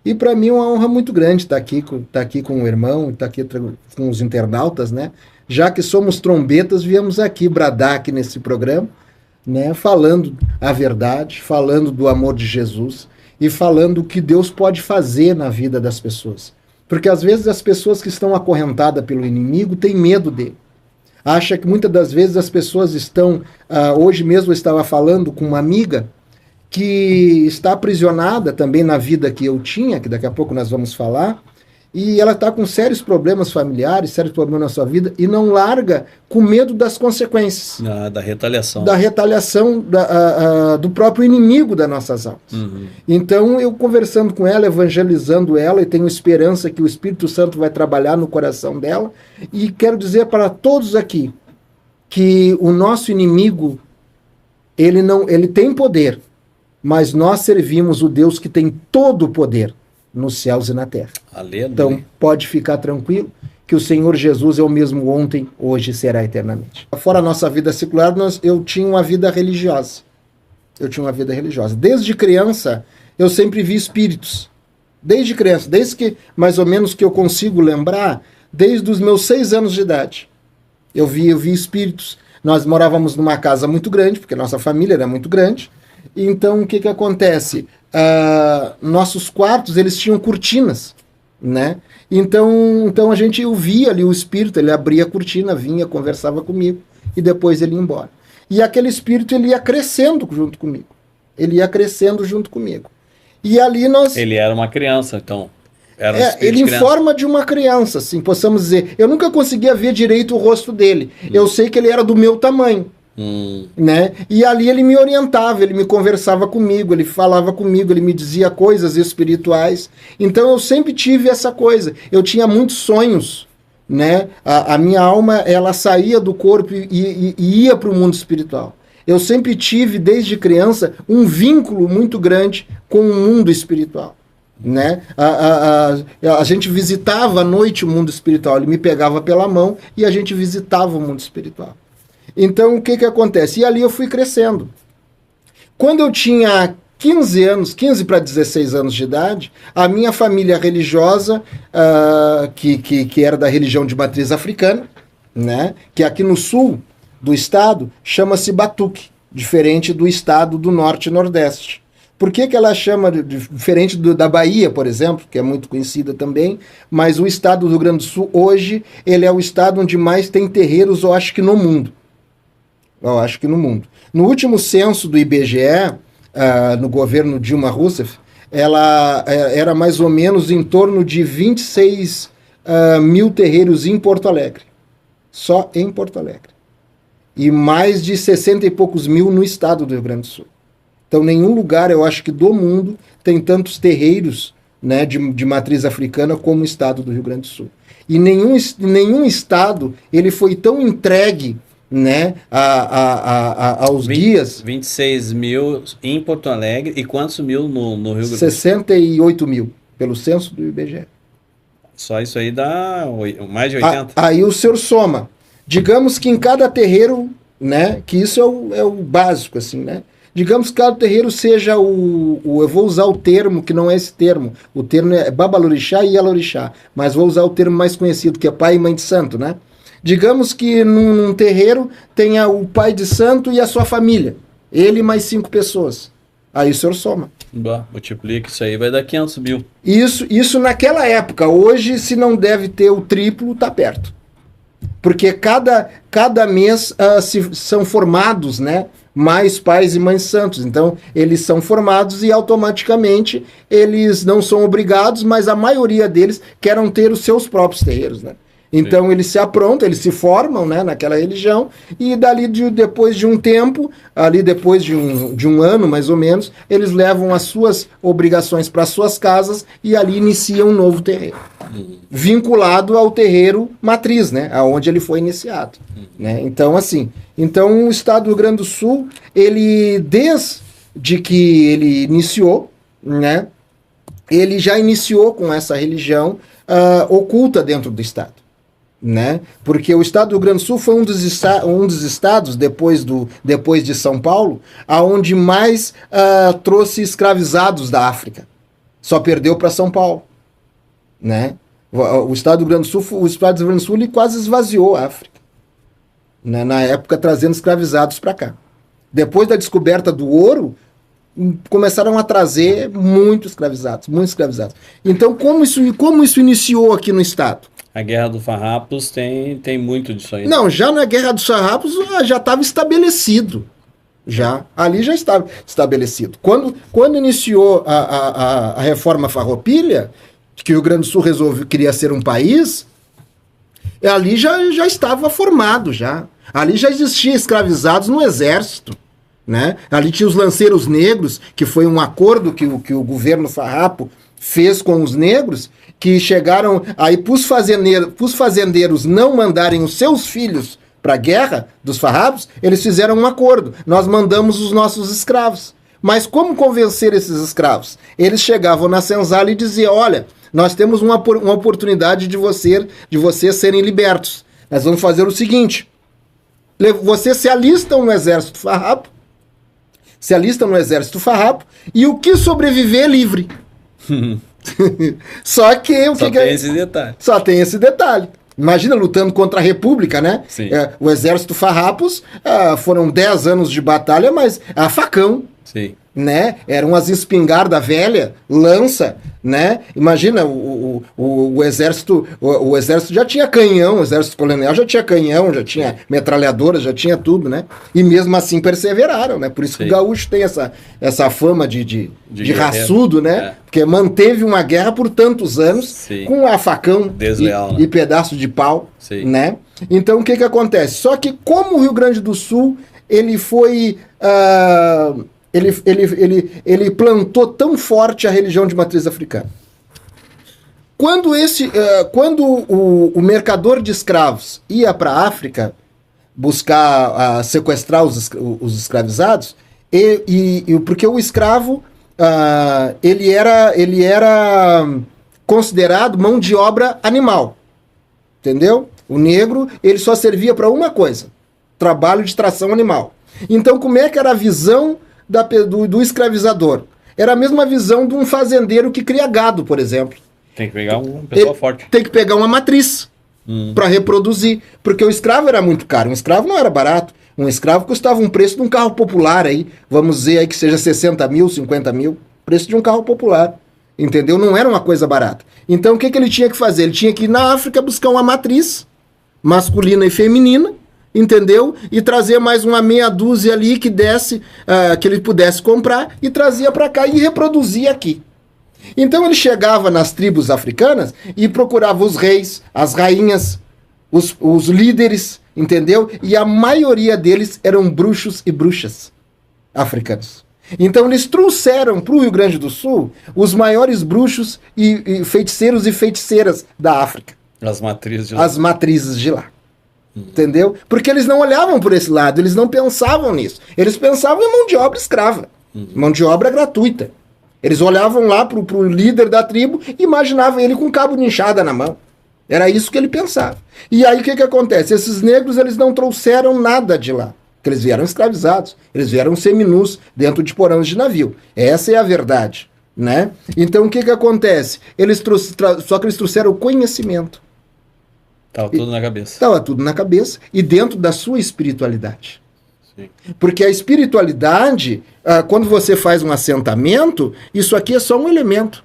E para mim é uma honra muito grande estar aqui com o irmão, estar aqui com os internautas, né? Já que somos trombetas, viemos aqui bradar aqui nesse programa, né? Falando a verdade, falando do amor de Jesus e falando o que Deus pode fazer na vida das pessoas. Porque às vezes as pessoas que estão acorrentadas pelo inimigo têm medo dele. Acha que muitas das vezes as pessoas estão... hoje mesmo eu estava falando com uma amiga que está aprisionada também na vida que eu tinha, que daqui a pouco nós vamos falar, e ela está com sérios problemas familiares, sérios problemas na sua vida, e não larga com medo das consequências. Da retaliação. Da retaliação do próprio inimigo das nossas almas. Uhum. Então, eu conversando com ela, evangelizando ela, e tenho esperança que o Espírito Santo vai trabalhar no coração dela, e quero dizer para todos aqui que o nosso inimigo, ele tem poder, mas nós servimos o Deus que tem todo o poder nos céus e na terra. Aleluia. Então, pode ficar tranquilo que o Senhor Jesus é o mesmo ontem, hoje e será eternamente. Fora a nossa vida secular, eu tinha uma vida religiosa. Desde criança, eu sempre vi espíritos. Desde criança, desde que, mais ou menos, que eu consigo lembrar, desde os meus 6 anos de idade. Eu vi espíritos. Nós morávamos numa casa muito grande, porque nossa família era muito grande. Então, o que acontece? Nossos quartos, eles tinham cortinas, né? Então a gente via ali o espírito, ele abria a cortina, vinha, conversava comigo, e depois ele ia embora. E aquele espírito, ele ia crescendo junto comigo. E ali nós... Ele era uma criança, então. Era um ele em forma de uma criança, assim, possamos dizer. Eu nunca conseguia ver direito o rosto dele. Eu sei que ele era do meu tamanho. Né? E ali ele me orientava, ele me conversava comigo, ele falava comigo, ele me dizia coisas espirituais. Então eu sempre tive essa coisa. Eu tinha muitos sonhos, né? A minha alma, ela saía do corpo e ia para o mundo espiritual. Eu sempre tive, desde criança, um vínculo muito grande com o mundo espiritual. Né? A gente visitava à noite o mundo espiritual. Ele me pegava pela mão e a gente visitava o mundo espiritual. Então, o que acontece? E ali eu fui crescendo. Quando eu tinha 15 para 16 anos de idade, a minha família religiosa, que era da religião de matriz africana, né, que aqui no sul do estado, chama-se Batuque, diferente do estado do norte e nordeste. Por que ela chama diferente da Bahia, por exemplo, que é muito conhecida também, mas o estado do Rio Grande do Sul, hoje, ele é o estado onde mais tem terreiros, eu acho que no mundo. No último censo do IBGE, no governo Dilma Rousseff, ela era mais ou menos em torno de 26 mil terreiros em Porto Alegre. Só em Porto Alegre. E mais de 60 e poucos mil no estado do Rio Grande do Sul. Então, nenhum lugar, eu acho que do mundo, tem tantos terreiros, né, de matriz africana como o estado do Rio Grande do Sul. E nenhum estado ele foi tão entregue, né, aos guias. 26 mil em Porto Alegre e quantos mil no Rio Grande do Sul? 68 mil, pelo censo do IBGE. Só isso aí dá mais de 80? Aí o senhor soma. Digamos que em cada terreiro, né, que isso é o básico, assim, né? Digamos que cada terreiro seja eu vou usar o termo, que não é esse termo. O termo é Babalorixá e Yalorixá. Mas vou usar o termo mais conhecido, que é pai e mãe de santo, né? Digamos que num terreiro tenha o pai de santo e a sua família. Ele mais 5 pessoas. Aí o senhor soma. Multiplica isso aí, vai dar 500 mil. Isso naquela época. Hoje, se não deve ter o triplo, tá perto. Porque cada mês são formados, né, mais pais e mães santos. Então, eles são formados e automaticamente eles não são obrigados, mas a maioria deles querem ter os seus próprios terreiros, né? Então, sim, eles se aprontam, eles se formam, né, naquela religião, e dali depois de um tempo, ali depois de um ano mais ou menos, eles levam as suas obrigações para as suas casas e ali iniciam um novo terreiro, vinculado ao terreiro matriz, né, aonde ele foi iniciado, né? Então, assim, o estado do Rio Grande do Sul, ele, desde que ele iniciou, né, ele já iniciou com essa religião oculta dentro do estado. Né? Porque o estado do Rio Grande do Sul foi um dos estados, depois de São Paulo, aonde mais trouxe escravizados da África. Só perdeu para São Paulo, né? O estado do Rio Grande do Sul, ele quase esvaziou a África, né? Na época trazendo escravizados para cá. Depois da descoberta do ouro, começaram a trazer muitos escravizados, muitos escravizados. Então, como isso iniciou aqui no estado? A Guerra dos Farrapos tem muito disso aí. Não, já na Guerra dos Farrapos já estava estabelecido. Ali já estava estabelecido. Quando iniciou a reforma farroupilha, que o Rio Grande do Sul queria ser um país, ali já estava formado já. Ali já existia escravizados no exército, né? Ali tinha os lanceiros negros, que foi um acordo que o governo farrapo fez com os negros, que chegaram aí para os fazendeiros não mandarem os seus filhos para a guerra dos farrapos, eles fizeram um acordo. Nós mandamos os nossos escravos. Mas como convencer esses escravos? Eles chegavam na senzala e diziam, olha, nós temos uma oportunidade de vocês serem libertos. Nós vamos fazer o seguinte, vocês se alistam no exército farrapo, e o que sobreviver é livre. Só tem esse detalhe. Imagina lutando contra a República, né? O exército farrapos foram 10 anos de batalha, mas a facão. Sim. Né? Eram as espingardas velha, lança, né? Imagina, o exército já tinha canhão, o exército colonial já tinha canhão, já tinha metralhadoras, já tinha tudo, né? E mesmo assim perseveraram, né? Por isso que o gaúcho tem essa fama de raçudo, né? Porque manteve uma guerra por tantos anos com a facão desleal, e pedaço de pau, né? Então o que acontece? Só que como o Rio Grande do Sul, ele foi... Ele plantou tão forte a religião de matriz africana. Quando o mercador de escravos ia para a África buscar sequestrar os escravizados, porque o escravo ele era considerado mão de obra animal, entendeu? O negro ele só servia para uma coisa, trabalho de tração animal. Então como é que era a visão do escravizador? Era a mesma visão de um fazendeiro que cria gado, por exemplo. Tem que pegar uma pessoa forte. Tem que pegar uma matriz para reproduzir, porque o escravo era muito caro. Um escravo não era barato. Um escravo custava um preço de um carro popular aí, vamos dizer aí que seja 60 mil, 50 mil, preço de um carro popular, entendeu? Não era uma coisa barata. Então o que ele tinha que fazer? Ele tinha que ir na África buscar uma matriz masculina e feminina, entendeu? E trazer mais uma meia dúzia ali que desse, que ele pudesse comprar e trazia para cá e reproduzia aqui. Então ele chegava nas tribos africanas e procurava os reis, as rainhas, os líderes, entendeu? E a maioria deles eram bruxos e bruxas africanos. Então eles trouxeram para o Rio Grande do Sul os maiores bruxos e feiticeiros e feiticeiras da África. As matrizes de lá. As matrizes de lá. Entendeu? Porque eles não olhavam por esse lado, eles não pensavam nisso. Eles pensavam em mão de obra escrava, mão de obra gratuita. Eles olhavam lá pro líder da tribo e imaginavam ele com um cabo de enxada na mão. Era isso que ele pensava. E aí o que acontece? Esses negros eles não trouxeram nada de lá. Porque eles vieram escravizados, eles vieram seminus dentro de porões de navio. Essa é a verdade, né? Então o que acontece? Só que eles trouxeram o conhecimento. Estava tudo na cabeça. Estava tudo na cabeça e dentro da sua espiritualidade. Sim. Porque a espiritualidade, quando você faz um assentamento, isso aqui é só um elemento.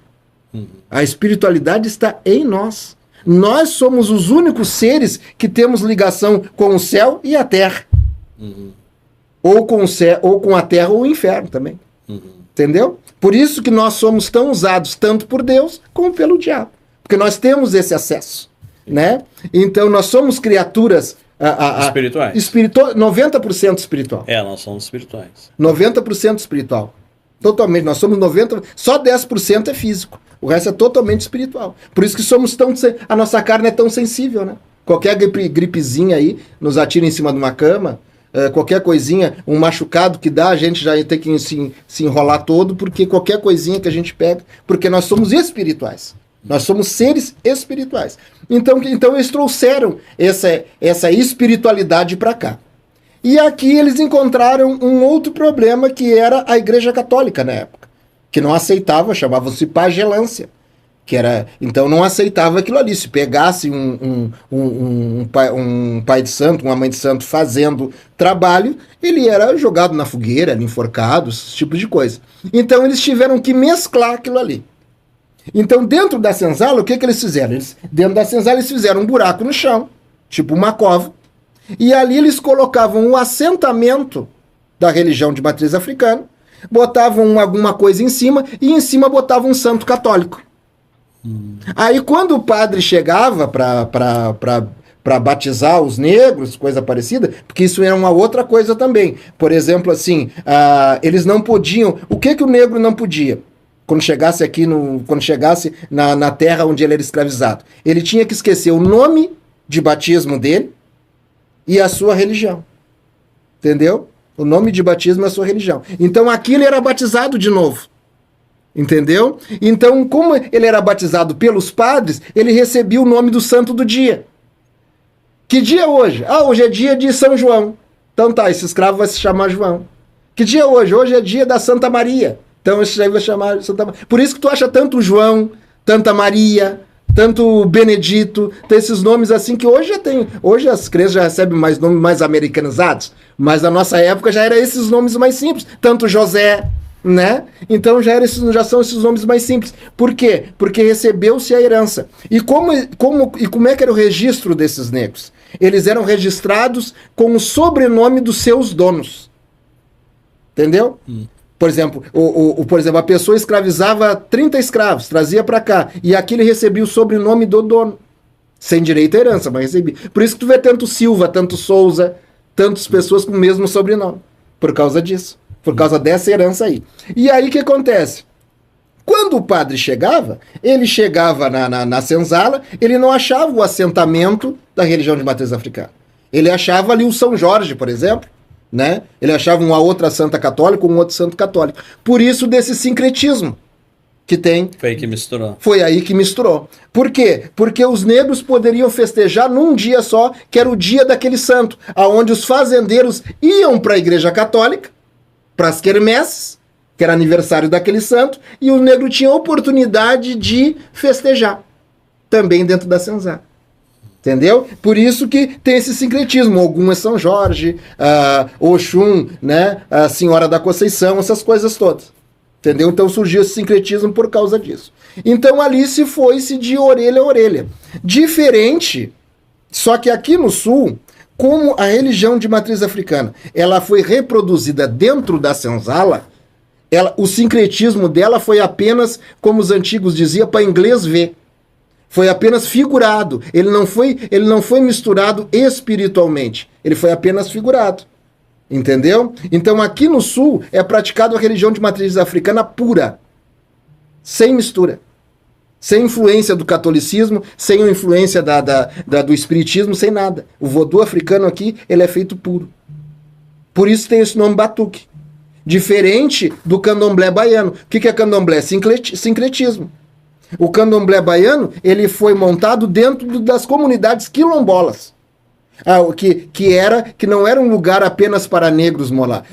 A espiritualidade está em nós. Nós somos os únicos seres que temos ligação com o céu e a terra. Ou com o céu, ou com a terra ou o inferno também. Entendeu? Por isso que nós somos tão usados tanto por Deus como pelo diabo. Porque nós temos esse acesso. Né? Então nós somos criaturas espirituais. 90% espiritual. Nós somos espirituais. 90% espiritual. Totalmente. Nós somos 90%, só 10% é físico. O resto é totalmente espiritual. Por isso que somos a nossa carne é tão sensível, né? Qualquer gripezinha aí nos atira em cima de uma cama, qualquer coisinha, um machucado que dá, a gente já tem que se enrolar todo, porque qualquer coisinha que a gente pega, porque nós somos espirituais. Nós somos seres espirituais. Então eles trouxeram essa espiritualidade para cá. E aqui eles encontraram um outro problema que era a Igreja Católica na época. que não aceitava, chamava-se pagelância. Que era, então não aceitava aquilo ali. Se pegasse um pai de santo, uma mãe de santo fazendo trabalho, ele era jogado na fogueira, enforcado, esse tipo de coisa. Então eles tiveram que mesclar aquilo ali. Então dentro da senzala, o que eles fizeram? Dentro da senzala eles fizeram um buraco no chão, tipo uma cova, e ali eles colocavam um assentamento da religião de matriz africana, botavam alguma coisa em cima, e em cima botavam um santo católico. Aí quando o padre chegava para batizar os negros, coisa parecida, porque isso era uma outra coisa também. Por exemplo, assim, eles não podiam... O que o negro não podia? Quando chegasse aqui, quando chegasse na terra onde ele era escravizado. Ele tinha que esquecer o nome de batismo dele e a sua religião. Entendeu? O nome de batismo é a sua religião. Então aqui ele era batizado de novo. Entendeu? Então, como ele era batizado pelos padres, ele recebia o nome do santo do dia. Que dia é hoje? Hoje é dia de São João. Então tá, esse escravo vai se chamar João. Que dia é hoje? Hoje é dia da Santa Maria. Então esse aí vai chamar Santa Maria. Por isso que tu acha tanto João, tanta Maria, tanto Benedito, tem esses nomes assim que hoje já tem. Hoje as crianças já recebem mais nomes mais americanizados, mas na nossa época já eram esses nomes mais simples. Tanto José, né? Então já são esses nomes mais simples. Por quê? Porque recebeu-se a herança. E como é que era o registro desses negros? Eles eram registrados com o sobrenome dos seus donos. Entendeu? Por exemplo, por exemplo, a pessoa escravizava 30 escravos, trazia para cá, e aqui ele recebia o sobrenome do dono. Sem direito à herança, mas recebia. Por isso que tu vê tanto Silva, tanto Souza, tantas pessoas com o mesmo sobrenome. Por causa disso. Por causa dessa herança aí. E aí o que acontece? Quando o padre chegava, ele chegava na senzala, ele não achava o assentamento da religião de matriz africana. Ele achava ali o São Jorge, por exemplo, né? Ele achava uma outra santa católica, um outro santo católico. Por isso desse sincretismo que tem. Foi aí que misturou. Foi aí que misturou. Por quê? Porque os negros poderiam festejar num dia só, que era o dia daquele santo, aonde os fazendeiros iam para a igreja católica, para as quermesses, que era aniversário daquele santo, e o negro tinha a oportunidade de festejar, também dentro da senzala. Entendeu? Por isso que tem esse sincretismo. Ogum é São Jorge, Oxum, né? A Senhora da Conceição, essas coisas todas. Entendeu? Então surgiu esse sincretismo por causa disso. Então ali se foi-se de orelha a orelha. Diferente, só que aqui no Sul, como a religião de matriz africana, ela foi reproduzida dentro da senzala, o sincretismo dela foi apenas, como os antigos diziam, para inglês ver. Foi apenas figurado. Ele não foi misturado espiritualmente. Ele foi apenas figurado. Entendeu? Então aqui no Sul é praticado a religião de matriz africana pura. Sem mistura. Sem influência do catolicismo, sem a influência do espiritismo, sem nada. O vodú africano aqui, ele é feito puro. Por isso tem esse nome batuque. Diferente do candomblé baiano. O que é candomblé? Sincretismo. O candomblé baiano, ele foi montado dentro das comunidades quilombolas. Que não era um lugar apenas para negros morar.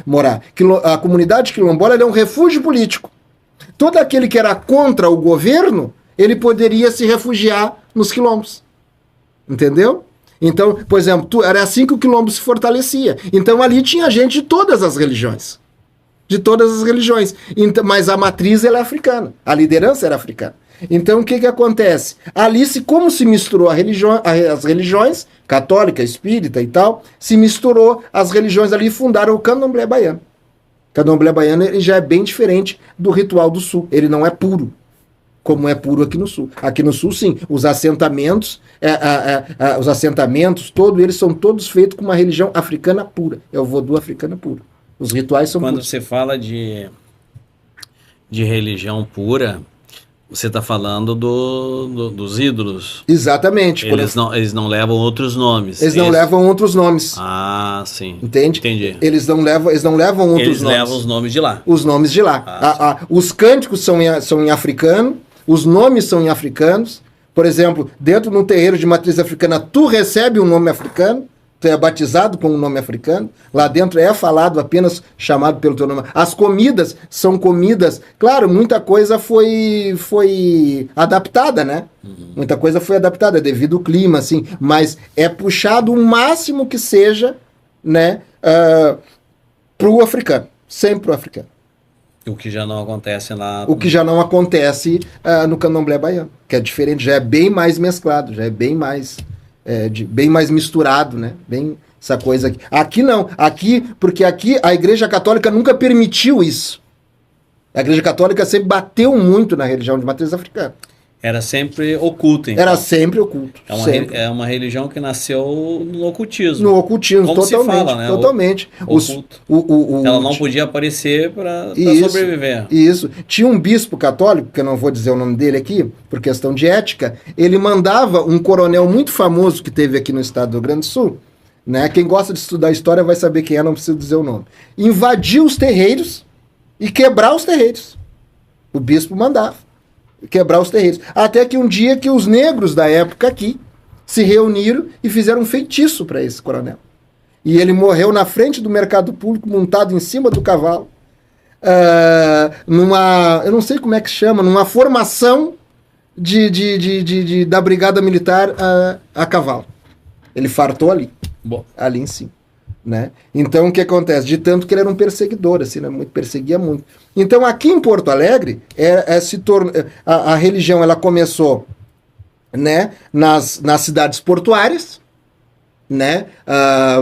A comunidade quilombola é um refúgio político. Todo aquele que era contra o governo, ele poderia se refugiar nos quilombos. Entendeu? Então, por exemplo, era assim que o quilombo se fortalecia. Então ali tinha gente de todas as religiões. De todas as religiões. Então, mas a matriz ela é africana. A liderança era africana. Então o que acontece? Ali, como se misturou as religiões, católica, espírita e tal, se misturou as religiões ali e fundaram o candomblé baiano. O candomblé baiano ele já é bem diferente do ritual do Sul. Ele não é puro, como é puro aqui no Sul. Aqui no Sul, sim, os assentamentos, todos eles são todos feitos com uma religião africana pura. É o vodú africano puro. Os rituais são puros. Quando você fala de religião pura, você está falando dos ídolos. Exatamente. Eles não levam outros nomes. Eles não levam outros nomes. Ah, sim. Entende? Entendi. Eles não levam outros nomes. Eles levam os nomes de lá. Os nomes de lá. Os cânticos são em africano, os nomes são em africanos. Por exemplo, dentro de um terreiro de matriz africana, tu recebe um nome africano, Tu é batizado com um nome africano, lá dentro é falado apenas chamado pelo teu nome. As comidas são comidas, claro, muita coisa foi adaptada, né? Muita coisa foi adaptada devido ao clima, assim, mas é puxado o máximo que seja, né, pro africano, sempre pro africano. O que já não acontece lá. O que já não acontece no candomblé baiano, que é diferente, já é bem mais mesclado, já é bem mais... bem mais misturado, né? Bem essa coisa aqui. Aqui não. Porque aqui a Igreja Católica nunca permitiu isso. A Igreja Católica sempre bateu muito na religião de matriz africana. Era sempre oculto, então. Era sempre oculto. É uma religião que nasceu no ocultismo. No ocultismo, como totalmente. Se fala, né? Totalmente. Oculto. Ela não podia aparecer para sobreviver. Isso. Tinha um bispo católico, que eu não vou dizer o nome dele aqui, por questão de ética, ele mandava um coronel muito famoso que teve aqui no estado do Rio Grande do Sul, né? Quem gosta de estudar a história vai saber quem é, não preciso dizer o nome. Invadir os terreiros e quebrar os terreiros. O bispo mandava quebrar os terreiros. Até que um dia que os negros da época aqui se reuniram e fizeram um feitiço para esse coronel. E ele morreu na frente do mercado público, montado em cima do cavalo, eu não sei como é que chama, numa formação da brigada militar a cavalo. Ele fartou ali. Bom. Ali em cima. Né? Então o que acontece? De tanto que ele era um perseguidor, assim, né? Perseguia muito. Então aqui em Porto Alegre a religião ela começou, né, nas cidades portuárias, né,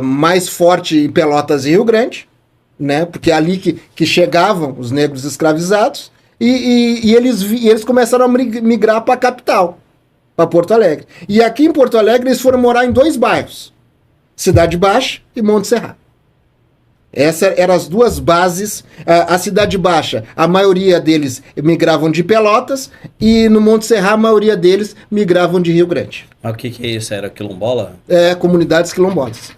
mais forte em Pelotas e Rio Grande, né, porque é ali que chegavam os negros escravizados e eles começaram a migrar para a capital, para Porto Alegre. E aqui em Porto Alegre eles foram morar em 2 bairros. Cidade Baixa e Monte Serra. Essas eram as 2 bases. A Cidade Baixa, a maioria deles migravam de Pelotas e no Monte Serra a maioria deles migravam de Rio Grande. Mas o que é isso? Era quilombola? Comunidades quilombolas.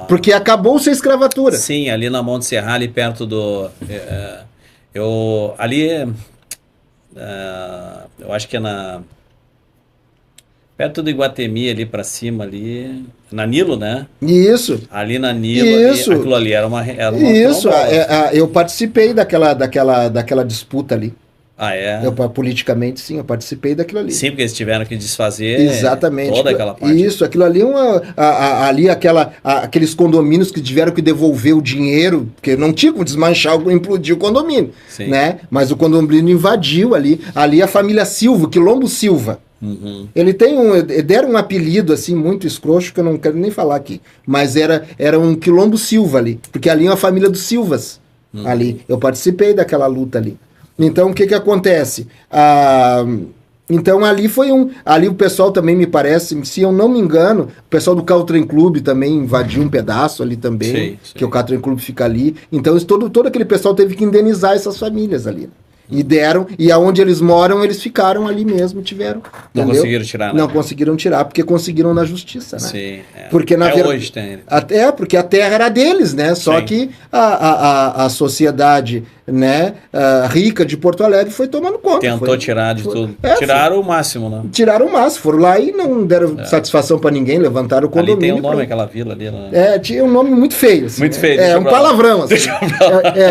Porque acabou-se a escravatura. Sim, ali na Monte Serra, ali perto do... eu acho que é perto do Iguatemi, ali pra cima, ali... Na Nilo, né? Isso. Ali na Nilo, isso. Aquilo ali era uma isso, eu participei daquela disputa ali. Ah, é? Politicamente, sim, eu participei daquilo ali. Sim, porque eles tiveram que desfazer exatamente toda aquela parte. Isso, aquilo ali aqueles condomínios que tiveram que devolver o dinheiro, porque não tinha como desmanchar, implodir o condomínio, sim, né? Mas o condomínio invadiu ali a família Silva, Quilombo Silva. Uhum. Deram um apelido assim muito escroxo que eu não quero nem falar aqui, mas era um Quilombo Silva ali, porque ali é uma família dos Silvas. Ali, eu participei daquela luta ali. Então o que acontece? Então ali ali o pessoal também me parece, se eu não me engano, o pessoal do Caltrim Clube também invadiu um pedaço ali também, que o Caltrim Clube fica ali. Então todo aquele pessoal teve que indenizar essas famílias ali. E aonde eles moram, eles ficaram ali mesmo, tiveram. Não conseguiram tirar, né? Não conseguiram tirar, porque conseguiram na justiça, né? Sim. Porque hoje tem. Porque a terra era deles, né? Só que a sociedade, né, rica de Porto Alegre foi tomando conta. Tentou tirar de tudo. Tiraram o máximo, né? Tiraram o máximo, foram lá e não deram satisfação pra ninguém, levantaram o condomínio. Ali tem um nome, aquela vila ali, né? Tinha um nome muito feio. Assim, muito feio. Um palavrão, assim.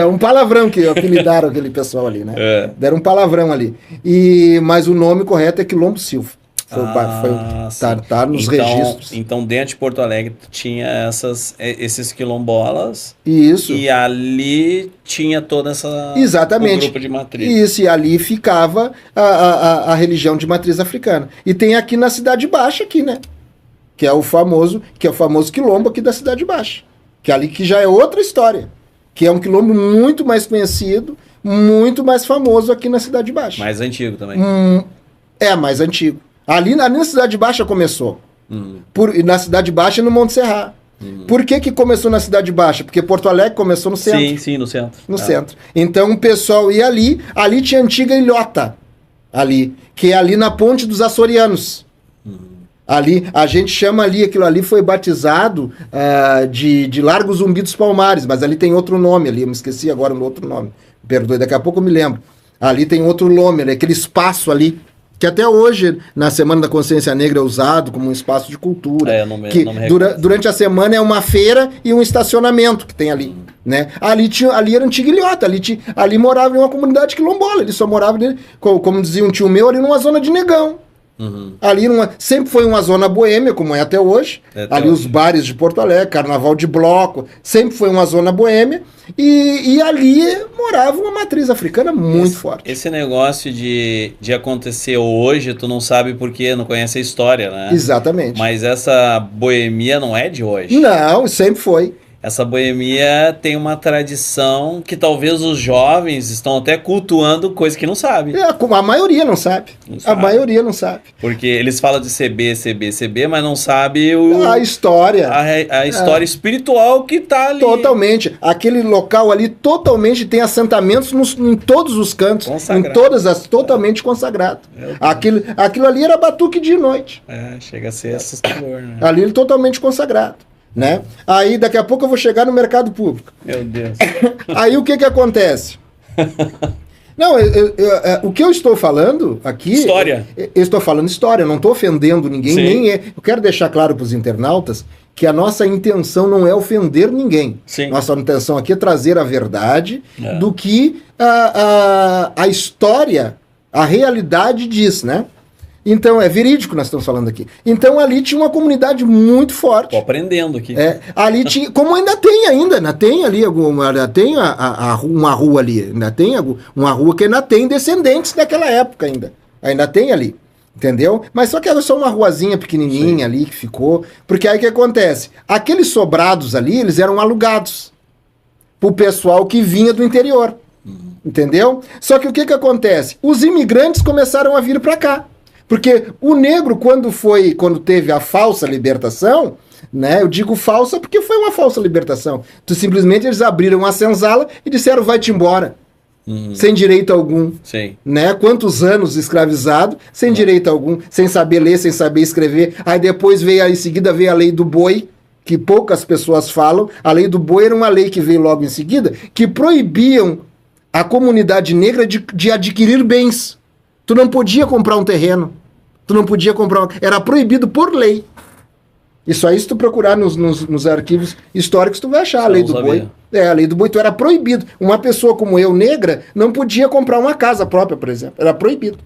Um palavrão que apelidaram aquele pessoal ali, né? Deram um palavrão ali. Mas o nome correto é Quilombo Silva. Tá nos registros. Então, dentro de Porto Alegre, tinha esses quilombolas. Isso. E ali tinha toda Exatamente. O grupo de matriz. Isso, e ali ficava a religião de matriz africana. E tem aqui na Cidade Baixa, aqui, né? Que é o famoso quilombo aqui da Cidade Baixa. Que ali que já é outra história. Que é um quilombo muito mais conhecido, muito mais famoso aqui na Cidade Baixa. Mais antigo também. Mais antigo. Ali na Cidade Baixa começou. Na Cidade Baixa e no Monte Serra. Por que começou na Cidade Baixa? Porque Porto Alegre começou no centro. Sim, no centro. No centro. Então o pessoal ia ali tinha a antiga ilhota, ali, que é ali na Ponte dos Açorianos. Ali, a gente chama ali, aquilo ali foi batizado de Largo Zumbi dos Palmares, mas ali tem outro nome ali, eu me esqueci agora o outro nome. Perdoe, daqui a pouco eu me lembro. Ali tem outro nome, aquele espaço ali, que até hoje, na Semana da Consciência Negra, é usado como um espaço de cultura. Eu não me Durante a semana é uma feira e um estacionamento que tem ali. Né? Ali era antiga ilhota, ali morava em uma comunidade quilombola, ele só morava, como dizia um tio meu, ali numa zona de negão. Ali sempre foi uma zona boêmia, como é até hoje. Ali os bares de Porto Alegre, carnaval de bloco, sempre foi uma zona boêmia. E ali morava uma matriz africana muito forte. Esse negócio de acontecer hoje, tu não sabe porque não conhece a história, né? Exatamente. Mas essa boemia não é de hoje. Não, sempre foi. Essa boemia tem uma tradição que talvez os jovens estão até cultuando coisa que não sabem. A maioria não sabe. A maioria não sabe. Porque eles falam de CB, mas não sabe a história. A história espiritual que tá ali. Totalmente. Aquele local ali totalmente tem assentamentos em todos os cantos. Consagrado. Em todas as... Totalmente consagrado. Aquilo ali era batuque de noite. Chega a ser assustador, né? Ali totalmente consagrado. Né? Aí daqui a pouco eu vou chegar no mercado público. Meu Deus. Aí o que acontece? Não, o que eu estou falando aqui... História. Eu estou falando história, não estou ofendendo ninguém. Eu quero deixar claro para os internautas que a nossa intenção não é ofender ninguém. Sim. Nossa intenção aqui é trazer a verdade do que a história, a realidade diz, né? Então, é verídico nós estamos falando aqui. Então, ali tinha uma comunidade muito forte. Tô aprendendo aqui. Ali tinha, como ainda tem ali uma rua ali, ainda tem uma rua que ainda tem descendentes daquela época ainda tem ali, entendeu? Mas só que era só uma ruazinha pequenininha ali que ficou, porque aí o que acontece? Aqueles sobrados ali, eles eram alugados pro pessoal que vinha do interior, entendeu? Só que o que acontece? Os imigrantes começaram a vir para cá. Porque o negro, quando teve a falsa libertação, né? Eu digo falsa porque foi uma falsa libertação. Simplesmente eles abriram a senzala e disseram, vai-te embora. Sem direito algum. Sim. Né? Quantos anos escravizado, sem direito algum, sem saber ler, sem saber escrever. Aí depois em seguida veio a lei do boi, que poucas pessoas falam. A lei do boi era uma lei que veio logo em seguida, que proibiam a comunidade negra de adquirir bens. Tu não podia comprar um terreno. Era proibido por lei. Isso aí, se tu procurar nos arquivos históricos, tu vai achar a lei do boi. A lei do boi, tu era proibido. Uma pessoa como eu, negra, não podia comprar uma casa própria, por exemplo. Era proibido.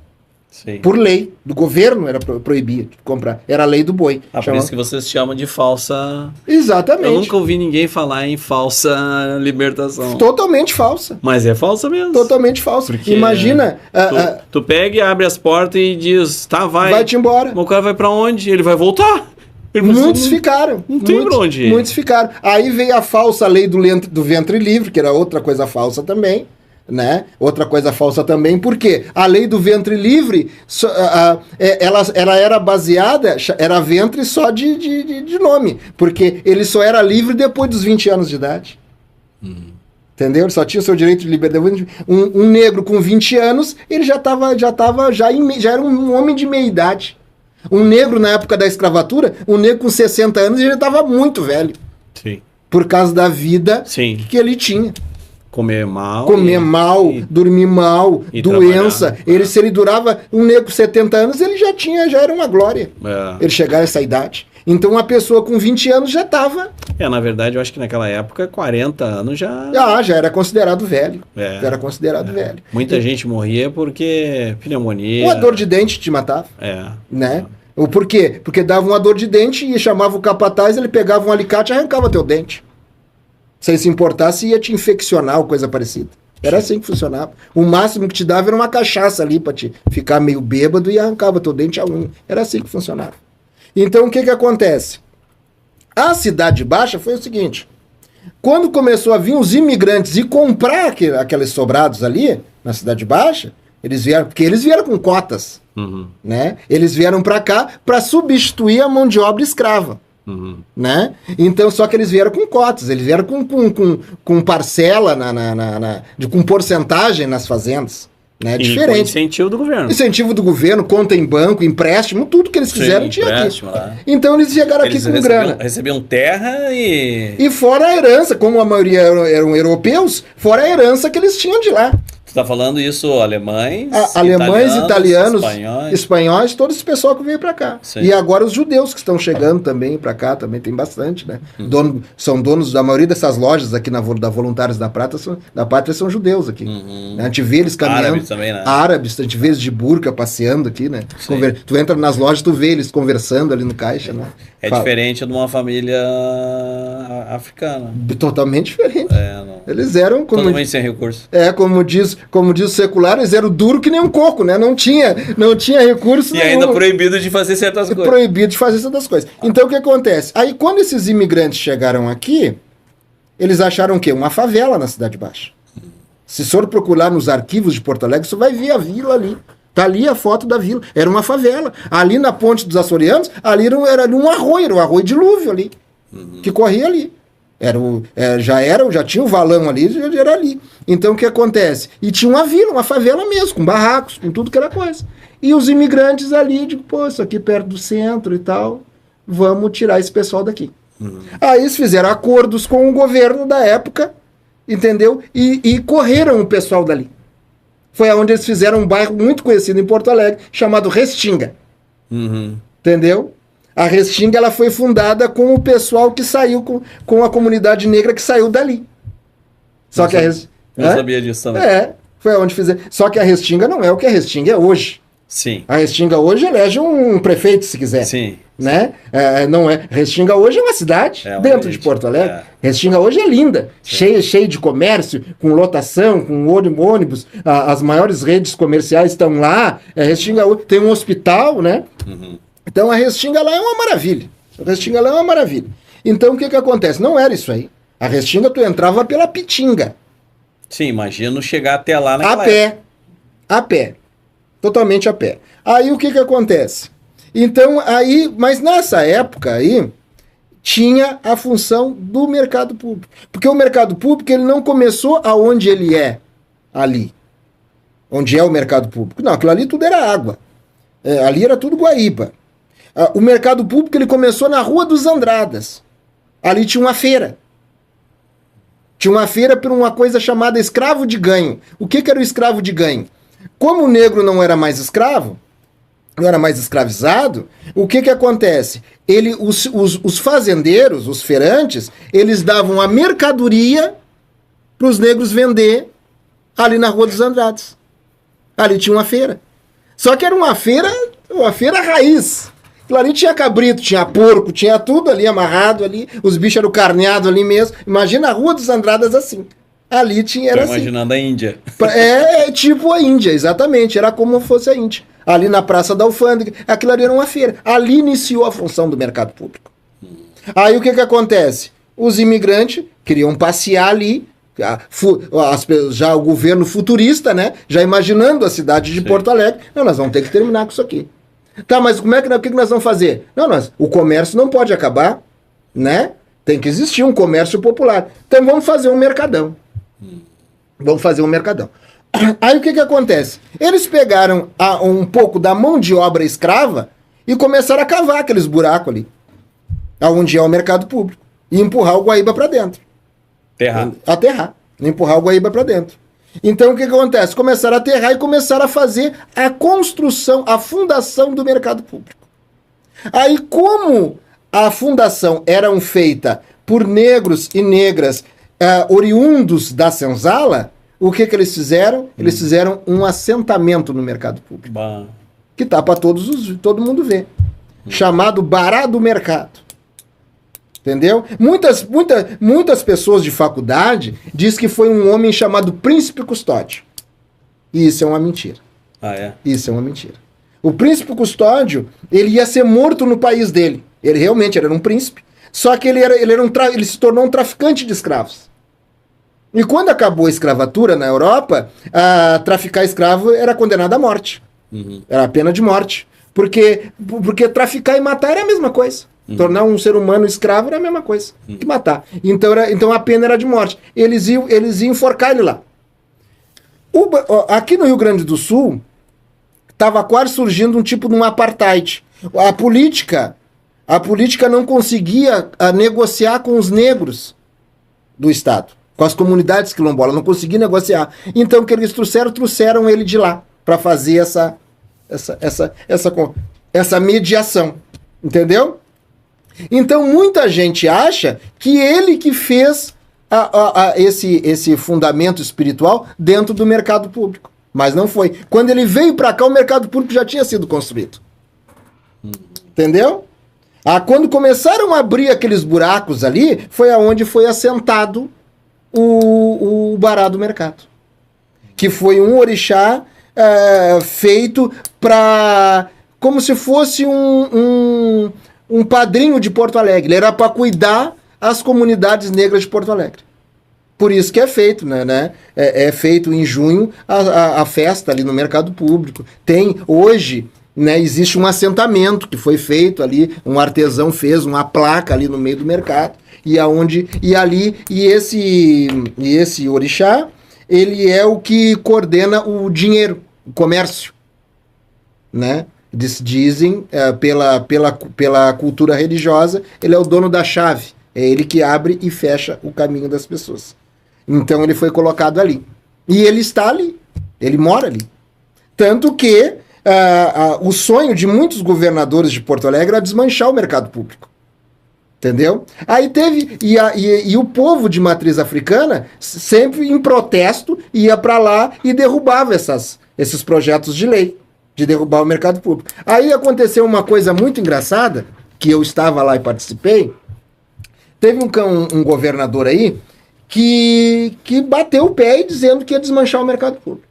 Sim. Por lei. Do governo era proibido comprar. Era a lei do boi. Por isso que vocês chamam de falsa... Exatamente. Eu nunca ouvi ninguém falar em falsa libertação. Totalmente falsa. Mas é falsa mesmo. Totalmente falsa. Porque imagina... Tu pega e abre as portas e diz, tá, vai. Vai-te embora. O cara vai pra onde? Ele vai voltar? Muitos ficaram. Não tem pra onde ir. Muitos ficaram. Aí veio a falsa lei do ventre livre, que era outra coisa falsa também. Né? Outra coisa falsa também, porque a lei do ventre livre, ela era baseada, era ventre só de nome, porque ele só era livre depois dos 20 anos de idade. Entendeu? Ele só tinha o seu direito de liberdade. Um negro com 20 anos, ele já era um homem de meia idade. Um negro na época da escravatura, um negro com 60 anos, ele já estava muito velho. Sim. Por causa da vida que ele tinha. Comer mal, dormir mal, doença. Se ele durava, um negro com 70 anos, ele já era uma glória. Ele chegar a essa idade. Então uma pessoa com 20 anos já estava... na verdade, eu acho que naquela época, 40 anos já... já era considerado velho. Já era considerado velho. Muita gente morria porque pneumonia... Uma dor de dente te matava. Né? Por quê? Porque dava uma dor de dente e chamava o capataz, ele pegava um alicate e arrancava teu dente. Sem se importar se ia te infeccionar ou coisa parecida. Era assim que funcionava. O máximo que te dava era uma cachaça ali pra te ficar meio bêbado e arrancava teu dente a unha. Era assim que funcionava. Então o que acontece? A Cidade Baixa foi o seguinte. Quando começou a vir os imigrantes e comprar aqueles sobrados ali, na Cidade Baixa, porque eles vieram com cotas. Né? Eles vieram pra cá pra substituir a mão de obra escrava. Né? Então, só que eles vieram com cotas, eles vieram com parcela, com porcentagem nas fazendas. Né? Diferente. Incentivo do governo. Incentivo do governo, conta em banco, empréstimo, tudo que eles quiseram tinha aqui. Então eles chegaram aqui com grana. Recebiam terra e... E fora a herança, como a maioria eram europeus, fora a herança que eles tinham de lá. Tu tá falando isso, alemães, alemães, italianos, espanhóis, todo esse pessoal que veio para cá. Sim. E agora os judeus que estão chegando também para cá, também tem bastante, né? São donos da maioria dessas lojas aqui da Voluntários da Pátria são judeus aqui. A gente vê eles caminhando. Árabes também, né? Árabes, a gente vê eles de burca passeando aqui, né? Tu entra nas lojas, tu vê eles conversando ali no caixa, né? Diferente de uma família africana. Totalmente diferente. Eles eram... Totalmente sem recurso. Como diz o secular, eles eram duro que nem um coco, né? Não tinha recurso e ainda proibido de fazer certas coisas. Proibido de fazer certas coisas. Então, o que acontece? Aí, quando esses imigrantes chegaram aqui, eles acharam o quê? Uma favela na Cidade Baixa. Se for procurar nos arquivos de Porto Alegre, você vai ver a vila ali. Tá ali a foto da vila. Era uma favela. Ali na Ponte dos Açorianos, ali era um arroio dilúvio ali, que corria ali. Já tinha o valão ali, já era ali. Então o que acontece? E tinha uma vila, uma favela mesmo, com barracos, com tudo que era coisa. E os imigrantes ali, isso aqui perto do centro e tal, vamos tirar esse pessoal daqui. Aí eles fizeram acordos com o governo da época, entendeu? E correram o pessoal dali. Foi onde eles fizeram um bairro muito conhecido em Porto Alegre, chamado Restinga. Entendeu? A Restinga ela foi fundada com o pessoal que saiu, com a comunidade negra que saiu dali. Só que eu sabia disso também. Foi onde fizeram. Só que a Restinga não é o que a Restinga é hoje. Sim. A Restinga hoje elege um prefeito, se quiser. Sim. Né? Não é. Restinga hoje é uma cidade dentro de Porto Alegre. Restinga hoje é linda, cheia de comércio, com lotação, com ônibus, as maiores redes comerciais estão lá. Restinga hoje tem um hospital, né? Então a Restinga lá é uma maravilha. Então o que acontece? Não era isso aí. A Restinga tu entrava pela Pitinga. Sim, imagino chegar até lá naquela A pé. Totalmente a pé. Aí o que acontece? Então, mas nessa época aí, tinha a função do mercado público. Porque o mercado público, ele não começou aonde ele é ali. Onde é o mercado público. Não, aquilo ali tudo era água. Ali era tudo Guaíba. O mercado público, ele começou na Rua dos Andradas. Ali tinha uma feira. Tinha uma feira por uma coisa chamada escravo de ganho. O que era o escravo de ganho? Como o negro não era mais escravo, não era mais escravizado, o que acontece? Os fazendeiros, os feirantes, eles davam a mercadoria para os negros vender ali na Rua dos Andrades. Ali tinha uma feira. Só que era uma feira raiz. Ali tinha cabrito, tinha porco, tinha tudo ali amarrado ali, os bichos eram carneados ali mesmo. Imagina a Rua dos Andradas assim. Ali era assim. Imaginando a Índia. Tipo a Índia, exatamente. Era como fosse a Índia. Ali na Praça da Alfândega, aquilo ali era uma feira. Ali iniciou a função do mercado público. Aí o que acontece? Os imigrantes queriam passear ali, já o governo futurista, né? Já imaginando a cidade de Porto Alegre. Não, nós vamos ter que terminar com isso aqui. Tá, mas o que nós vamos fazer? Não, o comércio não pode acabar, né? Tem que existir um comércio popular. Então vamos fazer um mercadão. Aí o que acontece? Eles pegaram um pouco da mão de obra escrava e começaram a cavar aqueles buracos ali, onde é o mercado público, e empurrar o Guaíba para dentro. Aterrar. Empurrar o Guaíba para dentro. Então o que acontece? Começaram a aterrar e começaram a fazer a construção, a fundação do mercado público. Aí como a fundação era feita por negros e negras oriundos da senzala, o que eles fizeram? Eles fizeram um assentamento no mercado público. Que tá para todo mundo ver. Chamado Bará do Mercado. Entendeu? Muitas pessoas de faculdade dizem que foi um homem chamado Príncipe Custódio. E isso é uma mentira. Isso é uma mentira. O Príncipe Custódio, ele ia ser morto no país dele. Ele realmente era um príncipe. Só que ele se tornou um traficante de escravos. E quando acabou a escravatura na Europa, traficar escravo era condenado à morte. Era a pena de morte. Porque traficar e matar era a mesma coisa. Tornar um ser humano escravo era a mesma coisa que matar. Então a pena era de morte. Eles iam enforcar ele lá. Aqui no Rio Grande do Sul, estava quase surgindo um tipo de um apartheid. A política não conseguia negociar com os negros do Estado. com as comunidades quilombolas, não conseguiam negociar. Então o que eles trouxeram ele de lá para fazer essa mediação, entendeu? Então muita gente acha que ele que fez esse fundamento espiritual dentro do mercado público, mas não foi. Quando ele veio para cá, o mercado público já tinha sido construído, entendeu? Quando começaram a abrir aqueles buracos ali, foi aonde foi assentado o Bará do Mercado, que foi um orixá feito para, como se fosse um padrinho de Porto Alegre. Ele era para cuidar as comunidades negras de Porto Alegre. Por isso que é feito, né? É feito em junho a festa ali no mercado público. Tem hoje, né, existe um assentamento que foi feito ali, um artesão fez uma placa ali no meio do mercado, e esse orixá, ele é o que coordena o dinheiro, o comércio, né? Dizem, pela cultura religiosa, ele é o dono da chave, é ele que abre e fecha o caminho das pessoas. Então ele foi colocado ali. E ele está ali, ele mora ali. Tanto que o sonho de muitos governadores de Porto Alegre era desmanchar o mercado público. Entendeu? Aí teve. E o povo de matriz africana, sempre em protesto, ia para lá e derrubava esses projetos de lei, de derrubar o mercado público. Aí aconteceu uma coisa muito engraçada, que eu estava lá e participei. Teve um governador aí que bateu o pé dizendo que ia desmanchar o mercado público.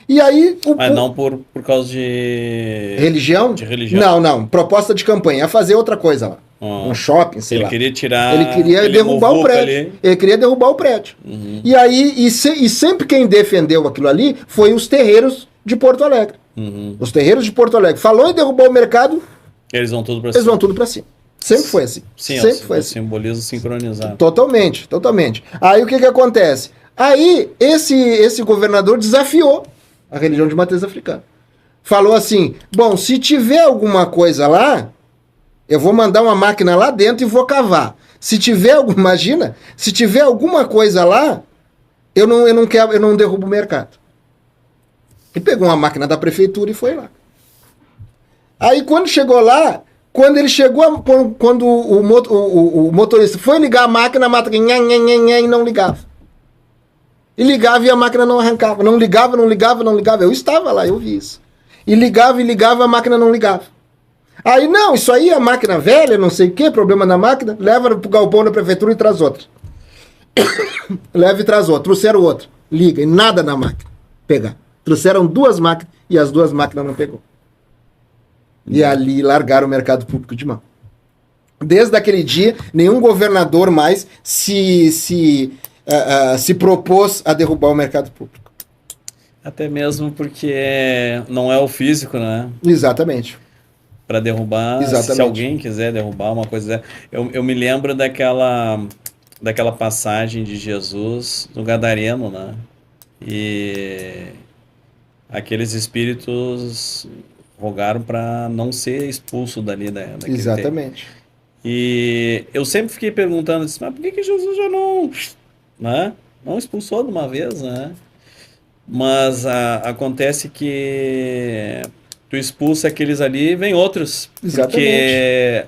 E aí, mas não por causa de... Religião? De religião. Não. Proposta de campanha. Ia fazer outra coisa lá. Um shopping, sei lá. Ele queria tirar... Ele queria derrubar o prédio. Ali. Ele queria derrubar o prédio. Uhum. E aí, e sempre quem defendeu aquilo ali foi os terreiros de Porto Alegre. Uhum. Os terreiros de Porto Alegre. Falou em derrubar o mercado... Eles vão tudo pra cima. Eles vão tudo pra cima. Sempre foi assim. Sim, sempre foi assim. Simbolismo sincronizado. Totalmente. Aí o que acontece? Aí esse governador desafiou a religião de matriz africana. Falou assim, bom, se tiver alguma coisa lá, eu vou mandar uma máquina lá dentro e vou cavar. Se tiver alguma coisa lá, eu não derrubo o mercado. E pegou uma máquina da prefeitura e foi lá. Aí quando chegou lá, quando o motorista foi ligar a máquina e não ligava. E ligava e a máquina não arrancava. Não ligava. Eu estava lá, eu vi isso. E ligava, a máquina não ligava. Aí, não, isso aí é máquina velha, não sei o que, problema na máquina, leva pro galpão da prefeitura e traz outra. Leva e traz outra. Trouxeram outra. Liga, e nada na máquina. Pegar. Trouxeram 2 máquinas e as 2 máquinas não pegou. E ali largaram o mercado público de mão. Desde aquele dia, nenhum governador mais se propôs a derrubar o mercado público. Até mesmo porque não é o físico, né? Exatamente. Para derrubar, exatamente. Se alguém quiser derrubar uma coisa... Eu me lembro daquela passagem de Jesus no Gadareno, né? E aqueles espíritos rogaram para não ser expulso dali daquele exatamente. Tempo. E eu sempre fiquei perguntando, mas por que Jesus já não expulsou de uma vez, né? Mas acontece que tu expulsa aqueles ali e vem outros. Exatamente. Porque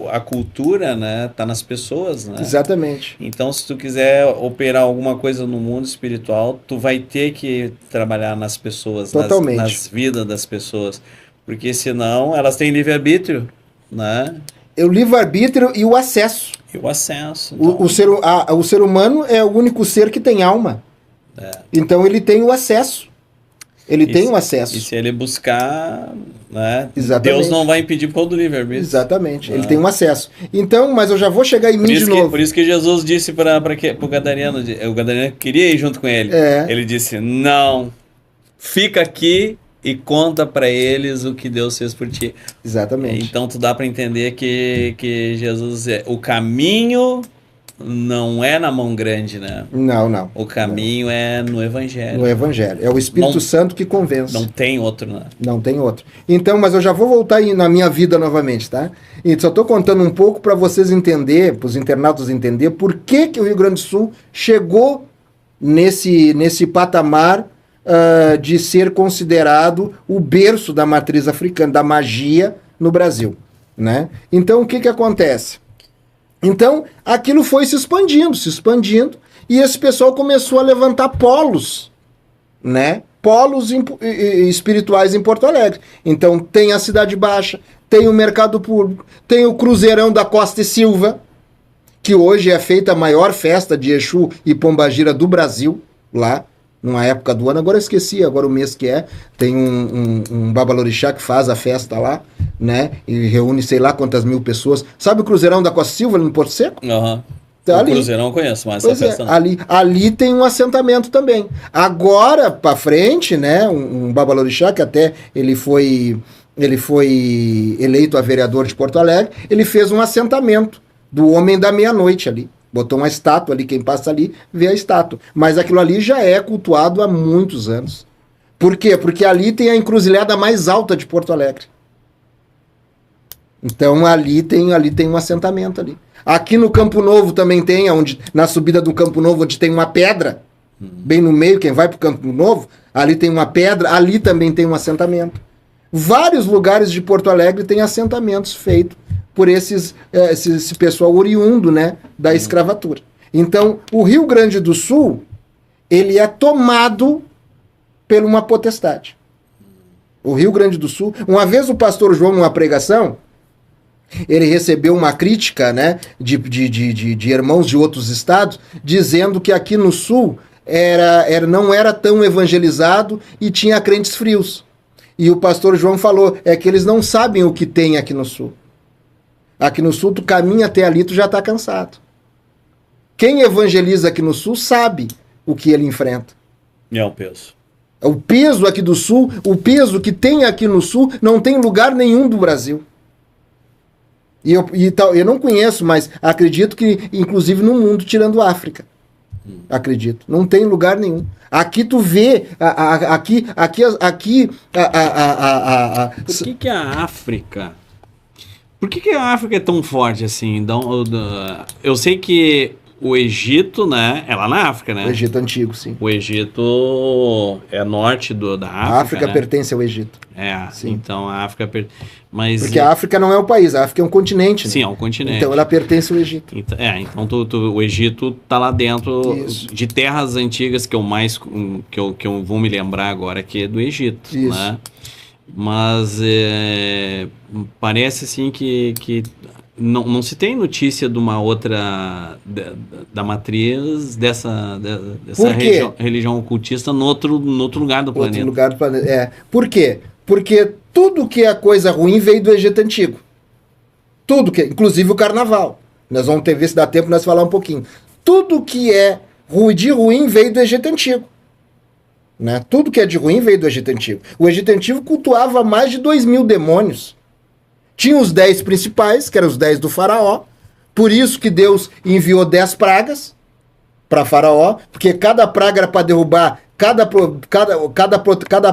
a cultura, né, tá nas pessoas, né? Exatamente. Então, se tu quiser operar alguma coisa no mundo espiritual, tu vai ter que trabalhar nas pessoas, nas vidas das pessoas. Porque senão elas têm livre-arbítrio, né? O livre-arbítrio e o acesso. E o acesso. Então. O ser humano é o único ser que tem alma. Então ele tem o acesso. Tem o acesso. E se ele buscar, né? Exatamente. Deus não vai impedir todo o livre-arbítrio. Exatamente. Ele tem um acesso. Então, mas eu já vou chegar em mim de novo. Por isso que Jesus disse para o Gadareno, o Gadareno queria ir junto com ele. Ele disse, não, fica aqui e conta para eles o que Deus fez por ti. Exatamente. Então tu dá para entender que Jesus é o caminho não é na mão grande, né? Não. O caminho é no Evangelho. No Evangelho. É o Espírito Santo que convence. Não tem outro, né? Não tem outro. Então, mas eu já vou voltar na minha vida novamente, tá? E só estou contando um pouco para vocês entenderem, para os internautas entenderem, por que o Rio Grande do Sul chegou nesse patamar de ser considerado o berço da matriz africana, da magia no Brasil, né? Então, o que acontece? Então, aquilo foi se expandindo, e esse pessoal começou a levantar polos, né? Polos espirituais em Porto Alegre. Então, tem a Cidade Baixa, tem o Mercado Público, tem o Cruzeirão da Costa e Silva, que hoje é feita a maior festa de Exu e Pombagira do Brasil, lá, numa época do ano. Agora eu esqueci, agora o mês que é. Tem um Babalorixá que faz a festa lá, né? E reúne sei lá quantas mil pessoas. Sabe o Cruzeirão da Costa Silva, ali no Porto Seco? Aham. Tá O ali. Cruzeirão eu conheço, mas Pois essa festa não. Ali tem um assentamento também. Agora, pra frente, né? Um Babalorixá, que até ele foi eleito a vereador de Porto Alegre, ele fez um assentamento do Homem da Meia-Noite ali. Botou uma estátua ali, quem passa ali vê a estátua. Mas aquilo ali já é cultuado há muitos anos. Por quê? Porque ali tem a encruzilhada mais alta de Porto Alegre. Então ali tem um assentamento ali. Aqui no Campo Novo também tem, na subida do Campo Novo, onde tem uma pedra, bem no meio, quem vai para o Campo Novo, ali tem uma pedra, ali também tem um assentamento. Vários lugares de Porto Alegre têm assentamentos feitos por esse pessoal oriundo, né, da escravatura. Então, o Rio Grande do Sul, ele é tomado por uma potestade. O Rio Grande do Sul, uma vez o pastor João, numa pregação, ele recebeu uma crítica, né, de irmãos de outros estados, dizendo que aqui no Sul não era tão evangelizado e tinha crentes frios. E o pastor João falou, que eles não sabem o que tem aqui no Sul. Aqui no Sul, tu caminha até ali, tu já está cansado. Quem evangeliza aqui no Sul sabe o que ele enfrenta. É o peso. O peso aqui do Sul, o peso que tem aqui no Sul, não tem lugar nenhum do Brasil. Eu não conheço, mas acredito que, inclusive no mundo, tirando a África. Acredito. Não tem lugar nenhum. Aqui tu vê, Por que a África... Por que a África é tão forte assim? Eu sei que o Egito, né? É lá na África, né? O Egito antigo, sim. O Egito é norte da África. A África, né, pertence ao Egito. Sim. Então a África... Mas, porque a África não é um país, a África é um continente. Né? Sim, é um continente. Então ela pertence ao Egito. Então o Egito tá lá dentro. Isso. De terras antigas que eu vou me lembrar agora, que é do Egito. Isso. Né? Mas parece assim que não se tem notícia de uma outra da matriz dessa religião ocultista no outro lugar do planeta. Outro lugar do planeta. Por quê? Porque tudo que é coisa ruim veio do Egito Antigo. Tudo que, inclusive o carnaval. Nós vamos ver se dá tempo de nós falar um pouquinho. Tudo que é de ruim veio do Egito Antigo. Né? Tudo que é de ruim veio do Egito Antigo. O Egito Antigo cultuava mais de 2.000 demônios. Tinha os 10 principais, que eram os 10 do faraó. Por isso que Deus enviou 10 pragas para faraó, porque cada praga era para derrubar, cada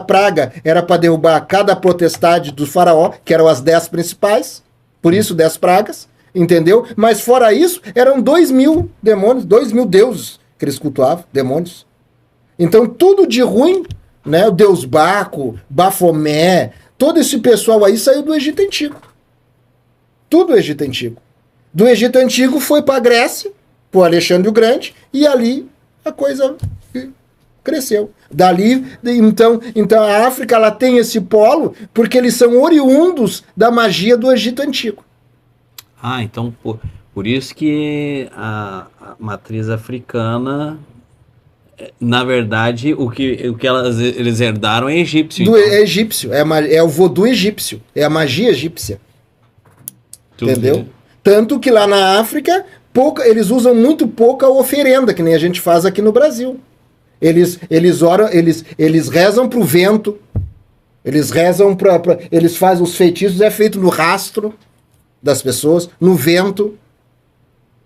praga era para derrubar cada potestade do faraó, que eram as 10 principais. Por isso 10 pragas, entendeu? Mas fora isso, eram 2.000 demônios, 2.000 deuses que eles cultuavam, demônios. Então tudo de ruim, né? O deus Baco, Bafomé, todo esse pessoal aí saiu do Egito Antigo. Tudo do Egito Antigo. Do Egito Antigo foi para a Grécia, para o Alexandre o Grande, e ali a coisa cresceu. Dali, então a África ela tem esse polo porque eles são oriundos da magia do Egito Antigo. Então por isso que a matriz africana, na verdade, o que eles herdaram é egípcio. É egípcio, é o vodu egípcio, é a magia egípcia. Entendeu? Tanto que lá na África, eles usam muito pouca oferenda, que nem a gente faz aqui no Brasil. Eles oram, eles rezam pro vento, eles rezam eles fazem os feitiços, é feito no rastro das pessoas, no vento.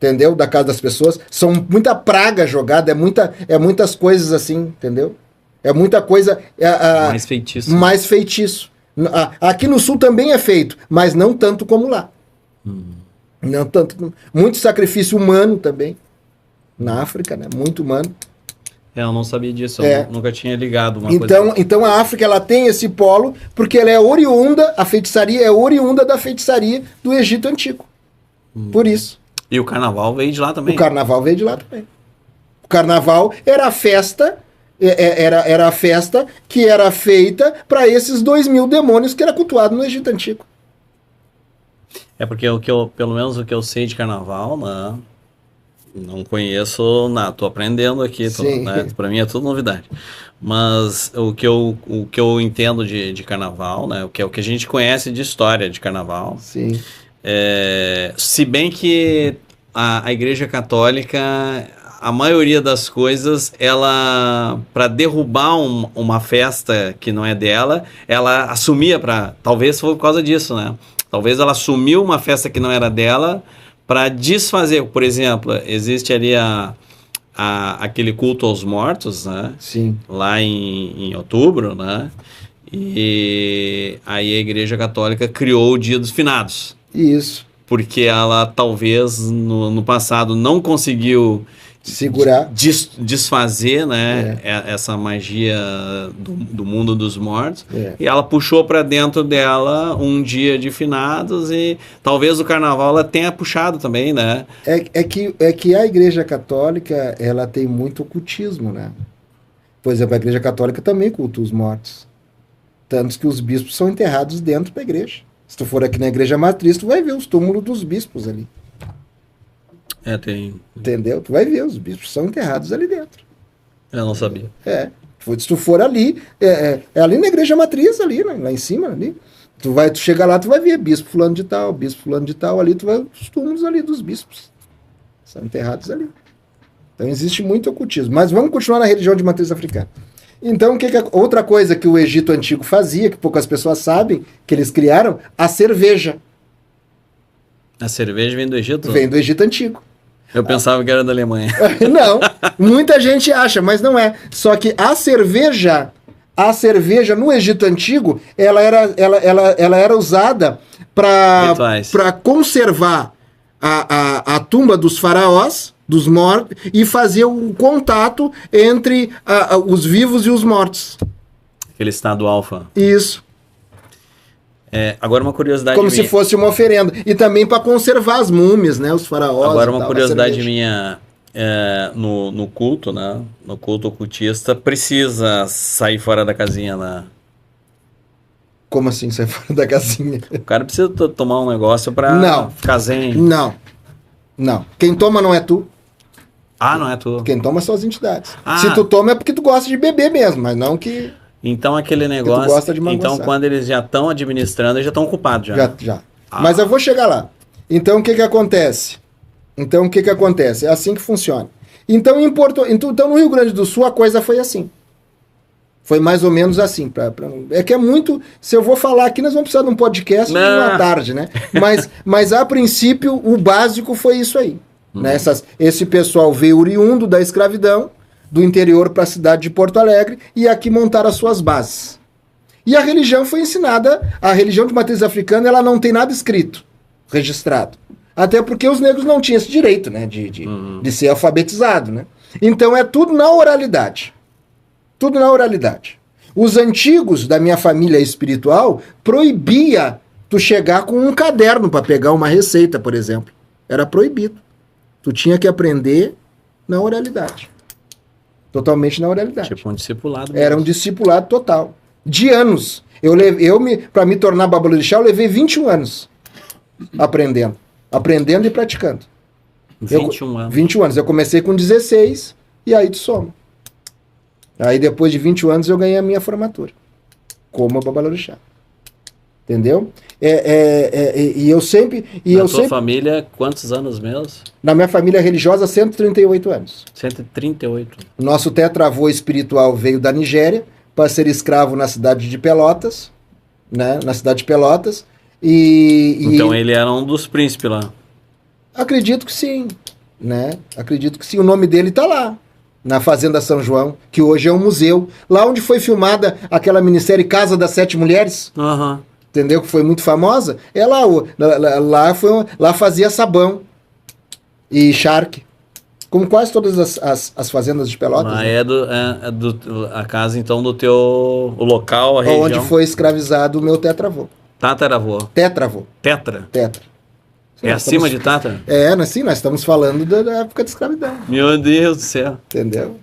entendeu? Da casa das pessoas. São muita praga jogada, é muitas coisas assim, entendeu? É muita coisa... mais feitiço. Mais feitiço. Aqui no sul também é feito, mas não tanto como lá. Não tanto. Muito sacrifício humano também. Na África, né? Muito humano. Eu não sabia disso, eu nunca tinha ligado uma coisa. Então a África, ela tem esse polo, porque ela é oriunda, a feitiçaria é oriunda da feitiçaria do Egito Antigo. Por isso. E o carnaval veio de lá também? O carnaval veio de lá também. O carnaval era a festa, era a festa que era feita para esses 2.000 demônios que era cultuado no Egito Antigo. É porque pelo menos o que eu sei de carnaval, né? Não conheço nada, tô aprendendo aqui, né? Para mim é tudo novidade. Mas o que eu entendo de carnaval, né? O que a gente conhece de história de carnaval. Sim. Se bem que a Igreja Católica, a maioria das coisas, ela, para derrubar uma festa que não é dela, ela assumia talvez foi por causa disso, né? Talvez ela assumiu uma festa que não era dela para desfazer. Por exemplo, existe ali aquele culto aos mortos, né? Sim. Lá em outubro, né? E aí a Igreja Católica criou o Dia dos Finados. Isso. Porque ela talvez no passado não conseguiu segurar, desfazer, né, essa magia do mundo dos mortos, e ela puxou para dentro dela um dia de finados, e talvez o carnaval ela tenha puxado também, né? É que a Igreja Católica, ela tem muito ocultismo, né? Por exemplo, a Igreja Católica também cultua os mortos. Tanto que os bispos são enterrados dentro da igreja. Se tu for aqui na Igreja Matriz, tu vai ver os túmulos dos bispos ali. Tem. Entendeu? Tu vai ver, os bispos são enterrados ali dentro. Eu não sabia. Se tu for ali, é ali na Igreja Matriz, ali, né? Lá em cima, ali. Tu chega lá, tu vai ver bispo fulano de tal, ali tu vai os túmulos ali dos bispos. São enterrados ali. Então existe muito ocultismo. Mas vamos continuar na religião de matriz africana. Então, outra coisa que o Egito Antigo fazia, que poucas pessoas sabem, que eles criaram, a cerveja. A cerveja vem do Egito? Vem do Egito Antigo. Eu pensava que era da Alemanha. Não, muita gente acha, mas não é. Só que a cerveja no Egito Antigo, ela era usada para conservar a tumba dos faraós, dos mortos, e fazer o contato entre os vivos e os mortos. Aquele estado alfa. Isso. Agora uma curiosidade como minha. Se fosse uma oferenda. E também para conservar as múmias, né? Os faraós. Agora uma curiosidade minha, no culto, né? No culto ocultista, precisa sair fora da casinha, né? Como assim sair fora da casinha? O cara precisa tomar um negócio para ficar zen. Não. Quem toma não é tu. Ah, não é tu. Quem toma são as entidades. Se tu toma é porque tu gosta de beber mesmo, mas não que... Então aquele negócio... Então quando eles já estão administrando, eles já estão ocupados já. Já. Mas eu vou chegar lá. Então o que acontece? É assim que funciona. Então no Rio Grande do Sul a coisa foi assim. Foi mais ou menos assim. É que é muito... Se eu vou falar aqui, nós vamos precisar de um podcast de uma tarde, né? Mas a princípio o básico foi isso aí. Né? Esse pessoal veio oriundo da escravidão, do interior para a cidade de Porto Alegre, e aqui montaram as suas bases. E a religião foi ensinada, a religião de matriz africana, ela não tem nada escrito, registrado. Até porque os negros não tinham esse direito, né, de ser alfabetizado, né? Então é tudo na oralidade. Tudo na oralidade. Os antigos da minha família espiritual proibia tu chegar com um caderno para pegar uma receita, por exemplo. Era proibido. Tu tinha que aprender na oralidade. Totalmente na oralidade. Tipo um discipulado mesmo. Era um discipulado total. De anos. Para me tornar babalorixá, eu levei 21 anos aprendendo. Aprendendo e praticando. 21 anos. 21 anos. Eu comecei com 16 e aí tu soma. Aí depois de 21 anos eu ganhei a minha formatura. Como babalorixá. Entendeu? E eu sempre... Na tua família, quantos anos mesmo? Na minha família religiosa, 138 anos. 138. Nosso tetravô espiritual veio da Nigéria para ser escravo na cidade de Pelotas, né? Na cidade de Pelotas. Então ele era um dos príncipes lá. Acredito que sim. né? Acredito que sim, o nome dele está lá, na Fazenda São João, que hoje é um museu. Lá onde foi filmada aquela minissérie Casa das Sete Mulheres, entendeu? Que foi muito famosa. É lá, lá fazia sabão e charque. Como quase todas as fazendas de Pelotas. Né? A casa, então, do teu... O local, a região... Onde foi escravizado o meu tetravô. Tataravô. Tetravô. Tetra? Tetra. Sim, acima de Tatra? Sim, nós estamos falando da época de escravidão. Meu Deus do céu. Entendeu?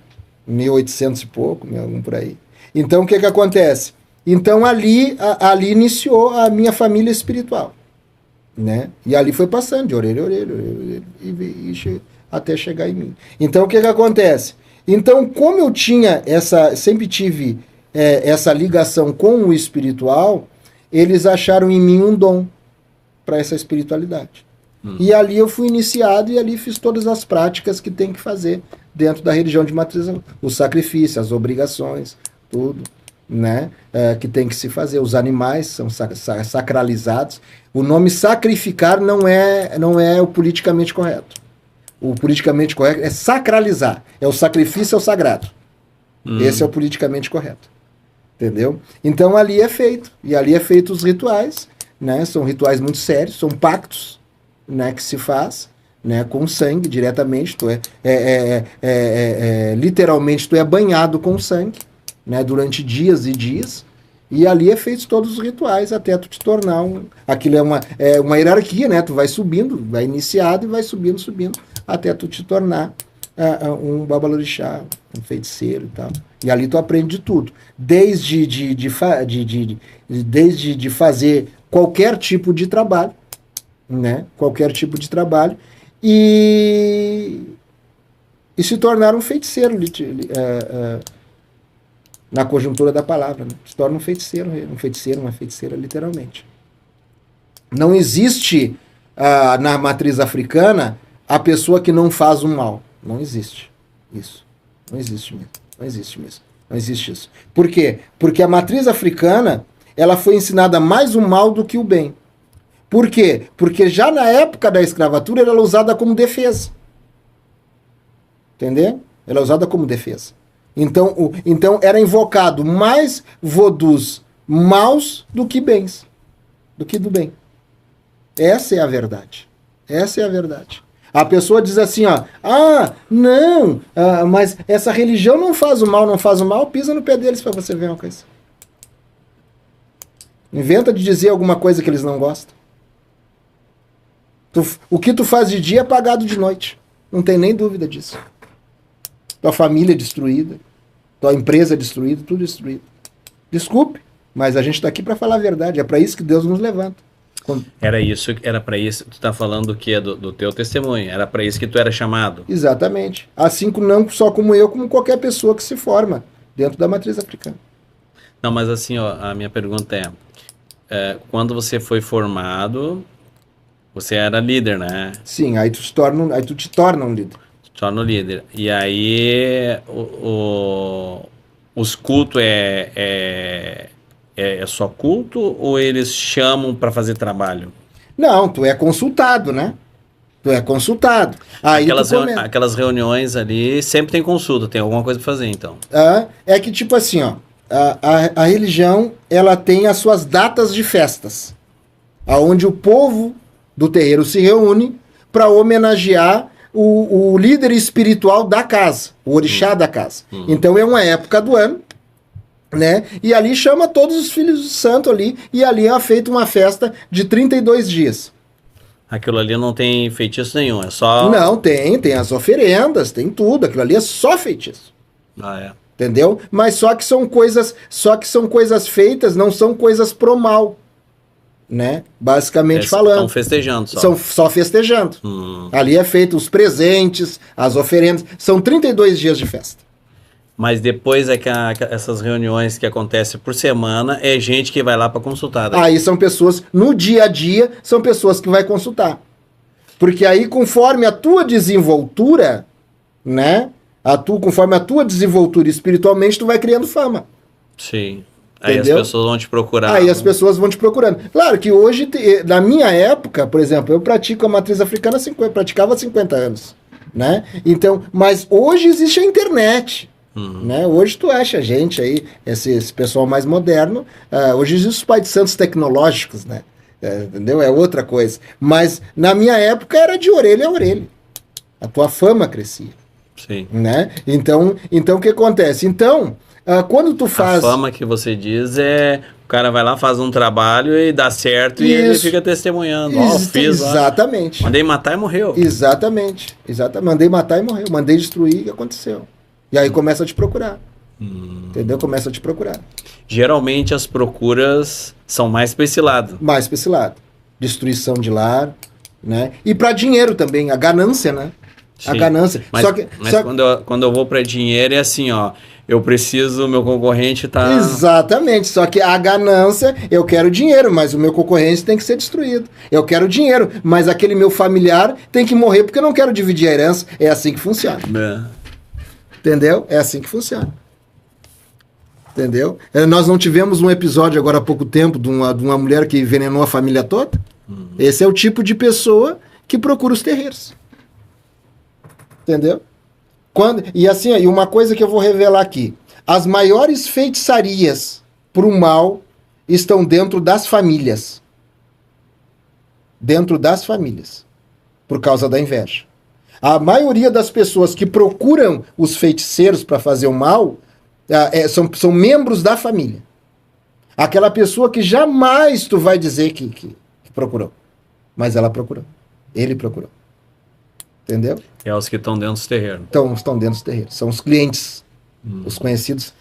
1800 e pouco, por aí. Então, o que acontece? Então, ali iniciou a minha família espiritual. Né? E ali foi passando de orelha a orelha, até chegar em mim. Então, o que acontece? Então, como eu tinha sempre tive essa ligação com o espiritual, eles acharam em mim um dom para essa espiritualidade. E ali eu fui iniciado e ali fiz todas as práticas que tem que fazer dentro da religião de matriz, o sacrifício, as obrigações, tudo, né? Que tem que se fazer. Os animais são sacralizados. O nome sacrificar não é o politicamente correto. O politicamente correto é sacralizar. É o sacrifício ao sagrado. Esse é o politicamente correto. Entendeu? Então ali é feito. E ali é feito os rituais, né? São rituais muito sérios, são pactos, né, que se faz, né, com sangue diretamente. Literalmente tu é banhado com sangue, né, durante dias e dias. E ali é feito todos os rituais até tu te tornar aquilo é uma hierarquia, né? Tu vai subindo, vai iniciado e vai subindo até tu te tornar um babalorixá, um feiticeiro e tal. E ali tu aprende de tudo. Desde de fazer qualquer tipo de trabalho, né? Qualquer tipo de trabalho e se tornar um feiticeiro na conjuntura da palavra, né? Se torna um feiticeiro, uma feiticeira literalmente. Não existe na matriz africana a pessoa que não faz o mal. Não existe isso. Não existe mesmo. Não existe mesmo. Não existe isso. Por quê? Porque a matriz africana ela foi ensinada mais o mal do que o bem. Por quê? Porque já na época da escravatura ela era usada como defesa. Entendeu? Ela é usada como defesa. Então era invocado mais vodus maus do que bens. Do que do bem. Essa é a verdade. Essa é a verdade. A pessoa diz assim, ó, mas essa religião não faz o mal, pisa no pé deles para você ver uma coisa. Inventa de dizer alguma coisa que eles não gostam. O que tu faz de dia é pagado de noite. Não tem nem dúvida disso. Tua família é destruída, tua empresa é destruída, tudo destruído. Desculpe, mas a gente está aqui para falar a verdade. É para isso que Deus nos levanta. Era para isso, tu tá falando o quê? Do teu testemunho, era para isso que tu era chamado? Exatamente. Assim não só como eu, como qualquer pessoa que se forma dentro da matriz africana. Não, mas assim, ó, a minha pergunta quando você foi formado, você era líder, né? Sim, aí tu te torna um líder. Torna um líder. E aí os cultos é só culto ou eles chamam para fazer trabalho? Não, tu é consultado, né? Tu é consultado. Aí aquelas reuniões ali sempre tem consulta, tem alguma coisa para fazer, então. É que tipo assim, ó, a religião ela tem as suas datas de festas, aonde o povo do terreiro se reúne para homenagear o líder espiritual da casa, o orixá da casa. Então é uma época do ano, né? E ali chama todos os filhos do santo ali, e ali é feita uma festa de 32 dias. Aquilo ali não tem feitiço nenhum, é só... Não, tem as oferendas, tem tudo, aquilo ali é só feitiço. Entendeu? Mas só que são coisas feitas, não são coisas pro mal, né? Basicamente falando. Estão festejando só. São só festejando. Ali é feito os presentes, as oferendas, são 32 dias de festa. Mas depois essas reuniões que acontecem por semana, é gente que vai lá para consultar. Aí são pessoas, no dia a dia, são pessoas que vai consultar. Porque aí, conforme a tua desenvoltura, né? Conforme a tua desenvoltura espiritualmente, tu vai criando fama. Sim. Aí entendeu? As pessoas vão te procurar. Aí as pessoas vão te procurando. Claro que hoje, na minha época, por exemplo, eu pratico a matriz africana, praticava há 50 anos. né? Então, mas hoje existe a internet, né? Hoje tu acha gente aí, esse pessoal mais moderno, hoje existem os pais de santos tecnológicos, né? Entendeu? É outra coisa. Mas na minha época era de orelha a orelha. A tua fama crescia. Sim. Né? Então o que acontece? Então, quando tu faz... A fama que você diz é... O cara vai lá, faz um trabalho e dá certo e ele fica testemunhando. Fiz exatamente. Lá. Mandei matar e morreu. Exatamente. Mandei matar e morreu. Mandei destruir e aconteceu. E aí começa a te procurar. Entendeu? Começa a te procurar. Geralmente as procuras são mais para esse lado. Mais para esse lado. Destruição de lar, né? E para dinheiro também, a ganância, né? Sim. A ganância. Mas quando eu vou para dinheiro é assim, ó, eu preciso, meu concorrente tá... Exatamente, só que a ganância, eu quero dinheiro, mas o meu concorrente tem que ser destruído. Eu quero dinheiro, mas aquele meu familiar tem que morrer porque eu não quero dividir a herança. É assim que funciona. Entendeu? É assim que funciona. Entendeu? Nós não tivemos um episódio agora há pouco tempo de uma mulher que envenenou a família toda? Esse é o tipo de pessoa que procura os terreiros. Entendeu? E assim, e uma coisa que eu vou revelar aqui. As maiores feitiçarias para o mal estão dentro das famílias. Dentro das famílias. Por causa da inveja. A maioria das pessoas que procuram os feiticeiros para fazer o mal são membros da família. Aquela pessoa que jamais tu vai dizer que procurou. Mas ela procurou. Ele procurou. Entendeu? É os que estão dentro dos terreiros. Estão dentro dos terreiros. São os clientes. Os conhecidos.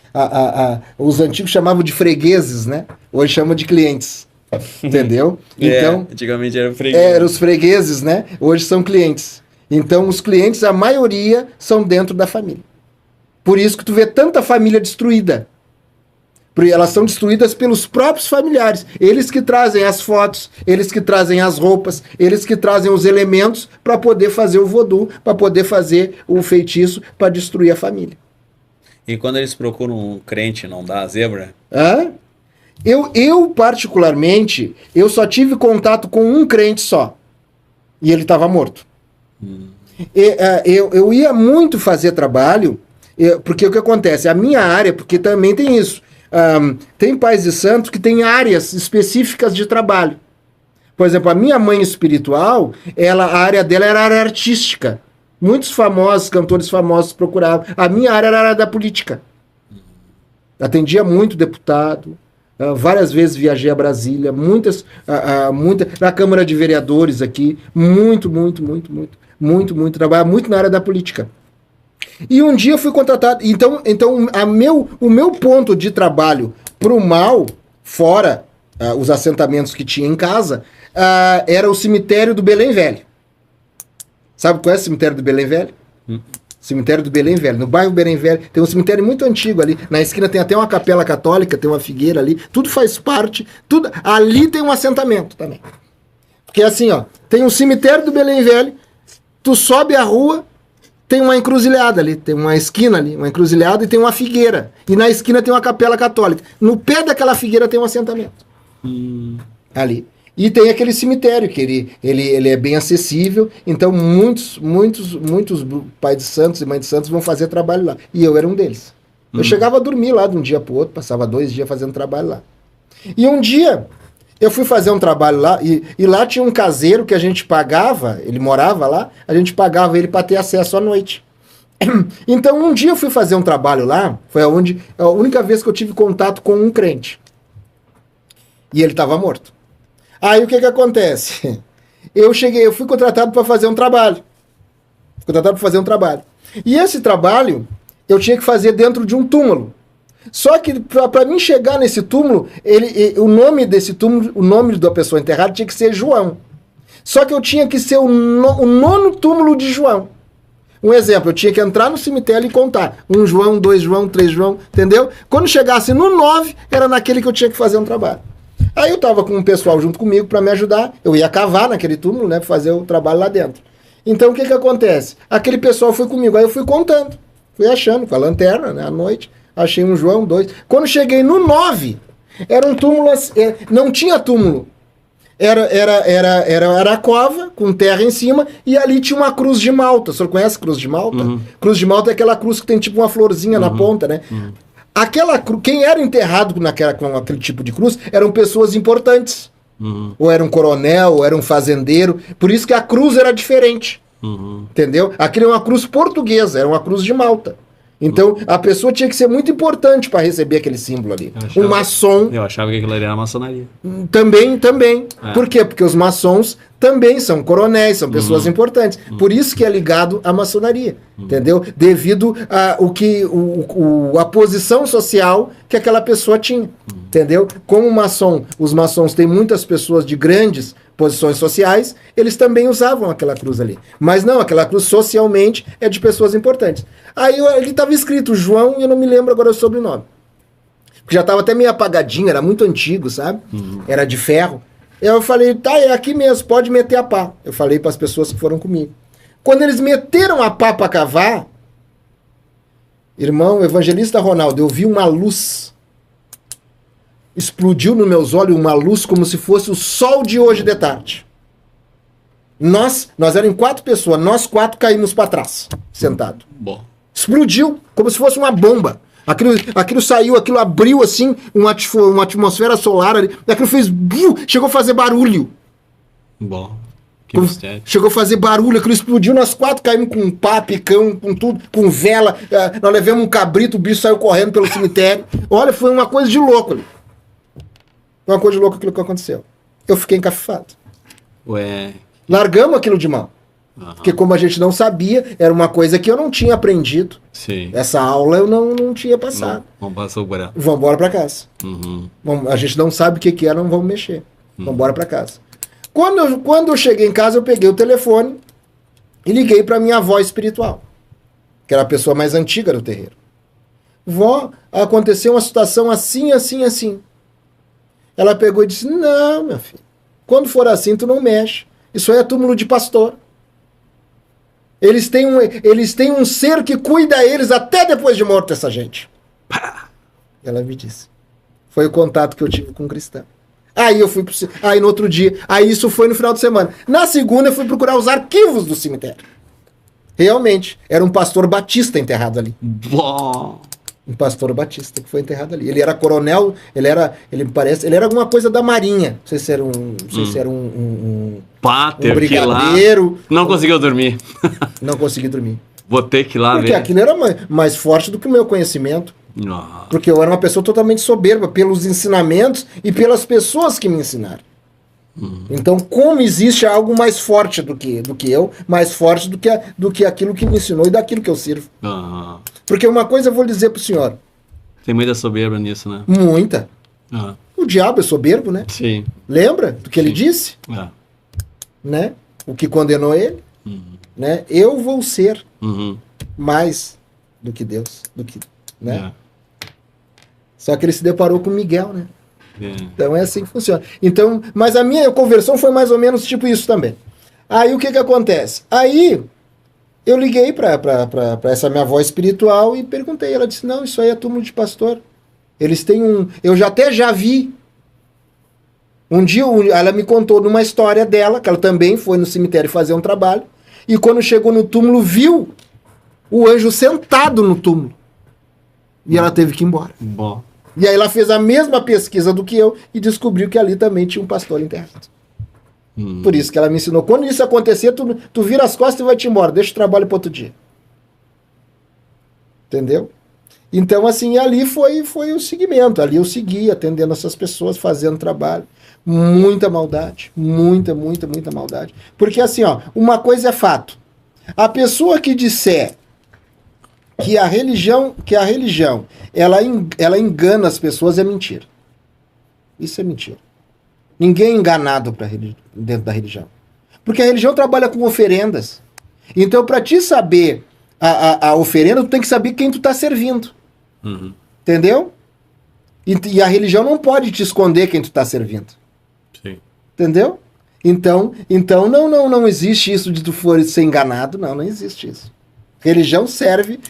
Os antigos chamavam de fregueses, né? Hoje chamam de clientes. Entendeu? Então, antigamente era freguês. Eram os fregueses, né? Hoje são clientes. Então, os clientes, a maioria, são dentro da família. Por isso que tu vê tanta família destruída. Porque elas são destruídas pelos próprios familiares. Eles que trazem as fotos, eles que trazem as roupas, eles que trazem os elementos para poder fazer o voodoo, para poder fazer o feitiço, para destruir a família. E quando eles procuram um crente, não dá zebra? Eu particularmente, eu só tive contato com um crente só. E ele estava morto. Eu ia muito fazer trabalho, porque o que acontece? A minha área, porque também tem isso. Tem pais de santos que têm áreas específicas de trabalho. Por exemplo, a minha mãe espiritual, a área dela era a área artística. Muitos famosos, cantores famosos procuravam. A minha área era a área da política. Atendia muito deputado. Várias vezes viajei a Brasília. Na Câmara de Vereadores aqui. Muito. Trabalhava muito na área da política. E um dia eu fui contratado. Então o meu ponto de trabalho pro mal, fora os assentamentos que tinha em casa, era o cemitério do Belém Velho. Sabe qual é o cemitério do Belém Velho? Cemitério do Belém Velho. No bairro Belém Velho tem um cemitério muito antigo ali. Na esquina tem até uma capela católica, tem uma figueira ali. Tudo faz parte. Ali tem um assentamento também. Porque assim, ó, tem um cemitério do Belém Velho, tu sobe a rua, tem uma encruzilhada ali, tem uma esquina ali, uma encruzilhada e tem uma figueira. E na esquina tem uma capela católica. No pé daquela figueira tem um assentamento. Ali. E tem aquele cemitério, que ele é bem acessível, então muitos pais de santos e mães de santos vão fazer trabalho lá. E eu era um deles. Eu chegava a dormir lá de um dia para o outro, passava 2 dias fazendo trabalho lá. E um dia eu fui fazer um trabalho lá, e lá tinha um caseiro que a gente pagava, ele morava lá, a gente pagava ele para ter acesso à noite. Então um dia eu fui fazer um trabalho lá, foi a única vez que eu tive contato com um crente. E ele estava morto. Aí o que acontece? Eu fui contratado para fazer um trabalho. E esse trabalho eu tinha que fazer dentro de um túmulo. Só que para mim chegar nesse túmulo, o nome desse túmulo, o nome da pessoa enterrada tinha que ser João. Só que eu tinha que ser o 9º túmulo de João. Um exemplo, eu tinha que entrar no cemitério e contar. 1 João, 2 João, 3 João, entendeu? Quando chegasse no 9, era naquele que eu tinha que fazer um trabalho. Aí eu tava com um pessoal junto comigo para me ajudar. Eu ia cavar naquele túmulo, né, para fazer o trabalho lá dentro. Então o que acontece? Aquele pessoal foi comigo, aí eu fui contando. Fui achando com a lanterna, né, à noite. Achei 1 João, 2. Quando cheguei no 9, era um túmulo, não tinha túmulo. Era a cova, com terra em cima, e ali tinha uma cruz de Malta. O senhor conhece cruz de Malta? Cruz de Malta é aquela cruz que tem tipo uma florzinha na ponta, né? Quem era enterrado com aquele tipo de cruz eram pessoas importantes. Ou era um coronel, ou era um fazendeiro. Por isso que a cruz era diferente. Entendeu? Aquilo é uma cruz portuguesa, era uma cruz de Malta. Então, a pessoa tinha que ser muito importante para receber aquele símbolo ali. Um maçom... Eu achava que aquilo ali era maçonaria. Também. Por quê? Porque os maçons também são coronéis, são pessoas importantes. Por isso que é ligado à maçonaria. Entendeu? Devido a posição social que aquela pessoa tinha. Entendeu? Como os maçons têm muitas pessoas de grandes posições sociais, eles também usavam aquela cruz ali. Mas não, aquela cruz socialmente é de pessoas importantes. Aí ele estava escrito João, e eu não me lembro agora o sobrenome. Porque já estava até meio apagadinho, era muito antigo, sabe? Era de ferro. Eu falei, tá, é aqui mesmo, pode meter a pá. Eu falei para as pessoas que foram comigo. Quando eles meteram a pá para cavar, irmão, Evangelista Ronaldo, eu vi uma luz. Explodiu nos meus olhos uma luz como se fosse o sol de hoje de tarde. Nós eram 4 pessoas, nós 4 caímos para trás, sentado. Bom. Explodiu como se fosse uma bomba. Aquilo saiu, aquilo abriu assim, uma atmosfera solar ali. Aquilo fez... chegou a fazer barulho. Bom. Que mistério. Chegou a fazer barulho, aquilo explodiu, nós 4 caímos com pá, picão, com tudo, com vela. Nós levamos um cabrito, o bicho saiu correndo pelo cemitério. Olha, foi uma coisa de louco ali. Foi uma coisa de louco aquilo que aconteceu. Eu fiquei encafifado. Ué. Largamos aquilo de mão. Porque como a gente não sabia, era uma coisa que eu não tinha aprendido. Sim. Essa aula eu não tinha passado. Vamos passar o buraco. Vamos embora para casa. A gente não sabe o que é, não vamos mexer. Vamos embora para casa. Quando eu cheguei em casa, eu peguei o telefone e liguei para minha avó espiritual, que era a pessoa mais antiga do terreiro. Vó, aconteceu uma situação assim, assim, assim. Ela pegou e disse, não, meu filho, quando for assim, tu não mexe. Isso aí é túmulo de pastor. Eles têm um ser que cuida eles até depois de morto, essa gente. Pá. Ela me disse. Foi o contato que eu tive com o cristão. Aí eu fui aí no outro dia, aí isso foi no final de semana. Na segunda eu fui procurar os arquivos do cemitério. Realmente, era um pastor batista enterrado ali. Bom. Um pastor batista que foi enterrado ali. Ele era coronel, ele era alguma coisa da Marinha. Não sei se era um Páter, brigadeiro. Não conseguiu dormir. Não consegui dormir. Vou ter que ir lá ver. Porque aquilo era mais forte do que o meu conhecimento. Porque eu era uma pessoa totalmente soberba pelos ensinamentos e pelas pessoas que me ensinaram. Então, como existe algo mais forte do que eu, mais forte do que aquilo que me ensinou e daquilo que eu sirvo. Porque uma coisa eu vou dizer pro senhor. Tem muita soberba nisso, né? Muita. O diabo é soberbo, né? Sim. Lembra do que ele disse? Né? O que condenou ele? Né? Eu vou ser mais do que Deus. Né? Só que ele se deparou com Miguel, né? Então é assim que funciona. Então, mas a minha conversão foi mais ou menos tipo isso também. Aí o que acontece? Aí eu liguei para essa minha avó espiritual e perguntei. Ela disse, não, isso aí é túmulo de pastor. Eles têm eu já vi. Um dia ela me contou numa história dela, que ela também foi no cemitério fazer um trabalho, e quando chegou no túmulo, viu o anjo sentado no túmulo. E ela teve que ir embora. Bom. E aí ela fez a mesma pesquisa do que eu e descobriu que ali também tinha um pastor enterrado. Por isso que ela me ensinou. Quando isso acontecer, tu vira as costas e vai te embora. Deixa o trabalho para outro dia. Entendeu? Então, assim, ali foi o seguimento. Ali eu segui atendendo essas pessoas, fazendo trabalho. Muita maldade. Muita maldade. Porque, assim, ó, uma coisa é fato. A pessoa que disser que a religião ela engana as pessoas é mentira. Isso é mentira. Ninguém é enganado dentro da religião. Porque a religião trabalha com oferendas. Então, para te saber a oferenda, tu tem que saber quem tu está servindo. Entendeu? E a religião não pode te esconder quem tu está servindo. Sim. Entendeu? Então não existe isso de tu for ser enganado. Não existe isso. Religião serve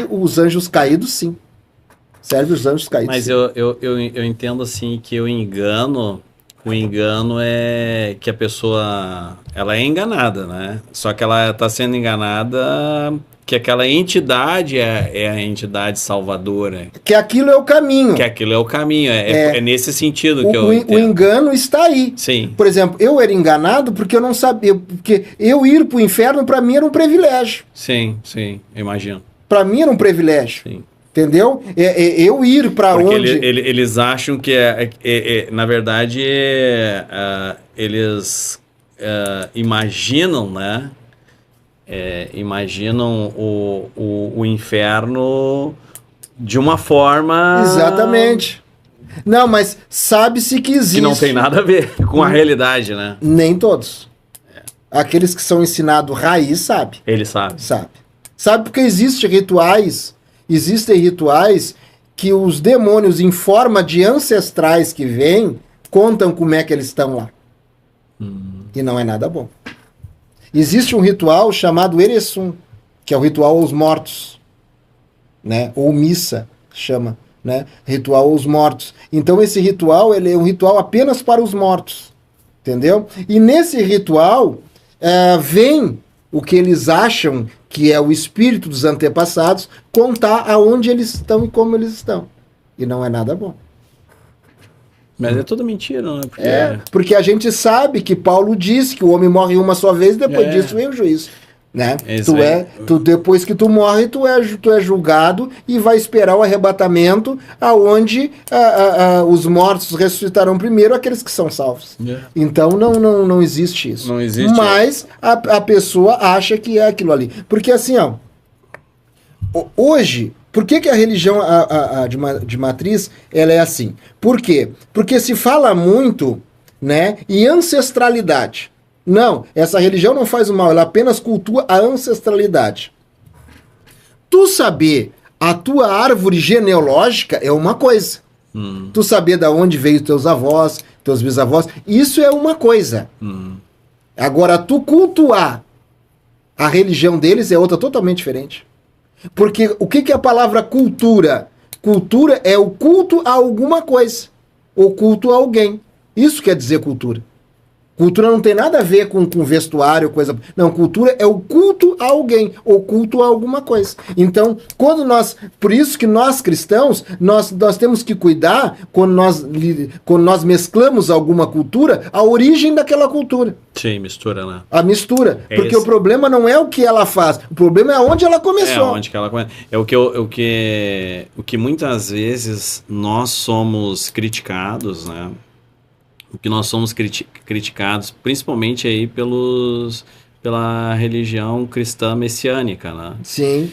os anjos caídos, sim. Serve os anjos caídos. Mas sim. eu entendo assim que o engano O engano é que a pessoa, ela é enganada, né? Só que ela está sendo enganada que aquela entidade é a entidade salvadora. Que aquilo é o caminho. Que aquilo é o caminho. É nesse sentido que eu entendo. O engano está aí. Sim. Por exemplo, eu era enganado porque eu não sabia. Porque eu ir para o inferno, para mim, era um privilégio. Sim, imagino. Para mim era um privilégio. Sim. Entendeu? Eu ir para onde... Eles acham que na verdade, eles imaginam, né? Imaginam o inferno de uma forma... Exatamente. Não, mas sabe-se que existe. Que não tem nada a ver com a realidade, né? Nem todos. Aqueles que são ensinados raiz, sabe. Ele sabe. Sabe porque existem rituais que os demônios, em forma de ancestrais que vêm, contam como é que eles estão lá. E não é nada bom. Existe um ritual chamado Eressum, que é o ritual aos mortos, né? Ou missa, chama, né? Ritual aos mortos. Então esse ritual, ele é um ritual apenas para os mortos, entendeu? E nesse ritual vem o que eles acham que é o espírito dos antepassados contar aonde eles estão e como eles estão. E não é nada bom. Mas é tudo mentira, né? Porque a gente sabe que Paulo disse que o homem morre uma só vez, depois disso vem o juízo. Né? Depois que tu morre, tu é julgado e vai esperar o arrebatamento, aonde os mortos ressuscitarão primeiro, aqueles que são salvos. Então não existe isso. Não existe. Mas a pessoa acha que é aquilo ali. Porque assim, hoje, por que a religião de matriz ela é assim? Por quê? Porque se fala muito, né, em ancestralidade. Não, essa religião não faz o mal, ela apenas cultua a ancestralidade. Tu saber a tua árvore genealógica é uma coisa. Tu saber de onde veio teus avós, teus bisavós, isso é uma coisa. Agora, tu cultuar a religião deles é outra totalmente diferente. Porque o que é a palavra cultura? Cultura é o culto a alguma coisa, ou culto a alguém. Isso quer dizer cultura. Cultura não tem nada a ver com vestuário, coisa... Não, cultura é o culto a alguém, ou culto a alguma coisa. Então, por isso que nós cristãos, nós temos que cuidar, quando nós mesclamos alguma cultura, a origem daquela cultura. Sim, mistura, né? A mistura. Porque o problema não é o que ela faz, o problema é onde ela começou. Onde que ela começou. O que muitas vezes nós somos criticados, né? O que nós somos criticados, principalmente aí pela religião cristã messiânica, né? Sim.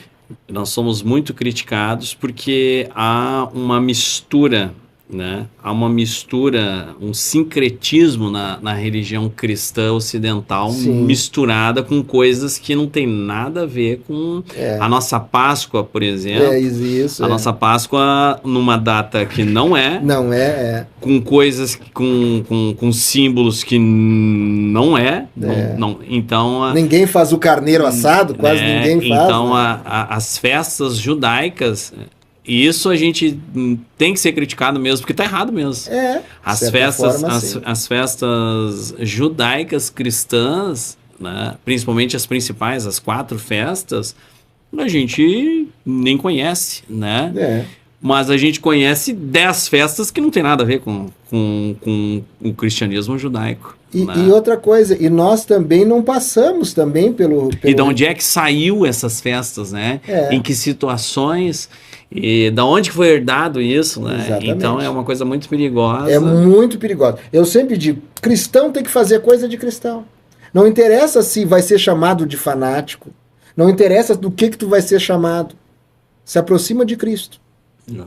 Nós somos muito criticados porque há uma mistura, né? Há uma mistura, um sincretismo na religião cristã ocidental, misturada com coisas que não tem nada a ver com a nossa Páscoa, por exemplo. Isso. A nossa Páscoa numa data que não é. Não é. Com coisas, com símbolos que não é. Não, então... Ninguém faz o carneiro assado, quase ninguém faz. Então, as festas judaicas... E isso a gente tem que ser criticado mesmo, porque está errado mesmo. As festas judaicas cristãs, né, principalmente as principais, as 4 festas, a gente nem conhece, né? Mas a gente conhece 10 festas que não tem nada a ver com o cristianismo judaico. E outra coisa, e nós também não passamos também pelo... E de onde é que saiu essas festas, né? Em que situações... E da onde foi herdado isso, né? Exatamente. Então é uma coisa muito perigosa. É muito perigosa. Eu sempre digo, cristão tem que fazer coisa de cristão. Não interessa se vai ser chamado de fanático. Não interessa do que tu vai ser chamado. Se aproxima de Cristo.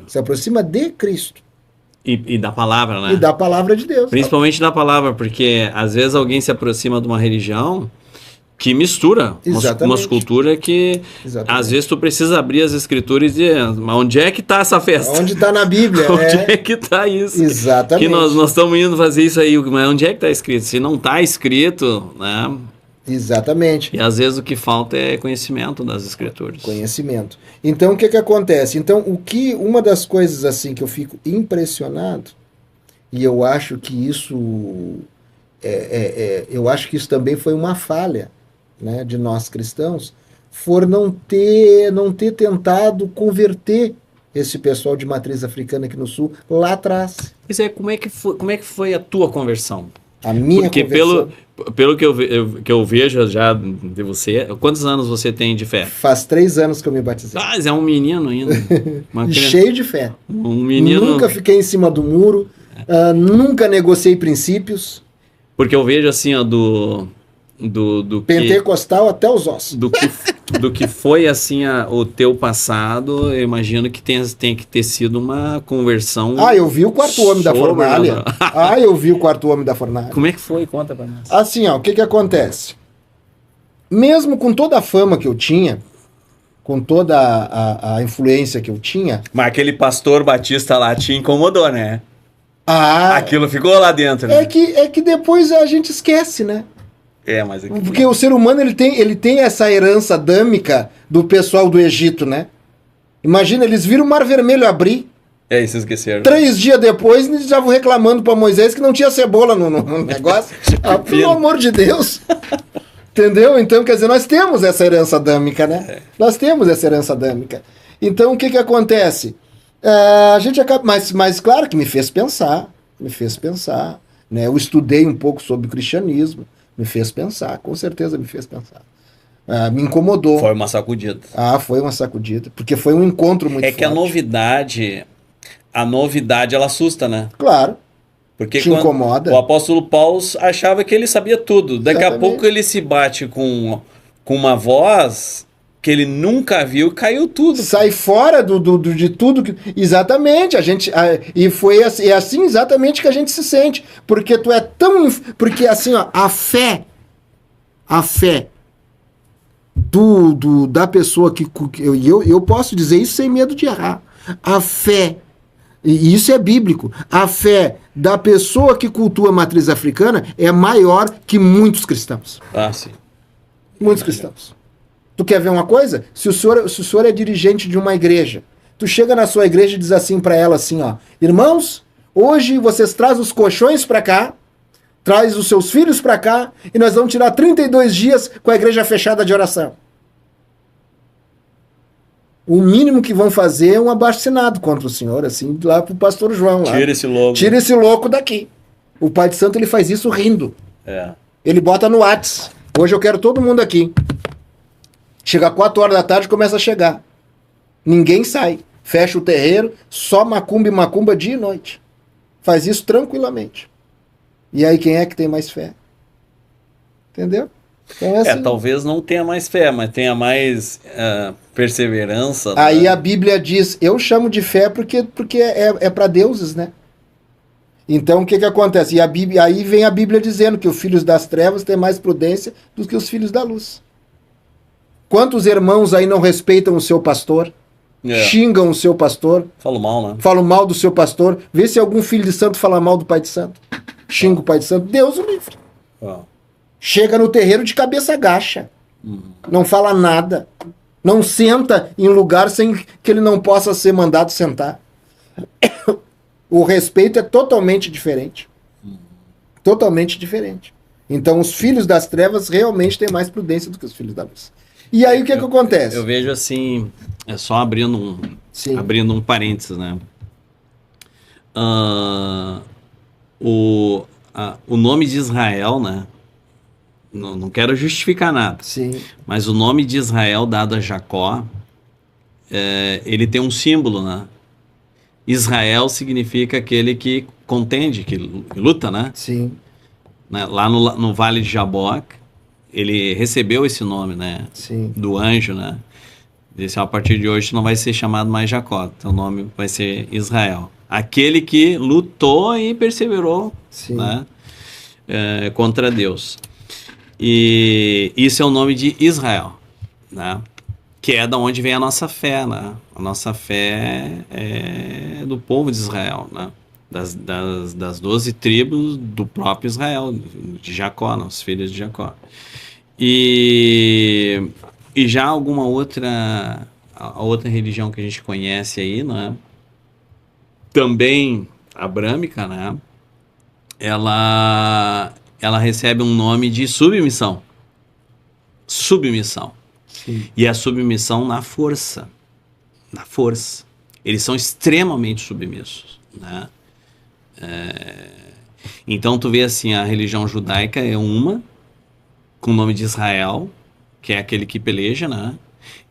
Se aproxima de Cristo. E da palavra, né? E da palavra de Deus. Principalmente da palavra, porque às vezes alguém se aproxima de uma religião que mistura uma escultura que às vezes tu precisa abrir as escrituras e dizer, mas onde é que está essa festa? Onde está na Bíblia? Onde é que está isso? Exatamente. Que nós estamos indo fazer isso aí, mas onde é que está escrito? Se não está escrito, né? Exatamente. E às vezes o que falta é conhecimento das escrituras. Conhecimento. Então o que acontece? Então uma das coisas assim que eu fico impressionado E eu acho que isso eu acho que isso também foi uma falha, né, de nós cristãos, for não ter tentado converter esse pessoal de matriz africana aqui no sul lá atrás. Pois é, como é que foi a tua conversão? A minha Porque conversão. pelo que eu vejo já de você, quantos anos você tem de fé? Faz 3 anos que eu me batizei. Ah, é um menino ainda. E cheio de fé. Um menino. Nunca fiquei em cima do muro, nunca negociei princípios. Porque eu vejo assim, ó, do Pentecostal até os ossos. do que foi assim o teu passado, eu imagino que tem que ter sido uma conversão. Eu vi o quarto homem da fornalha. Eu vi o quarto homem da fornalha. Como é que foi? Conta pra nós. Assim, ó, o que acontece? Mesmo com toda a fama que eu tinha, com toda a influência que eu tinha... Mas aquele pastor batista lá te incomodou, né? Aquilo ficou lá dentro, né? É que depois a gente esquece, né? Mas porque o ser humano ele tem essa herança adâmica do pessoal do Egito, né? Imagina, eles viram o Mar Vermelho abrir. Isso esqueceram. 3 dias depois, eles estavam reclamando para Moisés que não tinha cebola no negócio. Pelo amor de Deus. Entendeu? Então, quer dizer, nós temos essa herança adâmica, né? Nós temos essa herança adâmica. Então, o que acontece? A gente acaba... Mas claro que me fez pensar. Né? Eu estudei um pouco sobre o cristianismo. Me fez pensar, com certeza me fez pensar. Me incomodou. Foi uma sacudida. Foi uma sacudida, porque foi um encontro muito forte. Que a novidade ela assusta, né? Claro. Porque te incomoda. O apóstolo Paulo achava que ele sabia tudo. Daqui a pouco ele se bate com uma voz que ele nunca viu, caiu tudo. Sai fora de tudo. Exatamente. E foi assim, assim exatamente que a gente se sente. Porque tu é tão... Porque assim, ó, a fé da pessoa que... Eu posso dizer isso sem medo de errar. A fé, e isso é bíblico, a fé da pessoa que cultua a matriz africana é maior que muitos cristãos. Sim. Muitos cristãos. Tu quer ver uma coisa? Se o senhor é dirigente de uma igreja, tu chega na sua igreja e diz assim para ela assim, ó: irmãos, hoje vocês trazem os colchões para cá, traz os seus filhos para cá, e nós vamos tirar 32 dias com a igreja fechada de oração. O mínimo que vão fazer é um abaixo-assinado contra o senhor, assim, lá pro pastor João. Lá. Tira esse louco daqui. O Pai de Santo, ele faz isso rindo. Ele bota no Whats. Hoje eu quero todo mundo aqui. Chega 4 horas da tarde e começa a chegar. Ninguém sai. Fecha o terreiro, só macumba e macumba dia e noite. Faz isso tranquilamente. E aí quem é que tem mais fé? Entendeu? Então assim. Talvez não tenha mais fé, mas tenha mais perseverança. Aí, né? A Bíblia diz, eu chamo de fé porque é para deuses, né? Então o que acontece? E aí vem a Bíblia dizendo que os filhos das trevas têm mais prudência do que os filhos da luz. Quantos irmãos aí não respeitam o seu pastor? Xingam o seu pastor? Falam mal, né? Falam mal do seu pastor. Vê se algum filho de santo fala mal do pai de santo. Xinga o pai de santo. Deus o livre. Chega no terreiro de cabeça gacha. Não fala nada. Não senta em lugar sem que ele não possa ser mandado sentar. O respeito é totalmente diferente. Totalmente diferente. Então os filhos das trevas realmente têm mais prudência do que os filhos da luz. E aí o que acontece? Eu vejo assim, só abrindo um parênteses, né? O nome de Israel, né? Não quero justificar nada. Sim. Mas o nome de Israel dado a Jacó, ele tem um símbolo, né? Israel significa aquele que contende, que luta, né? Sim. Lá no Vale de Jaboque, ele recebeu esse nome, né? Sim. Do anjo, né? Disse, a partir de hoje não vai ser chamado mais Jacó, teu nome vai ser Israel. Aquele que lutou e perseverou, né? Contra Deus. E isso é o nome de Israel, né? Que é da onde vem a nossa fé, né? A nossa fé é do povo de Israel, né? Das 12 tribos do próprio Israel, de Jacó, né? Os filhos de Jacó. E já alguma outra religião que a gente conhece aí, né? Também abrâmica, né? ela recebe um nome de submissão. Submissão. Sim. E a submissão na força. Na força. Eles são extremamente submissos, né? Então tu vê assim, a religião judaica é uma, com o nome de Israel, que é aquele que peleja, né?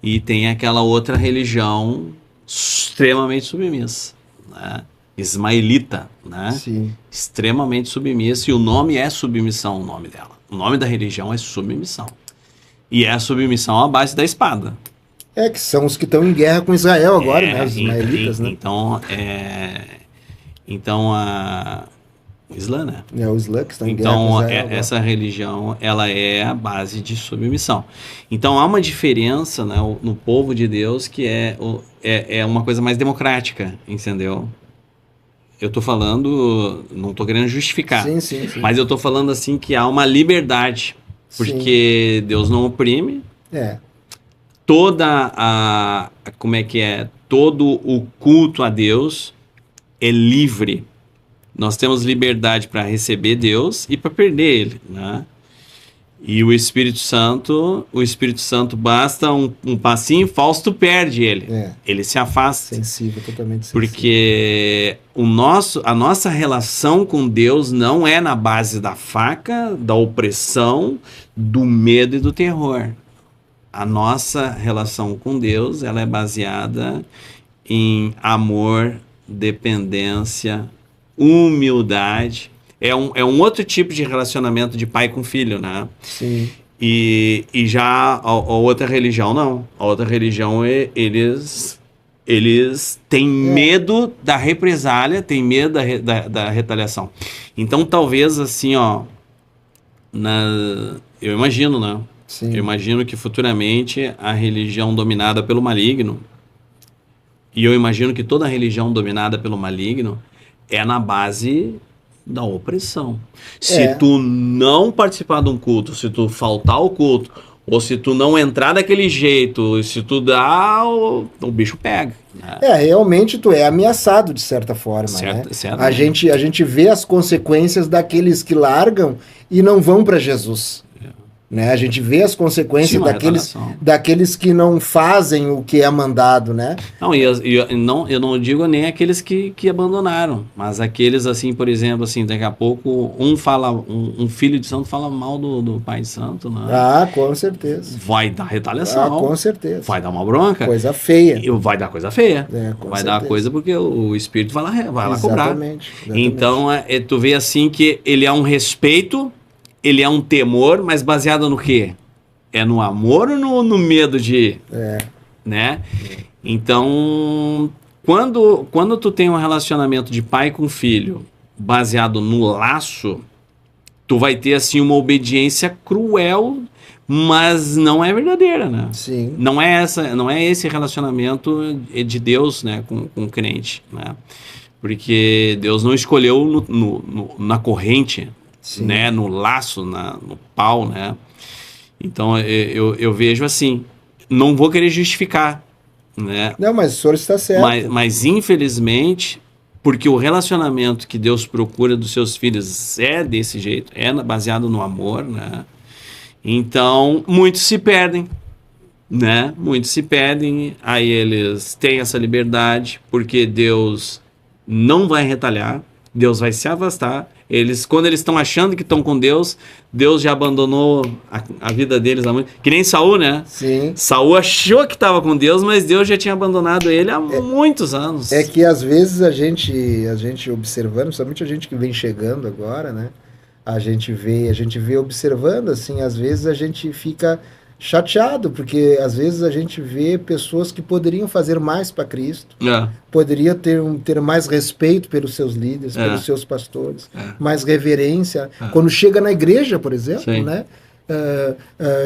E tem aquela outra religião extremamente submissa, né? Ismaelita, né? Sim. Extremamente submissa, e o nome é submissão, o nome dela. O nome da religião é submissão. E é a submissão à base da espada. Que são os que estão em guerra com Israel agora, né? Os ismaelitas, né? Então, o Islã, né? É o Islã que está em guerra Então, com Israel agora. essa religião, ela é a base de submissão. Então, há uma diferença, né, no povo de Deus que é uma coisa mais democrática, entendeu? Eu tô falando, não tô querendo justificar, Sim. mas eu tô falando assim que há uma liberdade, porque Deus não oprime. Todo o culto a Deus é livre. Nós temos liberdade para receber Deus e para perder Ele, né? E o Espírito Santo basta um passinho falso, tu perde ele. Ele se afasta. Sensível, totalmente sensível. Porque a nossa relação com Deus não é na base da faca, da opressão, do medo e do terror. A nossa relação com Deus, ela é baseada em amor, dependência, humildade. É um outro tipo de relacionamento de pai com filho, né? Sim. E já a outra religião, não. A outra religião, eles têm medo da represália, têm medo da retaliação. Então, talvez, assim, ó, eu imagino, né? Sim. Eu imagino que futuramente a religião dominada pelo maligno, e eu imagino que toda religião dominada pelo maligno é na base da opressão. Se tu não participar de um culto, se tu faltar ao culto, ou se tu não entrar daquele jeito, se tu dá, o bicho pega. Né? Realmente tu é ameaçado de certa forma, né? A gente vê as consequências daqueles que largam e não vão para Jesus. Né? A gente vê as consequências daqueles que não fazem o que é mandado, né? Não, eu não digo nem aqueles que abandonaram, mas aqueles, assim, por exemplo, assim, daqui a pouco um filho de santo fala mal do pai de santo, né? Com certeza. Vai dar retaliação. Com certeza. Vai dar uma bronca. Coisa feia. Vai dar coisa feia. Vai dar coisa porque o Espírito vai lá cobrar. Exatamente. Então, tu vê assim que ele é um respeito, ele é um temor, mas baseado no quê? É no amor ou no medo de... Né? Então, quando tu tem um relacionamento de pai com filho baseado no laço, tu vai ter, assim, uma obediência cruel, mas não é verdadeira, né? Sim. Não é esse relacionamento de Deus, né, com o crente, né? Porque Deus não escolheu na corrente, né, no laço, no pau, né? Então eu vejo assim, não vou querer justificar, né? Não, mas o senhor está certo. Mas infelizmente, porque o relacionamento que Deus procura dos seus filhos é desse jeito, é baseado no amor, né? Então muitos se perdem, né? Muitos se perdem, aí eles têm essa liberdade, porque Deus não vai retalhar, Deus vai se afastar. Quando eles estão achando que estão com Deus, Deus já abandonou a vida deles há muito. Que nem Saul, né? Sim. Saul achou que estava com Deus, mas Deus já tinha abandonado ele há muitos anos. É que às vezes a gente observando, principalmente a gente que vem chegando agora, né? A gente vê observando, assim, às vezes a gente fica chateado, porque às vezes a gente vê pessoas que poderiam fazer mais para Cristo, poderia ter mais respeito pelos seus líderes, pelos seus pastores, mais reverência. Quando chega na igreja, por exemplo, né?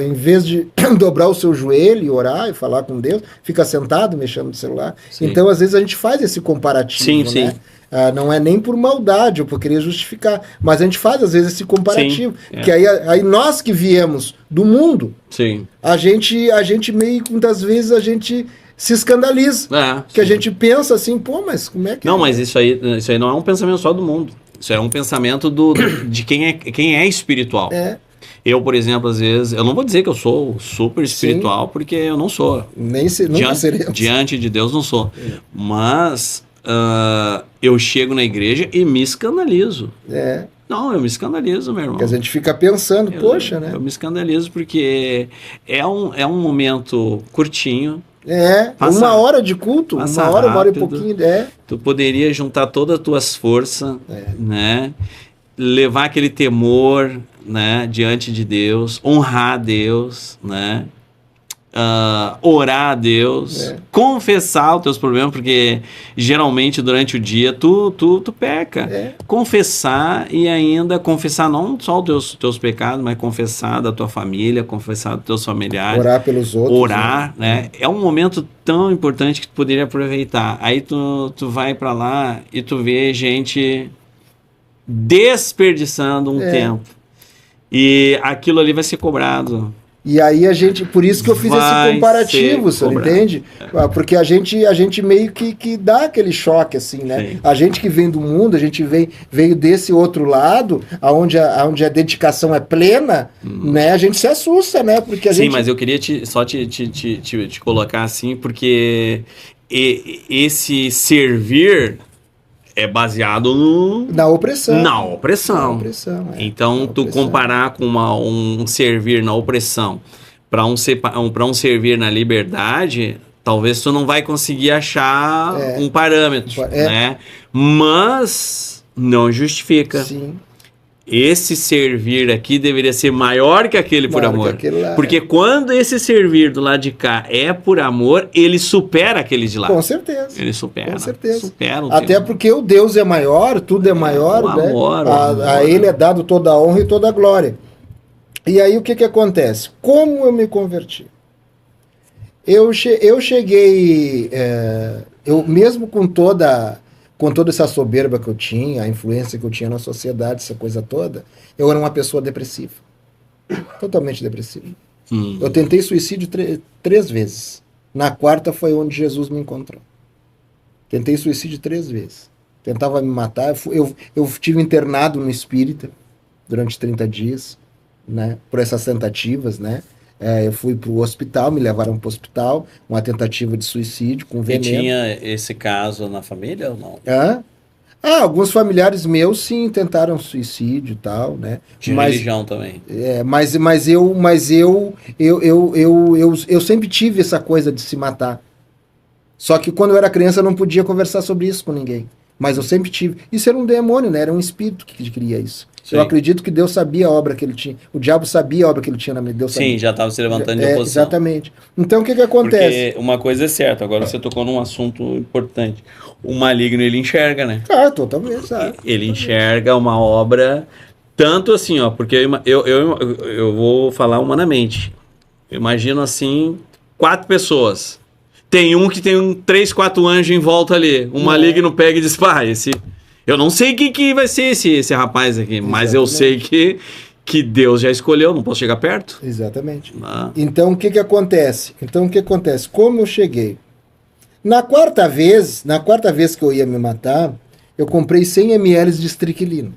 Em vez de dobrar o seu joelho e orar e falar com Deus, fica sentado mexendo no celular. Sim. Então, às vezes, a gente faz esse comparativo, né? Não é nem por maldade ou por querer justificar, mas a gente faz, às vezes, esse comparativo. Que aí nós que viemos do mundo, a gente meio, muitas vezes, a gente se escandaliza. Que a gente pensa assim, pô, mas como é que... Não, mas isso aí não é um pensamento só do mundo. Isso é um pensamento de quem é espiritual. Eu, por exemplo, às vezes, eu não vou dizer que eu sou super espiritual, porque eu não sou. Nunca seremos. Diante de Deus não sou. Mas eu chego na igreja e me escandalizo. Não, eu me escandalizo, meu irmão. Porque a gente fica pensando, poxa, né? Eu me escandalizo porque é um momento curtinho. Uma hora de culto, uma hora e pouquinho. Tu poderia juntar todas as tuas forças, né? Levar aquele temor, né, diante de Deus, honrar a Deus, né? Orar a Deus, confessar os teus problemas, porque geralmente durante o dia tu peca. Confessar e ainda confessar não só os teus pecados, mas confessar da tua família, confessar dos teus familiares. Orar pelos outros. Orar, né? É um momento tão importante que tu poderia aproveitar. Aí tu vai para lá e tu vê gente desperdiçando um tempo. E aquilo ali vai ser cobrado. E aí por isso que eu fiz esse comparativo, você entende? Porque a gente meio que dá aquele choque, assim, né? Sim. A gente que vem do mundo, a gente veio desse outro lado, onde a dedicação é plena, né? A gente se assusta, né? Porque a gente... Sim, mas eu queria só te colocar assim, porque esse servir é baseado na opressão. Na opressão. Então, tu comparar com um servir na opressão para um servir na liberdade, talvez tu não vai conseguir achar um parâmetro, né? Mas não justifica. Sim. Esse servir aqui deveria ser maior que aquele por amor. Porque quando esse servir do lado de cá é por amor, ele supera aquele de lá. Com certeza. Ele supera. Com certeza. Supera até porque o Deus é maior, tudo é maior, né? Amor, a ele é dado toda a honra e toda a glória. E aí o que acontece? Como eu me converti? Eu cheguei, eu mesmo com toda essa soberba que eu tinha, a influência que eu tinha na sociedade, essa coisa toda, eu era uma pessoa depressiva. Totalmente depressiva. Eu tentei suicídio 3 vezes. Na 4ª foi onde Jesus me encontrou. Tentei suicídio 3 vezes. Tentava me matar. Eu estive internado no espírita durante 30 dias, né, por essas tentativas, né? Eu fui para o hospital, me levaram para o hospital, uma tentativa de suicídio com veneno. E tinha esse caso na família ou não? Alguns familiares meus sim tentaram suicídio e tal, né? De religião também. Mas eu sempre tive essa coisa de se matar. Só que quando eu era criança eu não podia conversar sobre isso com ninguém. Mas eu sempre tive. Isso era um demônio, né? Era um espírito que queria isso. Sim. Eu acredito que Deus sabia a obra que ele tinha. O diabo sabia a obra que ele tinha na mente. Deus sabia. Sim, já estava se levantando de oposição. Exatamente. Então o que acontece? Porque uma coisa é certa, agora você tocou num assunto importante. O maligno, ele enxerga, né? Totalmente. Ele enxerga uma obra, tanto assim, ó, porque eu vou falar humanamente. Eu imagino assim, 4 pessoas. Tem um que tem 3, 4 anjos em volta ali. O maligno pega e diz, eu não sei quem que vai ser esse rapaz aqui, exatamente. Mas eu sei que Deus já escolheu, não posso chegar perto. Exatamente. Então, o que acontece? Como eu cheguei? Na quarta vez que eu ia me matar, eu comprei 100 ml de estricnina.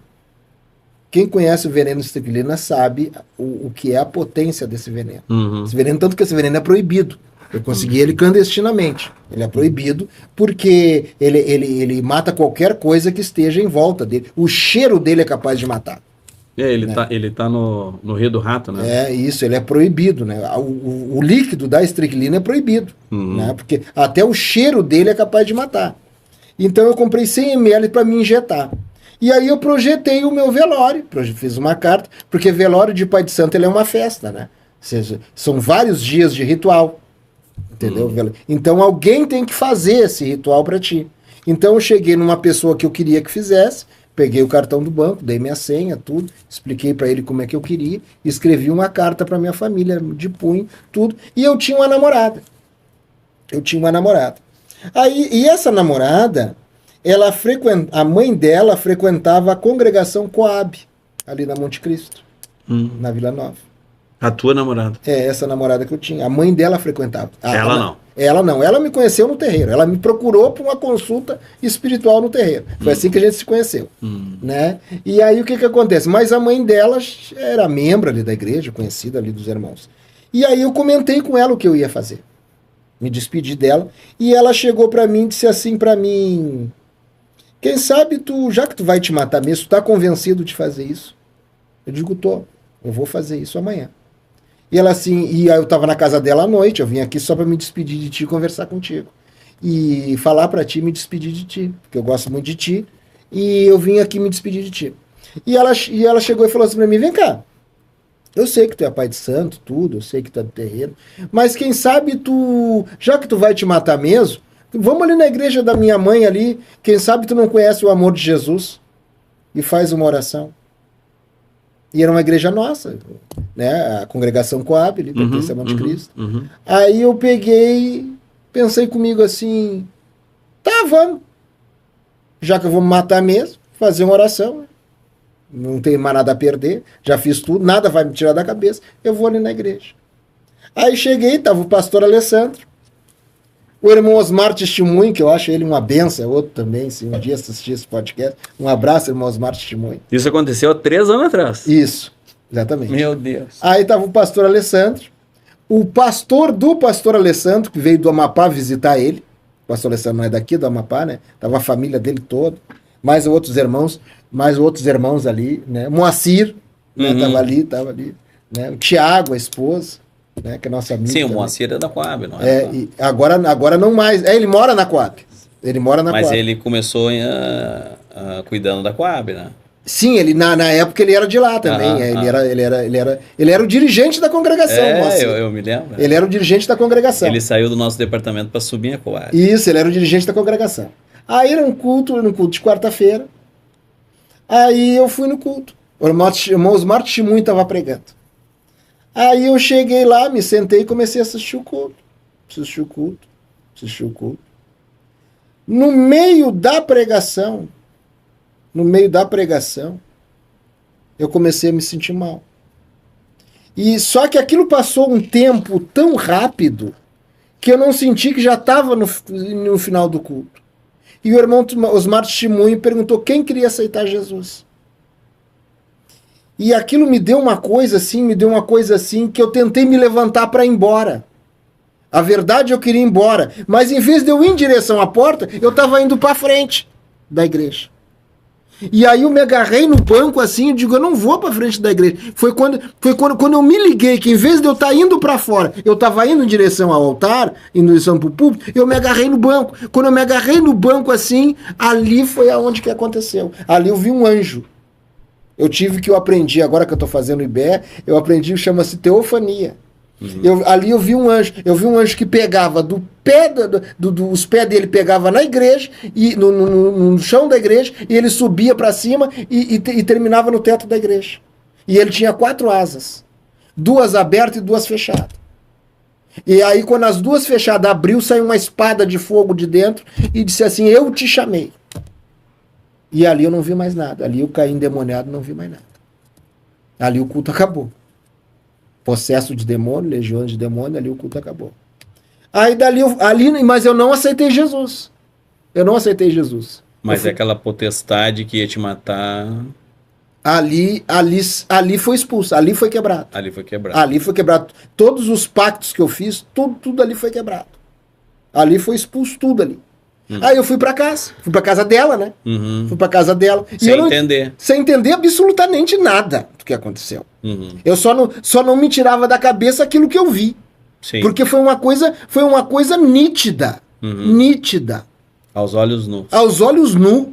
Quem conhece o veneno de estricnina sabe o que é a potência desse veneno. Esse veneno, tanto que esse veneno é proibido. Eu consegui ele clandestinamente. Ele é proibido porque ele mata qualquer coisa que esteja em volta dele. O cheiro dele é capaz de matar. Ele tá no Rio do Rato, né? Isso, ele é proibido, né? O líquido da estricnina é proibido, né? Porque até o cheiro dele é capaz de matar. Então eu comprei 100 ml para me injetar. E aí eu projetei o meu velório, fiz uma carta, porque velório de pai de santo ele é uma festa, né? São vários dias de ritual. Entendeu? Então alguém tem que fazer esse ritual para ti. Então eu cheguei numa pessoa que eu queria que fizesse, peguei o cartão do banco, dei minha senha, tudo, expliquei para ele como é que eu queria, escrevi uma carta para minha família, de punho, tudo, e eu tinha uma namorada. E essa namorada, a mãe dela frequentava a congregação Coab, ali na Monte Cristo, na Vila Nova. A tua namorada? É, essa namorada que eu tinha. A mãe dela frequentava. Ela não? Ela não. Ela me conheceu no terreiro. Ela me procurou para uma consulta espiritual no terreiro. Foi assim que a gente se conheceu. Né? E aí o que acontece? Mas a mãe dela era membro ali da igreja, conhecida ali dos irmãos. E aí eu comentei com ela o que eu ia fazer. Me despedi dela. E ela chegou para mim e disse assim para mim... Quem sabe tu, já que tu vai te matar mesmo, tu tá convencido de fazer isso? Eu digo, tô. Eu vou fazer isso amanhã. E ela assim, e aí eu tava na casa dela à noite, eu vim aqui só para me despedir de ti e conversar contigo. E falar para ti, me despedir de ti, porque eu gosto muito de ti, e eu vim aqui me despedir de ti. E ela chegou e falou assim para mim, vem cá, eu sei que tu é pai de santo, tudo, eu sei que tu é do terreiro, mas quem sabe tu, já que tu vai te matar mesmo, vamos ali na igreja da minha mãe ali, quem sabe tu não conhece o amor de Jesus, e faz uma oração. E era uma igreja nossa, né? A congregação Coab, ali, pertence a Monte Cristo. Aí eu peguei, pensei comigo assim, tá, vamos. Já que eu vou me matar mesmo, fazer uma oração. Não tenho mais nada a perder, já fiz tudo, nada vai me tirar da cabeça, eu vou ali na igreja. Aí cheguei, tava o pastor Alessandro, o irmão Osmar Testemunho, que eu acho ele uma benção, outro também, se um dia assistir esse podcast. Um abraço, irmão Osmar Testemunho. Isso aconteceu há 3 anos atrás. Isso, exatamente. Meu Deus. Aí tava o pastor Alessandro, o pastor do pastor Alessandro, que veio do Amapá visitar ele. O pastor Alessandro não é daqui, do Amapá, né? Tava a família dele toda, mais outros irmãos ali, né? Moacir, né? Tava ali, né? O Tiago, a esposa. Né, que é nossa amiga. Sim, o Moacir é da Coab, não é? E agora não mais. Ele mora na Coab. Mas ele começou cuidando da Coab, né? Sim, ele na época ele era de lá também. Ele era o dirigente da congregação. Eu me lembro. Ele era o dirigente da congregação. Ele saiu do nosso departamento para subir a Coab. Isso, ele era o dirigente da congregação. Aí era um culto de quarta-feira. Aí eu fui no culto. O irmão Osmar Testemunho estava pregando. Aí eu cheguei lá, me sentei e comecei a assistir o culto. Assisti o culto. No meio da pregação, eu comecei a me sentir mal. E só que aquilo passou um tempo tão rápido que eu não senti que já estava no final do culto. E o irmão Osmar Testemunho perguntou quem queria aceitar Jesus. E aquilo me deu uma coisa assim, que eu tentei me levantar para ir embora. A verdade, eu queria ir embora. Mas em vez de eu ir em direção à porta, eu estava indo para frente da igreja. E aí eu me agarrei no banco assim e digo, eu não vou para frente da igreja. Foi quando eu me liguei que em vez de eu estar indo para fora, eu estava indo em direção ao altar, indo em direção para o púlpito, eu me agarrei no banco. Quando eu me agarrei no banco assim, ali foi aonde que aconteceu. Ali eu vi um anjo. Eu aprendi, agora que eu estou fazendo o IBE, eu aprendi, chama-se teofania. Ali eu vi um anjo que pegava do pé, os pés dele pegava na igreja, e no chão da igreja, e ele subia para cima e terminava no teto da igreja. E ele tinha 4 asas, 2 abertas e 2 fechadas. E aí quando as 2 fechadas abriu, saiu uma espada de fogo de dentro e disse assim, eu te chamei. E ali eu não vi mais nada. Ali eu caí endemoniado, não vi mais nada. Ali o culto acabou. Possesso de demônio, legiões de demônio, ali o culto acabou. Aí mas eu não aceitei Jesus. Mas é aquela potestade que ia te matar. Ali foi expulso, ali foi quebrado. Ali foi quebrado. Todos os pactos que eu fiz, tudo ali foi quebrado. Ali foi expulso tudo ali. Aí eu fui pra casa dela, né? Fui pra casa dela. Sem entender absolutamente nada do que aconteceu. Eu só não me tirava da cabeça aquilo que eu vi. Sim. Porque foi uma coisa nítida. Nítida. Aos olhos nus. Aos olhos nus.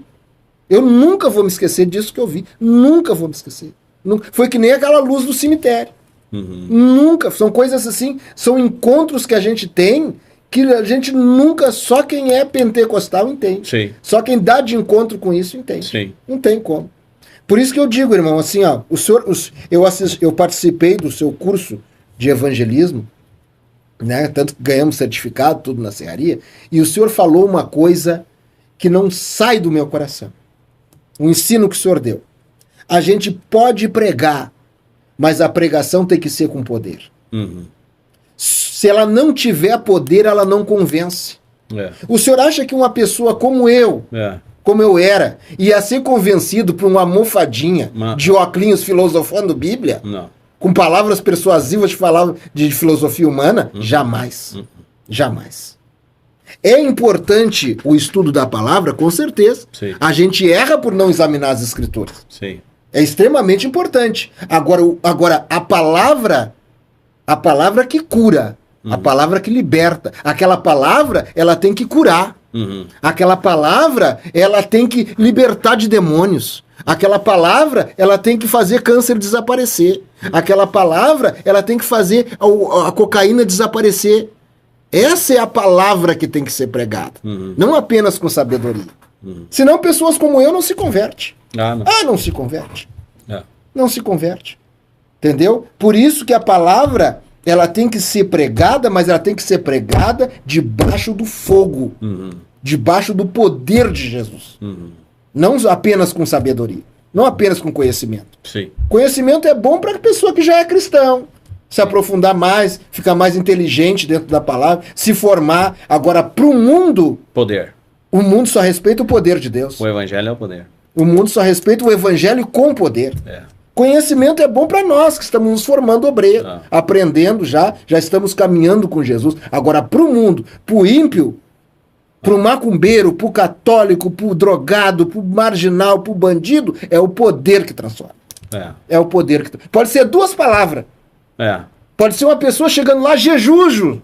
Eu nunca vou me esquecer disso que eu vi. Nunca vou me esquecer. Foi que nem aquela luz do cemitério. Nunca. São coisas assim, são encontros que a gente tem que a gente nunca, só quem é pentecostal entende. Sim. Só quem dá de encontro com isso entende. Sim. Não tem como. Por isso que eu digo, irmão, assim, ó, eu participei do seu curso de evangelismo, né? Tanto que ganhamos certificado, tudo na serraria, e o senhor falou uma coisa que não sai do meu coração. O ensino que o senhor deu. A gente pode pregar, mas a pregação tem que ser com poder. Uhum. Se ela não tiver poder, ela não convence. O senhor acha que uma pessoa como eu, como eu era, ia ser convencido por uma almofadinha de óculos filosofando Bíblia? Não. Com palavras persuasivas de filosofia humana? Jamais. Jamais. É importante o estudo da palavra, com certeza. Sim. A gente erra por não examinar as escrituras. Sim. É extremamente importante. Agora a palavra que cura, a palavra que liberta, aquela palavra, ela tem que curar. Aquela palavra, ela tem que libertar de demônios. Aquela palavra, ela tem que fazer câncer desaparecer. Aquela palavra, ela tem que fazer a cocaína desaparecer. Essa é a palavra que tem que ser pregada. Não apenas com sabedoria. Senão pessoas como eu não se convertem. Não se converte. Não se converte. Entendeu? Por isso que a palavra, ela tem que ser pregada, mas ela tem que ser pregada debaixo do fogo. Debaixo do poder de Jesus. Não apenas com sabedoria. Não apenas com conhecimento. Sim. Conhecimento é bom para a pessoa que já é cristão. Se aprofundar mais, ficar mais inteligente dentro da palavra, se formar. Agora, para o mundo... Poder. O mundo só respeita o poder de Deus. O evangelho é o poder. O mundo só respeita o evangelho com poder. Conhecimento é bom para nós, que estamos nos formando obreiro, aprendendo já estamos caminhando com Jesus. Agora, para o mundo, para o ímpio, para o macumbeiro, para o católico, para o drogado, para o marginal, para o bandido, é o poder que transforma. É o poder que... Pode ser duas palavras. Pode ser uma pessoa chegando lá, Jejujo.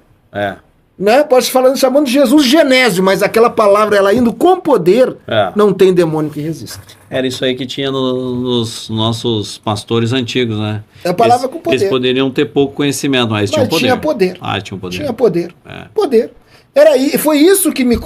Né? Pode ser chamando Jesus Genésio, mas aquela palavra, ela indo com poder, não tem demônio que resista. Era isso aí que tinha nos nossos pastores antigos, né? É a palavra com poder. Eles poderiam ter pouco conhecimento, mas tinham poder. Tinha poder. Tinha poder. Tinha poder. Poder. Foi isso que me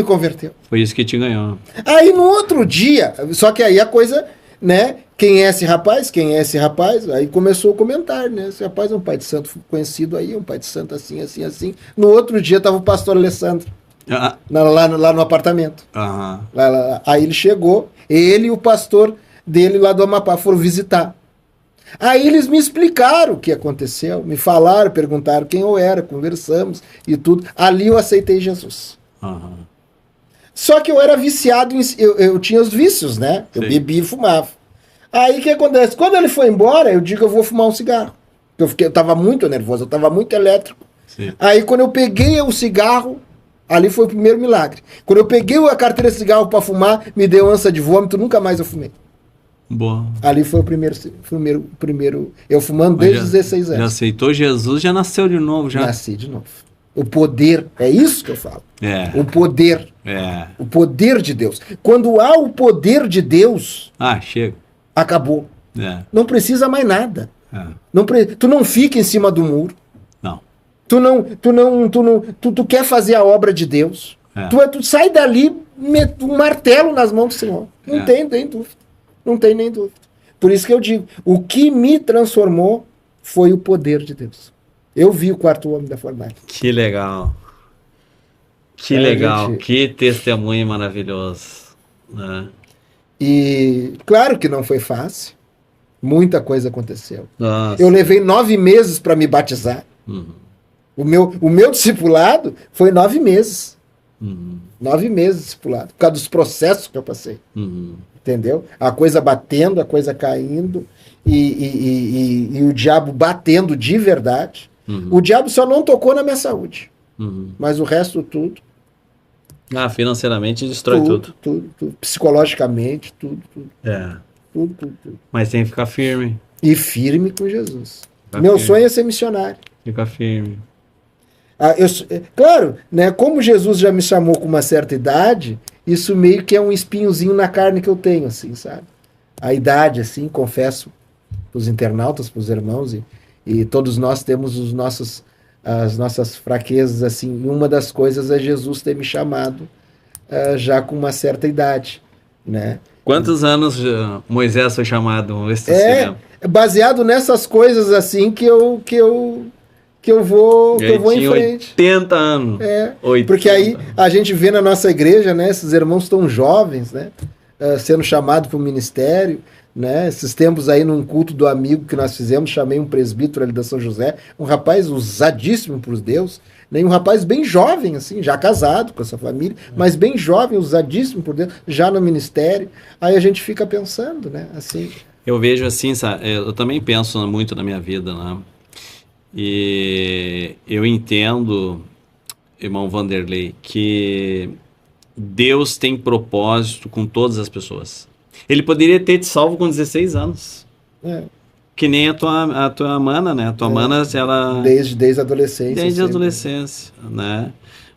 converteu. Foi isso que te ganhou. Aí no outro dia, só que aí a coisa, né? Quem é esse rapaz? Quem é esse rapaz? Aí começou a comentar, né? Esse rapaz é um pai de santo conhecido aí, um pai de santo assim, assim, assim. No outro dia estava o pastor Alessandro, lá no apartamento. Lá. Aí ele chegou, ele e o pastor dele lá do Amapá foram visitar. Aí eles me explicaram o que aconteceu, me falaram, perguntaram quem eu era, conversamos e tudo. Ali eu aceitei Jesus. Só que eu era viciado, eu tinha os vícios, né? Eu bebia e fumava. Aí o que acontece? Quando ele foi embora, eu digo que eu vou fumar um cigarro. Eu estava muito nervoso, eu estava muito elétrico. Aí quando eu peguei o cigarro, ali foi o primeiro milagre. Quando eu peguei a carteira de cigarro para fumar, me deu ânsia de vômito, nunca mais eu fumei. Boa. Ali foi o primeiro eu fumando desde os 16 anos. Já aceitou Jesus, já nasceu de novo. Nasci de novo. O poder, é isso que eu falo. O poder. O poder de Deus. Quando há o poder de Deus... chega. Acabou. Não precisa mais nada. Tu não fica em cima do muro. Não. Tu quer fazer a obra de Deus. Tu sai dali, um martelo nas mãos do Senhor. Não tem nem dúvida. Não tem nem dúvida. Por isso que eu digo, o que me transformou foi o poder de Deus. Eu vi o quarto homem da fornalha. Que legal. Que legal. Gente... Que testemunho maravilhoso. Né? E claro que não foi fácil. Muita coisa aconteceu. Nossa. Eu levei 9 meses para me batizar. O meu discipulado foi 9 meses. 9 meses discipulado. Por causa dos processos que eu passei. Entendeu? A coisa batendo, a coisa caindo. E o diabo batendo de verdade. O diabo só não tocou na minha saúde. Mas o resto tudo. Financeiramente destrói tudo. Tudo. Psicologicamente, tudo. Tudo. Mas tem que ficar firme. E firme com Jesus. Meu sonho é ser missionário. Fica firme. Claro, né, como Jesus já me chamou com uma certa idade, isso meio que é um espinhozinho na carne que eu tenho, assim, sabe? A idade, assim, confesso para os internautas, para os irmãos, e todos nós temos as nossas fraquezas, assim, e uma das coisas é Jesus ter me chamado já com uma certa idade, né? Quantos anos Moisés foi chamado? Baseado nessas coisas, assim, que eu vou em frente. 80 anos. 80. Porque aí a gente vê na nossa igreja, né, esses irmãos tão jovens, né, sendo chamados para o ministério, né? Esses tempos aí num culto do amigo que nós fizemos, chamei um presbítero ali da São José, um rapaz usadíssimo por Deus, né? Um rapaz bem jovem, assim, já casado com essa família, mas bem jovem, usadíssimo por Deus, já no ministério. Aí a gente fica pensando, né? Assim... Eu vejo assim, sabe? Eu também penso muito na minha vida, né? E eu entendo, irmão Vanderlei, que Deus tem propósito com todas as pessoas. Ele poderia ter te salvo com 16 anos. Que nem a tua mana, né? A tua mana, ela... Desde a adolescência. Desde a adolescência, né?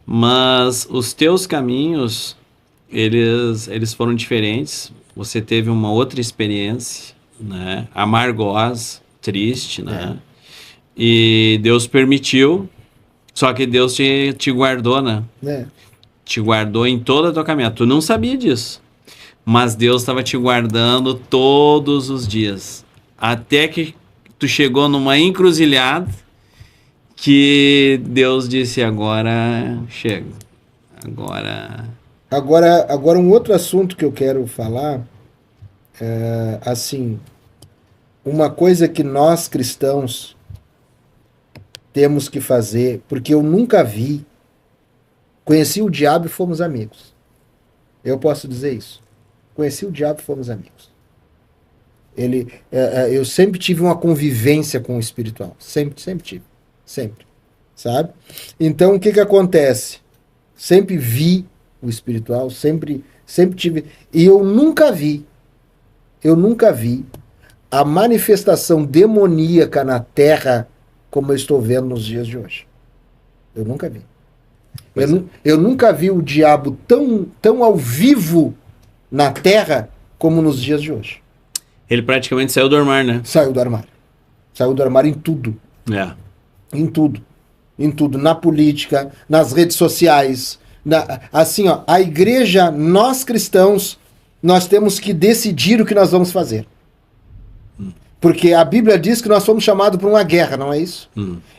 Mas os teus caminhos, eles foram diferentes. Você teve uma outra experiência, né? Amargosa, triste, né? E Deus permitiu, só que Deus te guardou, né? Te guardou em toda a tua caminhada. Tu não sabia disso, mas Deus estava te guardando todos os dias. Até que tu chegou numa encruzilhada que Deus disse, agora chega. Agora um outro assunto que eu quero falar, assim, uma coisa que nós cristãos temos que fazer, porque eu nunca vi, conheci o diabo e fomos amigos. Eu posso dizer isso. Conheci o diabo e fomos amigos. Eu sempre tive uma convivência com o espiritual. Sempre tive. Sempre. Sabe? Então, o que acontece? Sempre vi o espiritual, sempre tive... E eu nunca vi a manifestação demoníaca na Terra como eu estou vendo nos dias de hoje. Eu nunca vi. Eu nunca vi o diabo tão ao vivo na Terra como nos dias de hoje. Ele praticamente saiu do armário, né? Saiu do armário. Saiu do armário em tudo. Em tudo. Em tudo. Na política, nas redes sociais. Assim, ó, a igreja, nós cristãos, nós temos que decidir o que nós vamos fazer. Porque a Bíblia diz que nós fomos chamados para uma guerra, não é isso?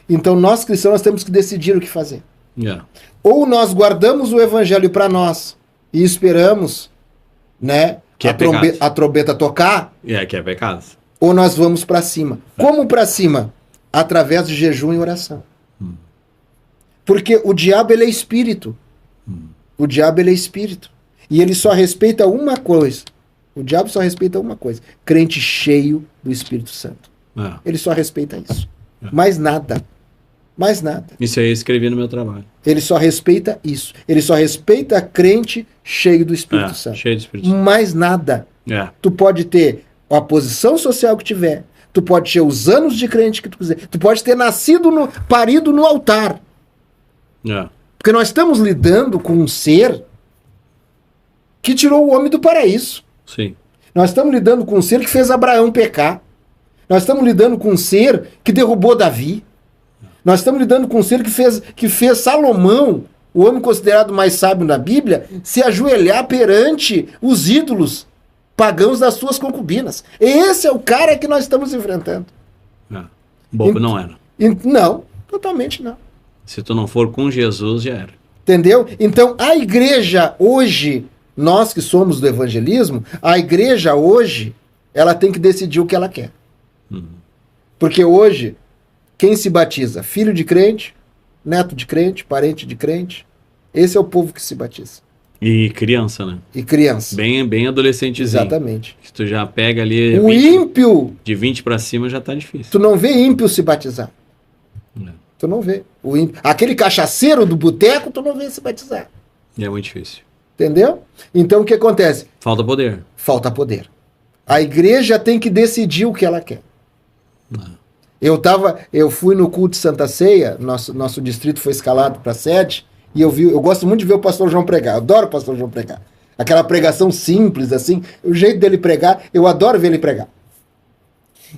Então nós cristãos nós temos que decidir o que fazer. Ou nós guardamos o evangelho para nós e esperamos, né, a trombeta tocar. Que é pecado. Ou nós vamos para cima. Como para cima? Através de jejum e oração. Porque o diabo ele é espírito. O diabo ele é espírito. E ele só respeita uma coisa. O diabo só respeita uma coisa. Crente cheio do Espírito Santo. Ele só respeita isso. Mais nada. Mais nada. Isso aí eu escrevi no meu trabalho. Ele só respeita isso. Ele só respeita crente cheio do Espírito Santo. Cheio do Espírito Santo. Mais nada. Tu pode ter a posição social que tiver. Tu pode ter os anos de crente que tu quiser. Tu pode ter parido no altar. Porque nós estamos lidando com um ser que tirou o homem do paraíso. Sim. Nós estamos lidando com um ser que fez Abraão pecar. Nós estamos lidando com um ser que derrubou Davi. Nós estamos lidando com um ser que fez Salomão, o homem considerado mais sábio na Bíblia, se ajoelhar perante os ídolos pagãos das suas concubinas. Esse é o cara que nós estamos enfrentando. Bobo não era. Não, totalmente não. Se tu não for com Jesus, já era. Entendeu? Então, a igreja hoje, nós que somos do evangelismo, a igreja hoje, ela tem que decidir o que ela quer. Porque hoje, quem se batiza? Filho de crente, neto de crente, parente de crente. Esse é o povo que se batiza. E criança, né? E criança. Bem adolescentezinho. Exatamente. Se tu já pega ali... O ímpio... De 20 pra cima já tá difícil. Tu não vê ímpio se batizar. Tu não vê. Aquele cachaceiro do boteco, tu não vê se batizar. É muito difícil. Entendeu? Então o que acontece? Falta poder. Falta poder. A igreja tem que decidir o que ela quer. Eu fui no culto de Santa Ceia, nosso distrito foi escalado para sede, e eu gosto muito de ver o pastor João pregar. Eu adoro o pastor João pregar. Aquela pregação simples, assim, o jeito dele pregar, eu adoro ver ele pregar.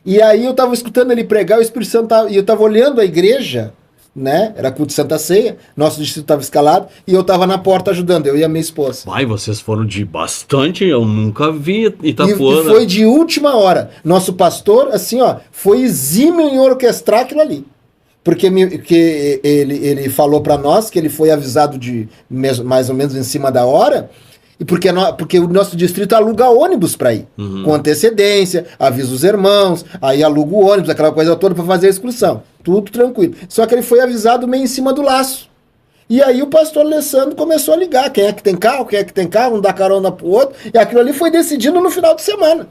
E aí eu estava escutando ele pregar, o Espírito Santo e eu estava olhando a igreja, né? Era culto de Santa Ceia, nosso distrito estava escalado, e eu estava na porta ajudando, eu e a minha esposa. Pai, vocês foram de bastante, eu nunca vi Itapuã. E foi de última hora. Nosso pastor, assim, ó, foi exímio em orquestrar aquilo ali. Porque ele falou para nós que ele foi avisado de mais ou menos em cima da hora, E porque o nosso distrito aluga ônibus para ir. Com antecedência, avisa os irmãos, aí aluga o ônibus, aquela coisa toda para fazer a excursão. Tudo tranquilo. Só que ele foi avisado meio em cima do laço. E aí o pastor Alessandro começou a ligar. Quem é que tem carro, um dá carona pro outro. E aquilo ali foi decidido no final de semana.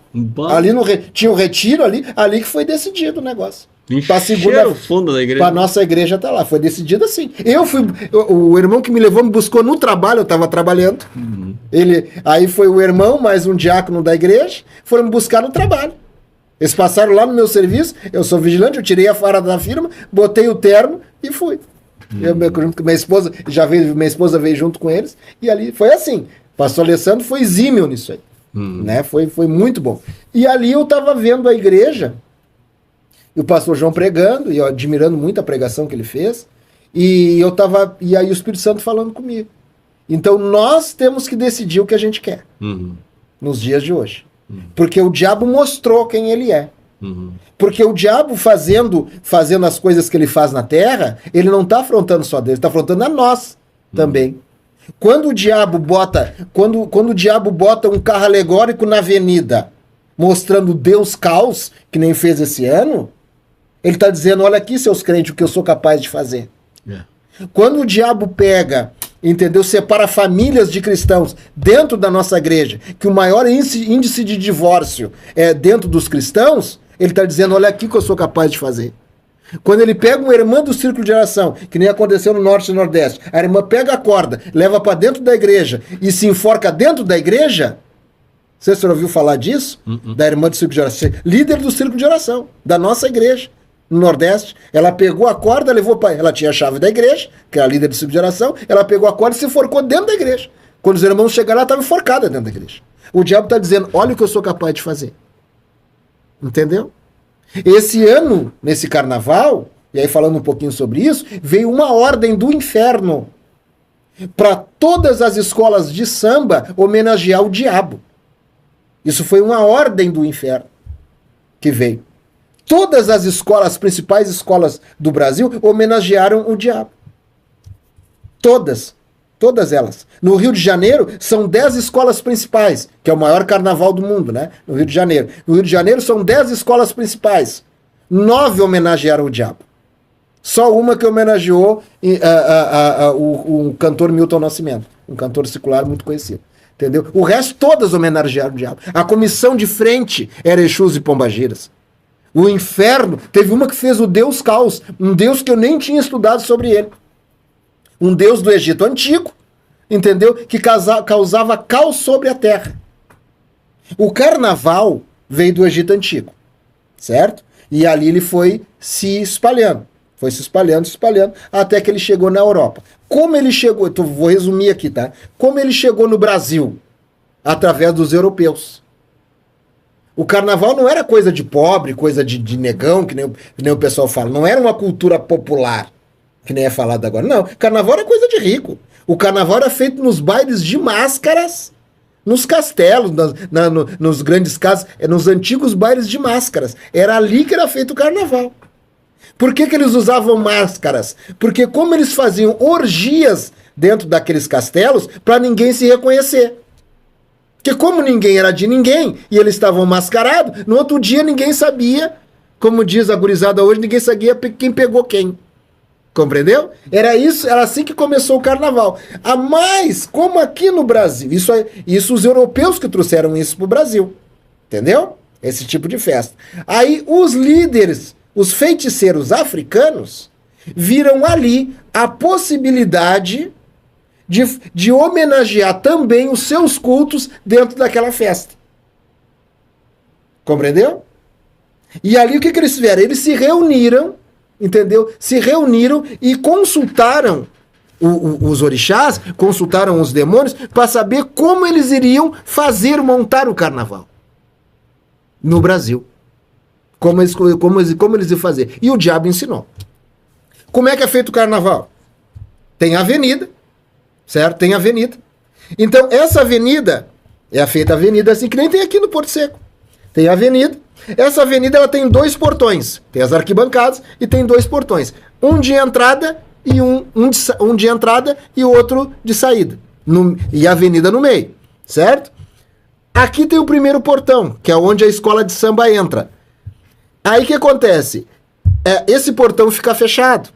Ali tinha o retiro ali que foi decidido o negócio. Encheram o fundo da igreja. Pra nossa igreja tá lá. Foi decidido assim. O irmão que me levou me buscou no trabalho, eu tava trabalhando. Aí foi o irmão, mais um diácono da igreja, foram me buscar no trabalho. Eles passaram lá no meu serviço, eu sou vigilante, eu tirei a fara da firma, botei o terno e fui. Minha esposa veio junto com eles, e ali foi assim. Pastor Alessandro foi exímio nisso aí. Né? Foi muito bom. E ali eu tava vendo a igreja, e o pastor João pregando, e eu admirando muito a pregação que ele fez, e aí o Espírito Santo falando comigo. Então nós temos que decidir o que a gente quer nos dias de hoje. Porque o diabo mostrou quem ele é. Porque o diabo fazendo as coisas que ele faz na terra, ele não está afrontando só Deus, ele está afrontando a nós também. Quando o diabo bota um carro alegórico na avenida, mostrando Deus caos, que nem fez esse ano, ele está dizendo, olha aqui, seus crentes, o que eu sou capaz de fazer. Quando o diabo pega, entendeu, separa famílias de cristãos dentro da nossa igreja, que o maior índice de divórcio é dentro dos cristãos, ele está dizendo, olha aqui o que eu sou capaz de fazer. Quando ele pega uma irmã do círculo de oração, que nem aconteceu no Norte e Nordeste, a irmã pega a corda, leva para dentro da igreja e se enforca dentro da igreja, você já ouviu falar disso? Da irmã do círculo de oração, líder do círculo de oração, da nossa igreja. No Nordeste, ela pegou a corda, levou para... Ela tinha a chave da igreja, que é a líder do círculo de oração, ela pegou a corda e se enforcou dentro da igreja. Quando os irmãos chegaram, ela estava enforcada dentro da igreja. O diabo está dizendo, olha o que eu sou capaz de fazer. Entendeu? Esse ano, nesse carnaval, e aí falando um pouquinho sobre isso, veio uma ordem do inferno para todas as escolas de samba homenagear o diabo. Isso foi uma ordem do inferno que veio. Todas as principais escolas do Brasil homenagearam o diabo. Todas elas. No Rio de Janeiro, são 10 escolas principais, que é o maior carnaval do mundo, né? No Rio de Janeiro. No Rio de Janeiro são 10 escolas principais. 9 homenagearam o diabo. Só uma que homenageou o cantor Milton Nascimento, um cantor secular muito conhecido. Entendeu? O resto, todas homenagearam o diabo. A comissão de frente era Exus e Pombagiras. O inferno, teve uma que fez o Deus Caos, um Deus que eu nem tinha estudado sobre ele. Um Deus do Egito Antigo, entendeu? Que causava caos sobre a terra. O carnaval veio do Egito Antigo, certo? E ali ele foi se espalhando. Foi se espalhando, até que ele chegou na Europa. Como ele chegou, vou resumir aqui, tá? Como ele chegou no Brasil? Através dos europeus. O carnaval não era coisa de pobre, coisa de negão, que nem o pessoal fala. Não era uma cultura popular, que nem é falado agora. Não, carnaval era coisa de rico. O carnaval era feito nos bailes de máscaras, nos castelos, nos grandes casas, nos antigos bailes de máscaras. Era ali que era feito o carnaval. Por que eles usavam máscaras? Porque como eles faziam orgias dentro daqueles castelos, para ninguém se reconhecer. Porque como ninguém era de ninguém, e eles estavam mascarados, no outro dia ninguém sabia, como diz a gurizada hoje, ninguém sabia quem pegou quem. Compreendeu? Era assim que começou o carnaval. Mas, como aqui no Brasil, isso os europeus que trouxeram isso para o Brasil. Entendeu? Esse tipo de festa. Aí os líderes, os feiticeiros africanos, viram ali a possibilidade de homenagear também os seus cultos dentro daquela festa. Compreendeu? E ali o que eles fizeram? Eles se reuniram, entendeu? Se reuniram e consultaram os orixás, consultaram os demônios para saber como eles iriam montar o carnaval no Brasil. Como eles iam fazer. E o diabo ensinou. Como é que é feito o carnaval? Tem a avenida, certo? Tem avenida. Então, essa avenida é feita avenida assim, que nem tem aqui no Porto Seco. Tem a avenida. Essa avenida ela tem 2 portões. Tem as arquibancadas e tem 2 portões. Um de entrada e um de entrada e outro de saída. E a avenida no meio. certo? Aqui tem o primeiro portão, que é onde a escola de samba entra. Aí o que acontece? Esse portão fica fechado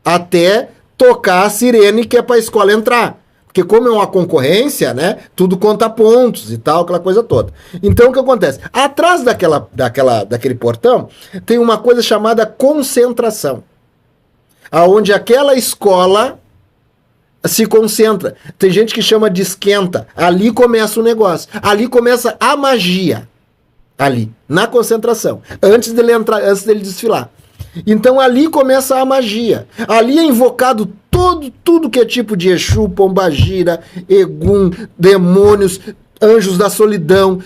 até tocar a sirene que é para a escola entrar. Porque como é uma concorrência, né? Tudo conta pontos e tal, aquela coisa toda. Então o que acontece? Atrás daquele portão tem uma coisa chamada concentração. Aonde aquela escola se concentra. Tem gente que chama de esquenta. Ali começa o negócio. Ali começa a magia. Ali, na concentração. Antes dele entrar, antes dele desfilar. Então ali começa a magia. Ali é invocado tudo que é tipo de Exu, Pombagira, Egum, demônios, anjos da solidão.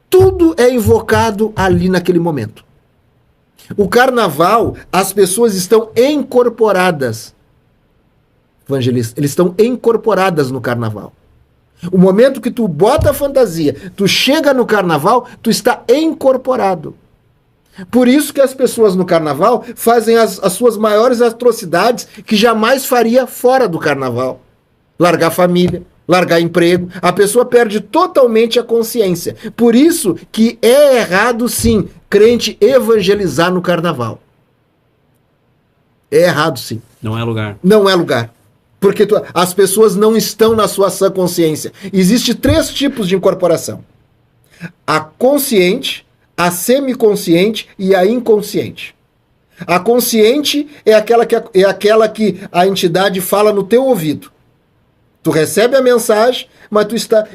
Tudo é invocado ali naquele momento. O carnaval, as pessoas estão incorporadas. Evangelista, eles estão incorporadas no carnaval. O momento que tu bota a fantasia, tu chega no carnaval, tu está incorporado. Por isso que as pessoas no carnaval fazem as suas maiores atrocidades que jamais faria fora do carnaval. Largar família, largar emprego. A pessoa perde totalmente a consciência. Por isso que é errado, sim, crente evangelizar no carnaval. É errado, sim. Não é lugar. Não é lugar. Porque as pessoas não estão na sua sã consciência. Existem 3 tipos de incorporação. A consciente, a semiconsciente e a inconsciente. A consciente é aquela que a entidade fala no teu ouvido. Tu recebe a mensagem, mas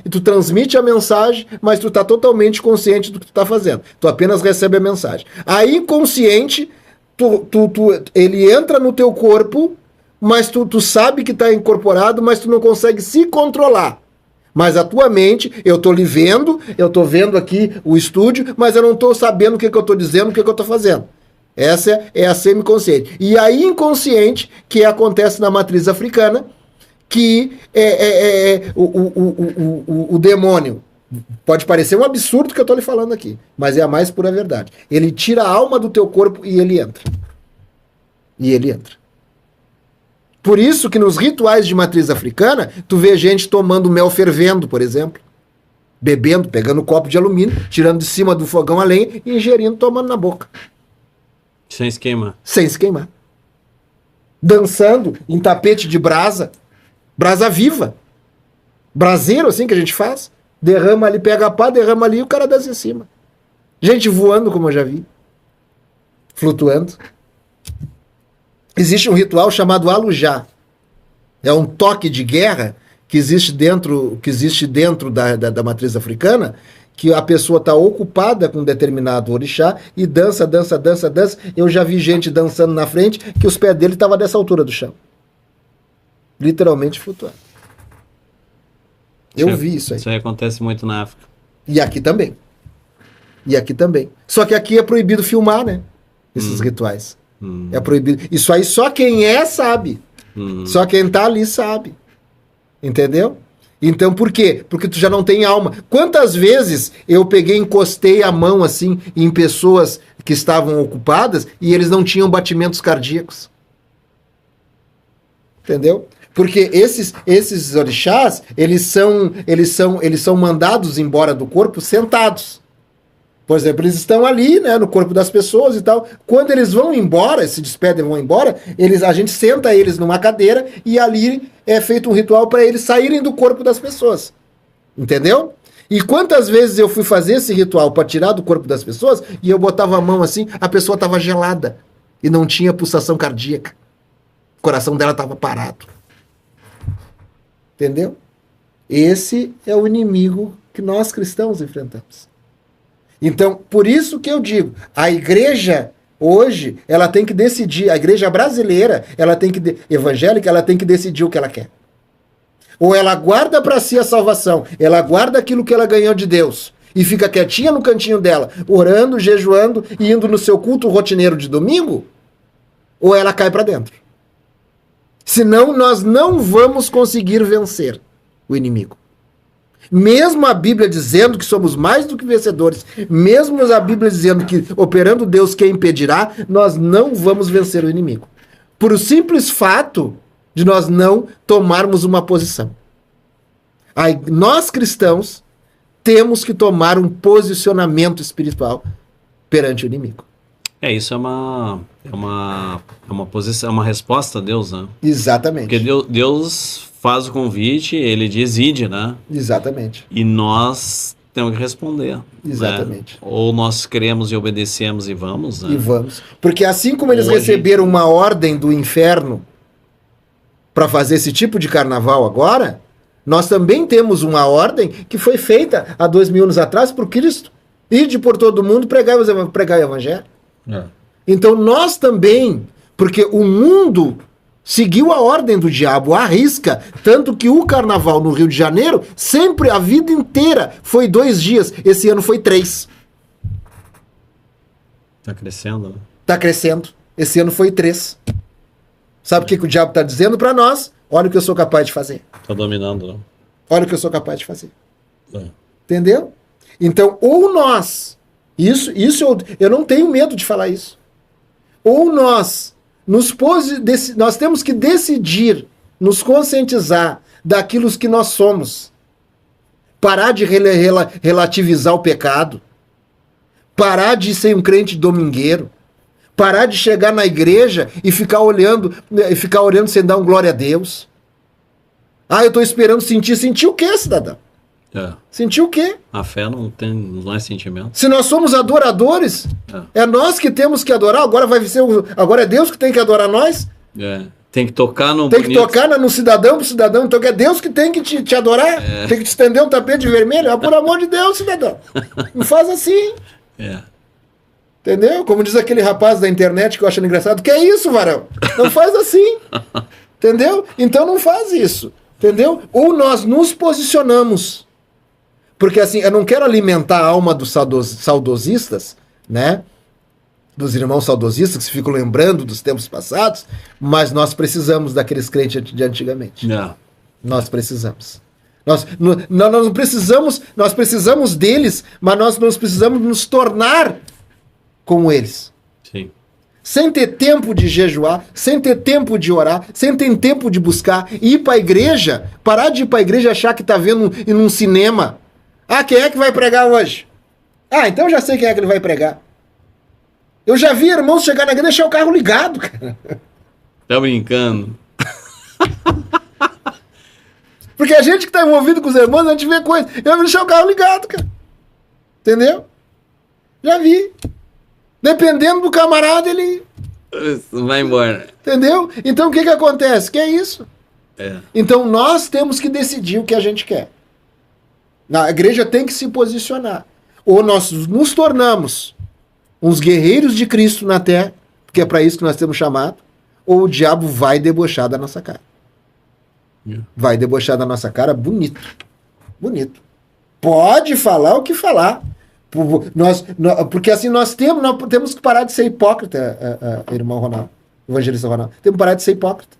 tu transmite a mensagem, mas tu está totalmente consciente do que tu está fazendo. Tu apenas recebe a mensagem. A inconsciente, ele entra no teu corpo, mas tu sabe que está incorporado, mas tu não consegue se controlar. Mas a tua mente, eu estou lhe vendo, eu estou vendo aqui o estúdio, mas eu não estou sabendo o que eu estou dizendo, o que eu estou fazendo. Essa é a semiconsciente. E a inconsciente, que acontece na matriz africana, que o demônio. Pode parecer um absurdo que eu estou lhe falando aqui, mas é a mais pura verdade. Ele tira a alma do teu corpo e ele entra. E ele entra. Por isso que nos rituais de matriz africana, tu vê gente tomando mel fervendo, por exemplo. Bebendo, pegando um copo de alumínio, tirando de cima do fogão a lenha e ingerindo, tomando na boca. Sem se queimar. Sem se queimar. Dançando em tapete de brasa. Brasa viva. Braseiro, assim, que a gente faz. Derrama ali, pega a pá, derrama ali e o cara dança em cima. Gente voando, como eu já vi. Flutuando. Existe um ritual chamado alujá. É um toque de guerra que existe dentro da matriz africana, que a pessoa está ocupada com um determinado orixá e dança. Eu já vi gente dançando na frente que os pés dele estavam dessa altura do chão. Literalmente flutuando. Eu vi isso aí. Isso aí acontece muito na África. E aqui também. Só que aqui é proibido filmar, né? Esses rituais. É proibido. Isso aí só quem sabe. Só quem tá ali sabe. Entendeu? Então por quê? Porque tu já não tem alma. Quantas vezes eu encostei a mão assim em pessoas que estavam ocupadas e eles não tinham batimentos cardíacos? Entendeu? Porque esses orixás, eles são mandados embora do corpo sentados. Por exemplo, eles estão ali, né, no corpo das pessoas e tal. Quando eles vão embora, se despedem e vão embora, a gente senta eles numa cadeira e ali é feito um ritual para eles saírem do corpo das pessoas. Entendeu? E quantas vezes eu fui fazer esse ritual para tirar do corpo das pessoas e eu botava a mão assim, a pessoa estava gelada e não tinha pulsação cardíaca. O coração dela estava parado. Entendeu? Esse é o inimigo que nós cristãos enfrentamos. Então, por isso que eu digo, a igreja hoje, ela tem que decidir, a igreja brasileira, evangélica, ela tem que decidir o que ela quer. Ou ela guarda para si a salvação, ela guarda aquilo que ela ganhou de Deus e fica quietinha no cantinho dela, orando, jejuando e indo no seu culto rotineiro de domingo, ou ela cai para dentro. Senão nós não vamos conseguir vencer o inimigo. Mesmo a Bíblia dizendo que somos mais do que vencedores, mesmo a Bíblia dizendo que operando Deus quem impedirá, nós não vamos vencer o inimigo. Por o simples fato de nós não tomarmos uma posição. Aí, nós cristãos, temos que tomar um posicionamento espiritual perante o inimigo. Isso é uma posição, é uma resposta a Deus, né? Exatamente. Porque Deus faz o convite, ele diz ide, né? Exatamente. E nós temos que responder. Exatamente. Né? Ou nós cremos e obedecemos e vamos, né? E vamos. Porque assim como eles receberam uma ordem do inferno para fazer esse tipo de carnaval agora, nós também temos uma ordem que foi feita há 2000 anos atrás por Cristo. Ide por todo mundo, pregar o evangelho. Então nós também, porque o mundo seguiu a ordem do diabo à risca, tanto que o carnaval no Rio de Janeiro, sempre, a vida inteira, foi 2 dias. Esse ano foi 3. Tá crescendo, né? Tá crescendo. Esse ano foi 3. Sabe o que o diabo tá dizendo para nós? Olha o que eu sou capaz de fazer. Tá dominando, né? Olha o que eu sou capaz de fazer. Entendeu? Então, ou nós, isso eu não tenho medo de falar isso. Ou nós nós temos que decidir, nos conscientizar daquilo que nós somos. Parar de relativizar o pecado. Parar de ser um crente domingueiro. Parar de chegar na igreja e ficar olhando sem dar um glória a Deus. Eu estou esperando sentir. Sentir o quê, cidadão? Sentir o quê? A fé não é sentimento. Se nós somos adoradores, é nós que temos que adorar. Agora é Deus que tem que adorar nós? Tem que tocar no Tem que tocar no cidadão pro cidadão. Então é Deus que tem que te adorar? Tem que te estender um tapete vermelho? Por amor de Deus, cidadão. Não faz assim. Entendeu? Como diz aquele rapaz da internet que eu acho engraçado. Que é isso, varão? Não faz assim. Entendeu? Então não faz isso. Entendeu? Ou nós nos posicionamos. Porque assim, eu não quero alimentar a alma dos saudosistas, né? Dos irmãos saudosistas que se ficam lembrando dos tempos passados, mas nós precisamos daqueles crentes de antigamente. Nós precisamos. Nós não precisamos, nós precisamos deles, mas nós precisamos nos tornar como eles. Sim. Sem ter tempo de jejuar, sem ter tempo de orar, sem ter tempo de buscar, ir para a igreja, parar de ir para a igreja e achar que está vendo em um cinema. Quem é que vai pregar hoje? Então eu já sei quem é que ele vai pregar. Eu já vi irmãos chegar na igreja e deixar o carro ligado, cara. Tá brincando. Porque a gente que está envolvido com os irmãos, a gente vê coisa. Eu vou deixar o carro ligado, cara. Entendeu? Já vi. Dependendo do camarada, ele... vai embora. Entendeu? Então o que acontece? Que é isso. Então nós temos que decidir o que a gente quer. A igreja tem que se posicionar. Ou nós nos tornamos uns guerreiros de Cristo na terra, porque é para isso que nós temos chamado, ou o diabo vai debochar da nossa cara. Vai debochar da nossa cara bonito. Bonito. Pode falar o que falar. Porque assim nós temos que parar de ser hipócrita, irmão Ronaldo, evangelista Ronaldo. Temos que parar de ser hipócrita.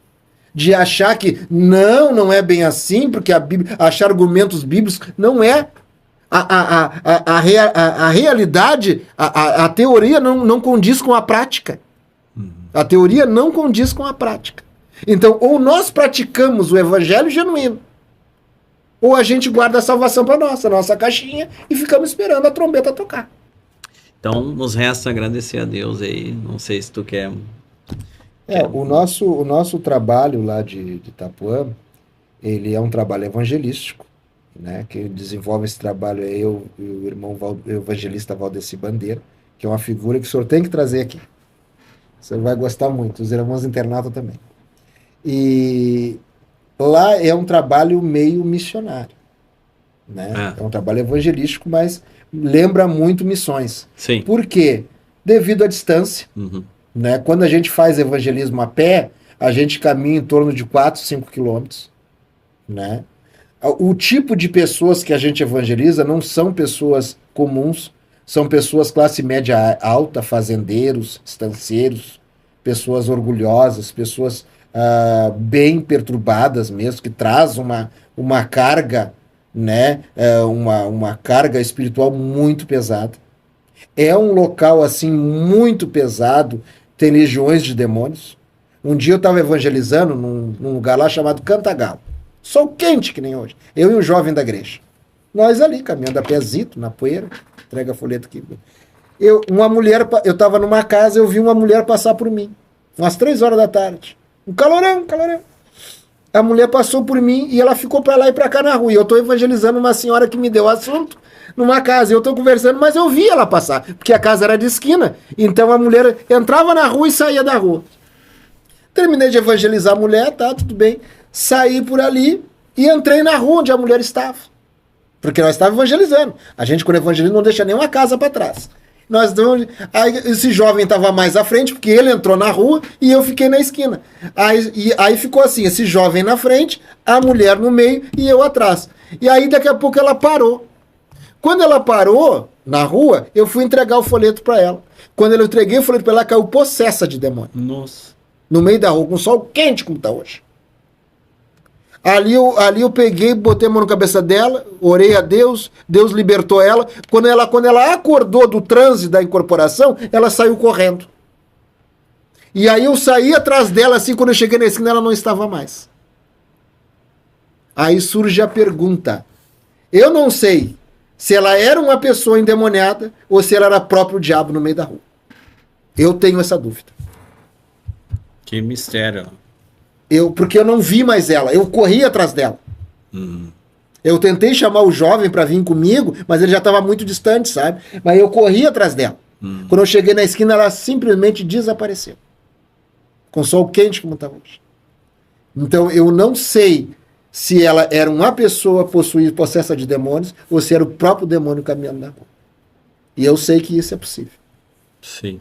De achar que não é bem assim, porque a Bíblia, achar argumentos bíblicos, não é. A realidade, a teoria não condiz com a prática. A teoria não condiz com a prática. Então, ou nós praticamos o evangelho genuíno, ou a gente guarda a salvação para a nossa caixinha, e ficamos esperando a trombeta tocar. Então, nos resta agradecer a Deus aí. Não sei se tu quer... O nosso trabalho lá de Itapuã, ele é um trabalho evangelístico, né? Quem desenvolve esse trabalho é eu e o irmão evangelista Valdeci Bandeira, que é uma figura que o senhor tem que trazer aqui. Você vai gostar muito, os irmãos internatos também. E lá é um trabalho meio missionário, né? É um trabalho evangelístico, mas lembra muito missões. Sim. Por quê? Devido à distância. Né? Quando a gente faz evangelismo a pé, a gente caminha em torno de 4, 5 quilômetros. Né? O tipo de pessoas que a gente evangeliza não são pessoas comuns, são pessoas classe média alta, fazendeiros, estancieiros, pessoas orgulhosas, pessoas bem perturbadas mesmo, que trazem uma carga, né? Uma carga espiritual muito pesada. É um local assim muito pesado, tem legiões de demônios. Um dia eu estava evangelizando num lugar lá chamado Cantagalo. Sol quente que nem hoje. Eu e um jovem da igreja. Nós ali, caminhando a pezito, na poeira, entrega folheto aqui. Eu estava numa casa, eu vi uma mulher passar por mim, umas 3 horas da tarde. Um calorão. A mulher passou por mim e ela ficou para lá e para cá na rua. E eu estou evangelizando uma senhora que me deu assunto numa casa. Eu estou conversando, mas eu vi ela passar, porque a casa era de esquina. Então a mulher entrava na rua e saía da rua. Terminei de evangelizar a mulher, tá, tudo bem. Saí por ali e entrei na rua onde a mulher estava. Porque nós estávamos evangelizando. A gente, quando evangeliza, não deixa nenhuma casa para trás. Aí, esse jovem estava mais à frente, porque ele entrou na rua e eu fiquei na esquina. Aí ficou assim, esse jovem na frente, a mulher no meio e eu atrás. E aí daqui a pouco ela parou. Quando ela parou na rua, eu fui entregar o folheto para ela. Quando eu entreguei o folheto para ela, caiu possessa de demônio. Nossa. No meio da rua, com sol quente como está hoje. Ali eu peguei, botei a mão na cabeça dela, orei a Deus, Deus libertou ela. Quando ela acordou do transe da incorporação, ela saiu correndo. E aí eu saí atrás dela, assim, quando eu cheguei na esquina, ela não estava mais. Aí surge a pergunta. Eu não sei se ela era uma pessoa endemoniada ou se ela era próprio diabo no meio da rua. Eu tenho essa dúvida. Que mistério. Porque eu não vi mais ela, eu corri atrás dela. Eu tentei chamar o jovem para vir comigo, mas ele já estava muito distante, sabe? Mas eu corri atrás dela. Quando eu cheguei na esquina, ela simplesmente desapareceu. Com sol quente como estava hoje. Então eu não sei se ela era uma pessoa possessa de demônios ou se era o próprio demônio caminhando na rua. E eu sei que isso é possível. Sim.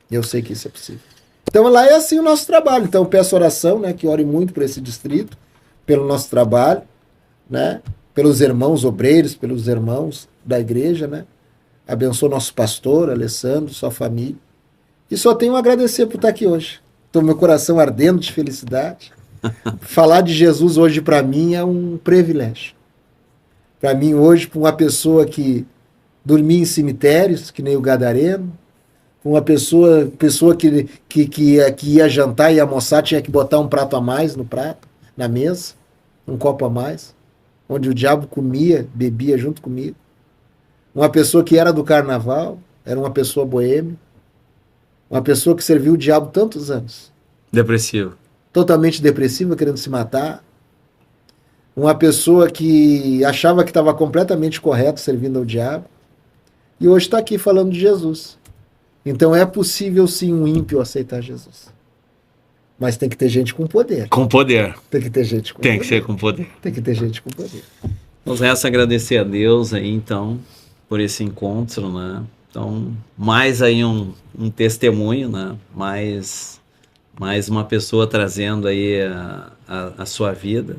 Eu sei que isso é possível. Então lá é assim o nosso trabalho. Então eu peço oração, né, que ore muito por esse distrito, pelo nosso trabalho, né, pelos irmãos obreiros, pelos irmãos da igreja, né. Abençoa nosso pastor, Alessandro, sua família. E só tenho a agradecer por estar aqui hoje. Estou meu coração ardendo de felicidade. Falar de Jesus hoje para mim é um privilégio. Para mim hoje, para uma pessoa que dormia em cemitérios, que nem o gadareno, uma pessoa que ia jantar e almoçar, tinha que botar um prato a mais no prato, na mesa, um copo a mais, onde o diabo comia, bebia junto comigo. Uma pessoa que era do carnaval, era uma pessoa boêmia, uma pessoa que serviu o diabo tantos anos. Depressivo. Totalmente depressiva, querendo se matar. Uma pessoa que achava que estava completamente correto servindo ao diabo. E hoje está aqui falando de Jesus. Então é possível sim um ímpio aceitar Jesus. Mas tem que ter gente com poder. Com poder. Tem que ter gente com poder. Tem que ser com poder. Tem que ter gente com poder. Vamos resta agradecer a Deus aí, então, por esse encontro, né? Então, mais aí um testemunho, né? Mais uma pessoa trazendo aí a sua vida.